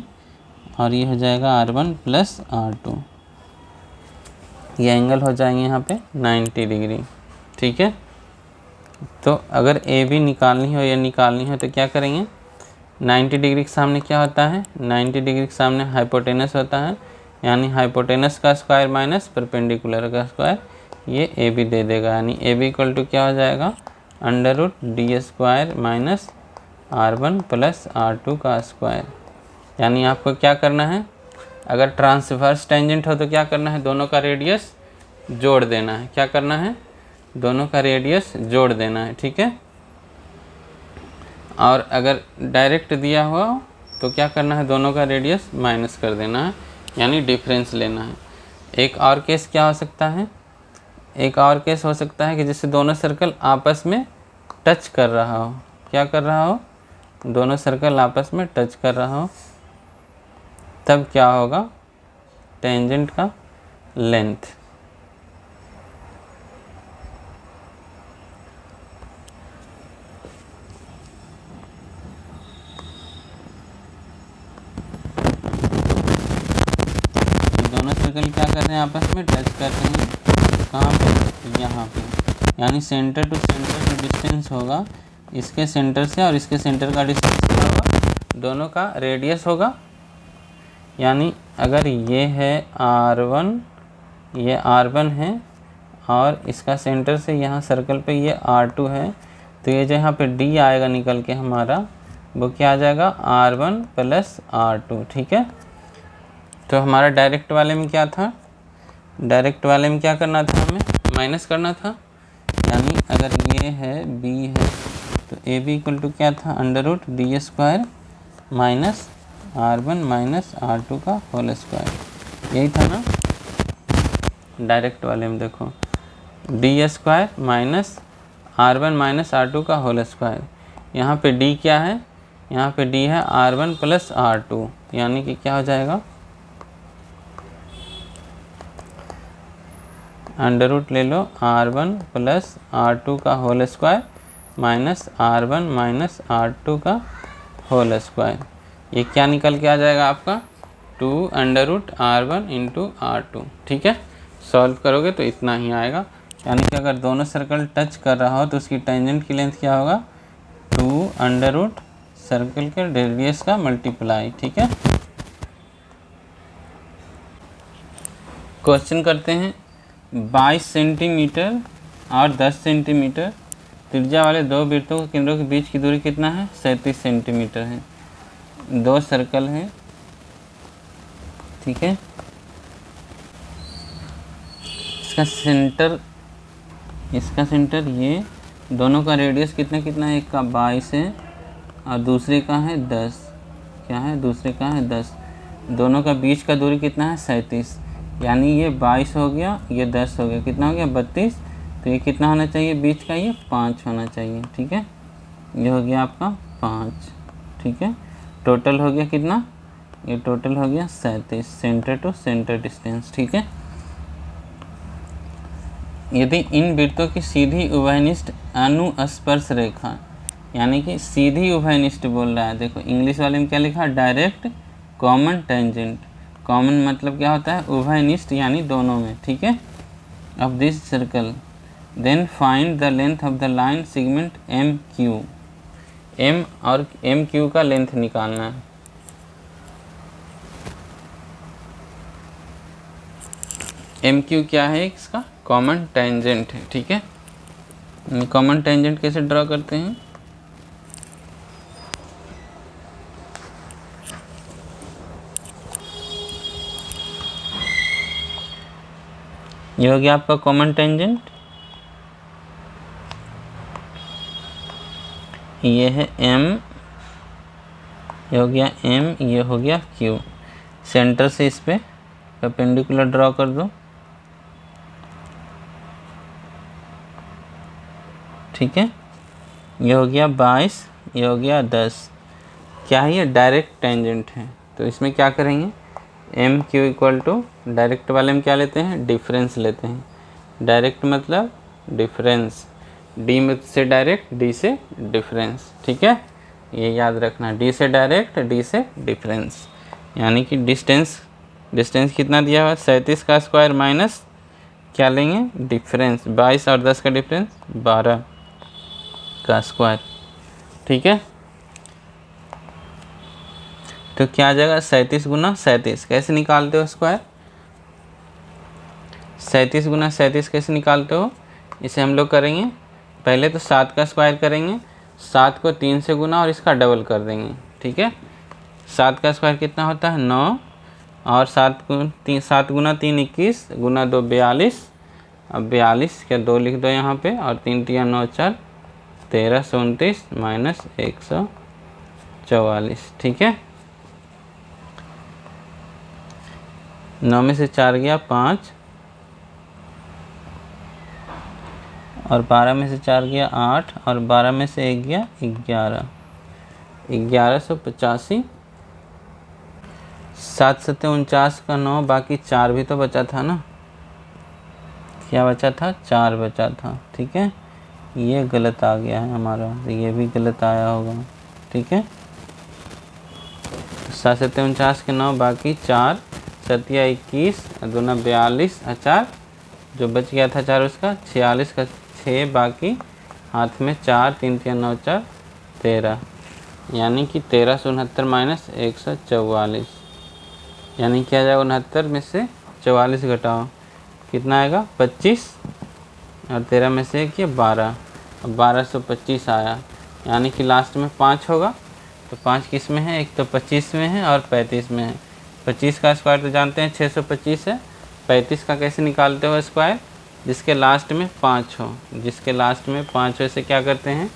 और ये हो जाएगा R1 प्लस R2। ये एंगल हो जाएंगे यहाँ पे 90 डिग्री। ठीक है, तो अगर ए बी निकालनी हो या निकालनी हो तो क्या करेंगे, 90 डिग्री के सामने क्या होता है, 90 डिग्री के सामने हाइपोटेनस होता है, यानी हाइपोटेनस का स्क्वायर माइनस परपेंडिकुलर का स्क्वायर, ये ए बी दे देगा, यानी ए बी इक्वल टू क्या हो जाएगा, under root D square minus R1 plus R2 का स्क्वायर। यानी आपको क्या करना है, अगर ट्रांसवर्स टेंजेंट हो तो क्या करना है, दोनों का रेडियस जोड़ देना है। क्या करना है, दोनों का रेडियस जोड़ देना है। ठीक है, और अगर डायरेक्ट दिया हुआ तो क्या करना है, दोनों का रेडियस माइनस कर देना है, यानी डिफरेंस लेना है। एक और केस क्या हो सकता है, एक और केस हो सकता है कि जिससे दोनों सर्कल आपस में टच कर रहा हो। क्या कर रहा हो, दोनों सर्कल आपस में टच कर रहा हो, तब क्या होगा, टेंजेंट का लेंथ। दोनों सर्कल क्या कर रहे हैं, आपस में टच कर रहे हैं, कहाँ पे, यहाँ पे, यानी सेंटर टू सेंटर जो डिस्टेंस होगा, इसके सेंटर से और इसके सेंटर का डिस्टेंस क्या होगा, दोनों का रेडियस होगा। यानी अगर ये है R1, ये R1 है और इसका सेंटर से यहाँ सर्कल पे ये R2 है, तो ये जो यहाँ पे D आएगा निकल के हमारा, वो क्या आ जाएगा, R1 प्लस R2। ठीक है, तो हमारा डायरेक्ट वाले में क्या था, डायरेक्ट वाले में क्या करना था, हमें माइनस करना था। यानी अगर ये है B है तो ए बी इक्वल टू क्या था, under root D square minus R1 minus R2 का होल स्क्वायर। यही था ना डायरेक्ट वाले में, देखो D square minus R1 minus R2 का होल स्क्वायर। यहाँ पे D क्या है, यहाँ पे D है R1 प्लस R2, यानी कि क्या हो जाएगा, अंडर रूट ले लो R1 प्लस R2 का whole square minus R1 minus R2 का होल स्क्वायर। ये क्या निकल के आ जाएगा आपका, 2 under root R1 into R2। ठीक है, सॉल्व करोगे तो इतना ही आएगा। यानी कि अगर दोनों सर्कल टच कर रहा हो तो उसकी टेंजेंट की लेंथ क्या होगा, 2 अंडर रूट सर्कल के रेडियस का मल्टीप्लाई। ठीक है, क्वेश्चन करते हैं, 22 सेंटीमीटर और 10 सेंटीमीटर त्रिज्या वाले दो वृत्तों के केंद्रों के बीच की दूरी कितना है, 37 सेंटीमीटर है। दो सर्कल हैं, ठीक है, इसका सेंटर ये, दोनों का रेडियस कितना कितना है, एक का 22 है और दूसरे का है 10। क्या है, दूसरे का है 10। दोनों का बीच का दूरी कितना है, 37। यानी ये 22 हो गया, ये 10 हो गया, कितना हो गया, 32। तो ये कितना होना चाहिए बीच का, ये 5 होना चाहिए। ठीक है, ये हो गया आपका 5। ठीक है, टोटल हो गया कितना, ये टोटल हो गया 37 सेंटर टू सेंटर डिस्टेंस। ठीक है, यदि इन वृत्तों की सीधी उभयनिष्ठ अनुस्पर्श रेखा, यानी कि सीधी उभयनिष्ठ बोल रहा है, देखो इंग्लिश वाले में क्या लिखा, डायरेक्ट कॉमन टेंजेंट। कॉमन मतलब क्या होता है, उभयनिष्ठ यानी दोनों में। ठीक है, of this circle then find the length of the line segment M Q. M और एम क्यू का लेंथ निकालना है। एम क्यू क्या है, इसका कॉमन टेंजेंट है। ठीक है, कॉमन टेंजेंट कैसे ड्रॉ करते हैं? ये हो गया आपका कॉमन टेंजेंट, ये है m, ये हो गया m, ये हो गया q। सेंटर से इस पे परपेंडिकुलर ड्रॉ कर दो। ठीक है, ये हो गया 22, ये हो गया 10। क्या है ये? डायरेक्ट टेंजेंट है। तो इसमें क्या करेंगे, M Q equal to, direct वाले में क्या लेते हैं? डिफरेंस लेते हैं। डायरेक्ट मतलब डिफरेंस, डी में से डायरेक्ट, डी से डिफरेंस। ठीक है, ये याद रखना, डी से डायरेक्ट, डी से डिफरेंस। यानी कि डिस्टेंस कितना दिया हुआ है? 37 का स्क्वायर माइनस क्या लेंगे? डिफरेंस, 22 और 10 का डिफरेंस 12 का स्क्वायर। ठीक है, तो क्या आ जाएगा? 37 गुना 37। कैसे निकालते हो स्क्वायर? 37 गुना 37 कैसे निकालते हो? इसे हम लोग करेंगे, पहले तो 7 का स्क्वायर करेंगे, 7 को 3 से गुना और इसका डबल कर देंगे। ठीक है, 7 का स्क्वायर कितना होता है? 9, और 7 गुना 3 21, गुना 2 42। अब 42 क्या 2 लिख दो यहाँ पे, और 3 3 9 4 1329 माइनस 144। ठीक है, 9 में से 4 गया 5, और 12 में से 4 गया 8, और 12 में से 1 गया 11, 1185। 7 7 49 का 9, बाकी 4 भी तो बचा था ना, क्या बचा था? 4 बचा था। ठीक है, ये गलत आ गया है हमारा, तो ये भी गलत आया होगा। ठीक है, 7 7 49 के 9, बाकी 4, 7 21, 2 42, 4 जो बच गया था 4 उसका 46 का 6, बाकी हाथ में 4, 3 3 9 4 13, यानी कि 1369 माइनस 144। यानी क्या जाएगा? 69 में से 44 घटाओ, कितना आएगा? 25, और 13 में से एक ये 12, 1225 आया। यानी कि लास्ट में 5 होगा, तो 5 किस में है? एक तो 25 में है और 35 में है। 25 का स्क्वायर तो जानते हैं 625 है। 35 का कैसे निकालते हो स्क्वायर? जिसके लास्ट में 5 हो, जिसके लास्ट में 5 हो, इसे क्या करते हैं?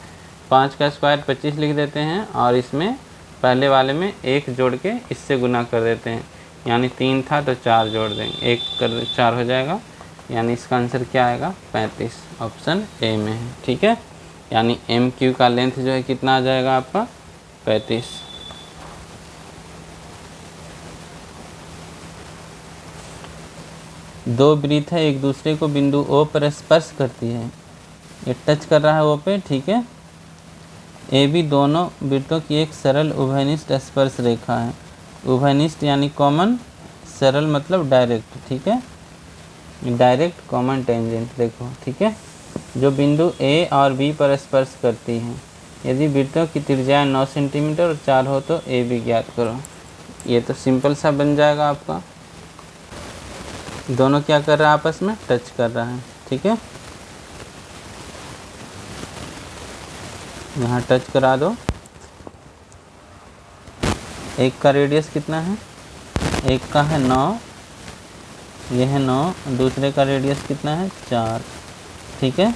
5 का स्क्वायर 25 लिख देते हैं, और इसमें पहले वाले में 1 जोड़ के इससे गुना कर देते हैं। यानी 3 था तो 4 जोड़ देंगे, 1 कर 4 हो जाएगा। यानी इसका आंसर क्या आएगा? 35, ऑप्शन ए में है। ठीक है, यानी एम क्यू का लेंथ जो है कितना आ जाएगा आपका? 35। दो वृत्त है, एक दूसरे को बिंदु ओ पर स्पर्श करती है। ये टच कर रहा है ओ पे। ठीक है, ए बी दोनों वृत्तों की एक सरल उभयनिष्ठ स्पर्श रेखा है। उभयनिष्ठ यानी कॉमन, सरल मतलब डायरेक्ट। ठीक है, डायरेक्ट कॉमन टेंजेंट देखो। ठीक है, जो बिंदु ए और बी पर स्पर्श करती है। यदि वृत्तों की त्रिज्या 9 सेंटीमीटर और 4 हो तो ए बी ज्ञात करो। ये तो सिंपल सा बन जाएगा आपका। दोनों क्या कर रहा है? आपस में टच कर रहा है। ठीक है, यहाँ टच करा दो। एक का रेडियस कितना है? एक का है 9, ये है 9, दूसरे का रेडियस कितना है? 4। ठीक है,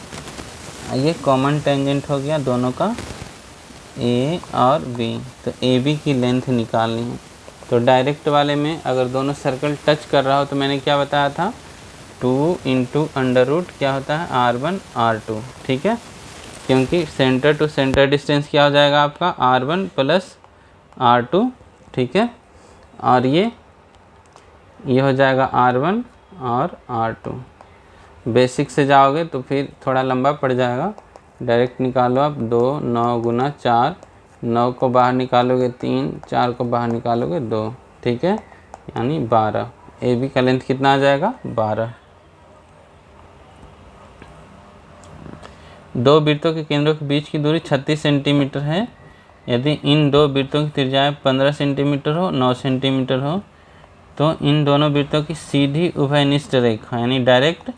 ये कॉमन टेंजेंट हो गया दोनों का, ए और बी। तो ए बी की लेंथ निकालनी है। तो डायरेक्ट वाले में अगर दोनों सर्कल टच कर रहा हो तो मैंने क्या बताया था? 2 इंटू अंडर रूट क्या होता है? R1 R2। ठीक है, क्योंकि सेंटर टू सेंटर डिस्टेंस क्या हो जाएगा आपका? R1 plus R2। ठीक है, और ये हो जाएगा R1 और R2। बेसिक से जाओगे तो फिर थोड़ा लंबा पड़ जाएगा। डायरेक्ट निकालो आप। 2 9 गुना 4, 9 को बाहर निकालोगे 3, 4 को बाहर निकालोगे 2। ठीक है, यानी 12। ए बी का लेंथ कितना आ जाएगा? 12। दो वृत्तों के केंद्रों के बीच की दूरी 36 सेंटीमीटर है। यदि इन दो वृत्तों की त्रिज्याएं 15 सेंटीमीटर हो, 9 सेंटीमीटर हो, तो इन दोनों वृत्तों की सीधी उभयनिष्ठ रेखा यानी डायरेक्ट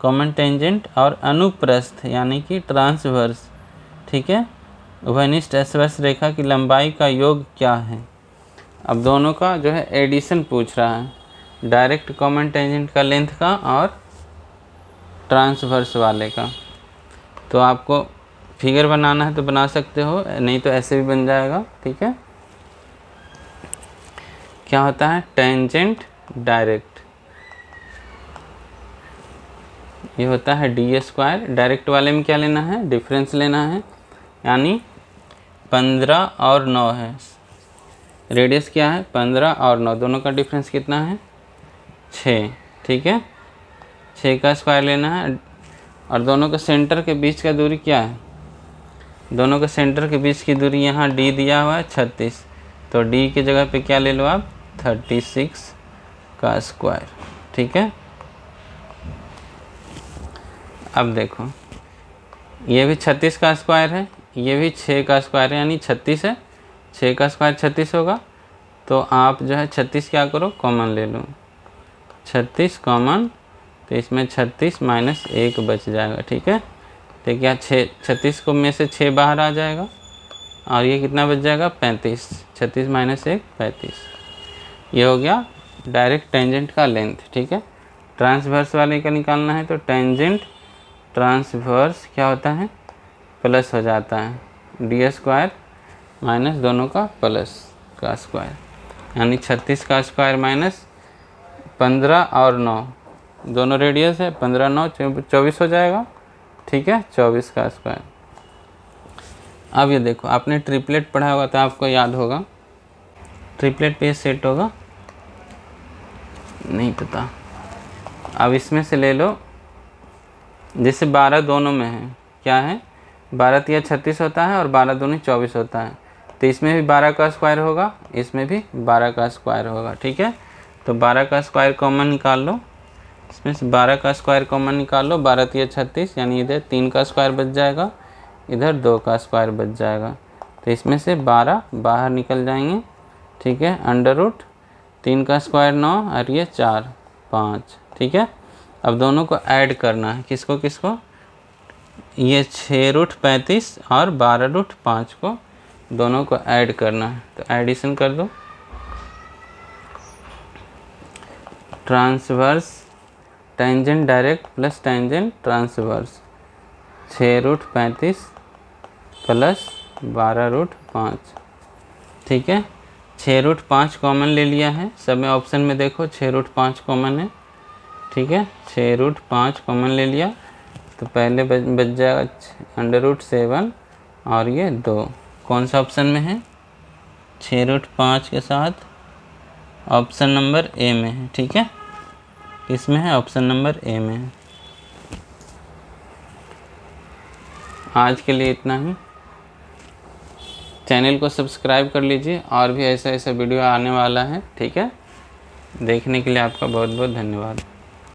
कॉमन टेंजेंट और अनुप्रस्थ यानी कि ट्रांसवर्स, ठीक है, उभयनिष्ठ स्पर्श रेखा की लंबाई का योग क्या है। अब दोनों का जो है एडिशन पूछ रहा है, डायरेक्ट कॉमन टेंजेंट का लेंथ का और ट्रांसवर्स वाले का। तो आपको फिगर बनाना है तो बना सकते हो, नहीं तो ऐसे भी बन जाएगा, ठीक है। क्या होता है टेंजेंट डायरेक्ट, ये होता है डी स्क्वायर। डायरेक्ट वाले में क्या लेना है, डिफरेंस लेना है, यानी 15 और 9 है। रेडियस क्या है 15 और 9, दोनों का डिफरेंस कितना है 6, ठीक है। 6 का स्क्वायर लेना है और दोनों के सेंटर के बीच का दूरी क्या है, दोनों के सेंटर के बीच की दूरी यहाँ डी दिया हुआ है 36, तो डी की जगह पे क्या ले लो आप 36 का स्क्वायर, ठीक है। अब देखो ये भी 36 का स्क्वायर है, ये भी 6 का स्क्वायर है, यानी 36 है, 6 का स्क्वायर 36 होगा। तो आप जो है 36 क्या करो कॉमन ले लो, 36 कॉमन, तो इसमें 36 माइनस 1 बच जाएगा, ठीक है। तो क्या 36 को में से 6 बाहर आ जाएगा और ये कितना बच जाएगा 35, 36 माइनस 1 35। ये हो गया डायरेक्ट टेंजेंट का लेंथ, ठीक है। ट्रांसवर्स वाले का निकालना है तो टेंजेंट ट्रांसवर्स क्या होता है प्लस हो जाता है, डी स्क्वायर माइनस दोनों का प्लस का स्क्वायर, यानी 36 का स्क्वायर माइनस 15 और 9, दोनों रेडियस है, 15 9 24 हो जाएगा, ठीक है, 24 का स्क्वायर। अब ये देखो आपने ट्रिपलेट पढ़ा होगा तो आपको याद होगा, ट्रिपलेट पे सेट होगा नहीं पता। अब इसमें से ले लो, जैसे 12 दोनों में है, क्या है 12 तिया 36 होता है और 12 दूनी 24 होता है, तो इसमें भी 12 का स्क्वायर होगा, इसमें भी 12 का स्क्वायर होगा, ठीक है। तो 12 का स्क्वायर कॉमन निकाल लो, इसमें से 12 का स्क्वायर कॉमन निकाल लो, 12 तिया 36, यानी इधर 3 का स्क्वायर बच जाएगा, इधर 2 का स्क्वायर बच जाएगा, तो इसमें से 12 बाहर निकल जाएंगे, ठीक है। अंडर रूट 3 का स्क्वायर 9 और ये 4 5, ठीक है। अब दोनों को ऐड करना है, किसको किसको, ये 6 रूट 35 और 12 रूट 5 को दोनों को ऐड करना है, तो एडिशन कर दो। Transverse tangent direct plus tangent transverse, 6 root 35 plus 12 root 5, ठीक है। 6 रूट 5 कॉमन ले लिया है, सब में ऑप्शन में देखो 6 रूट 5 कॉमन है, ठीक है। 6 रूट 5 कॉमन ले लिया तो पहले बच जाएगा अंडर रूट 7 और ये 2, कौन सा ऑप्शन में है 6 रूट 5 के साथ ऑप्शन नंबर ए में है, ठीक है। किस में है ऑप्शन नंबर ए में है। आज के लिए इतना ही, चैनल को सब्सक्राइब कर लीजिए, और भी ऐसा वीडियो आने वाला है, ठीक है। देखने के लिए आपका बहुत बहुत धन्यवाद।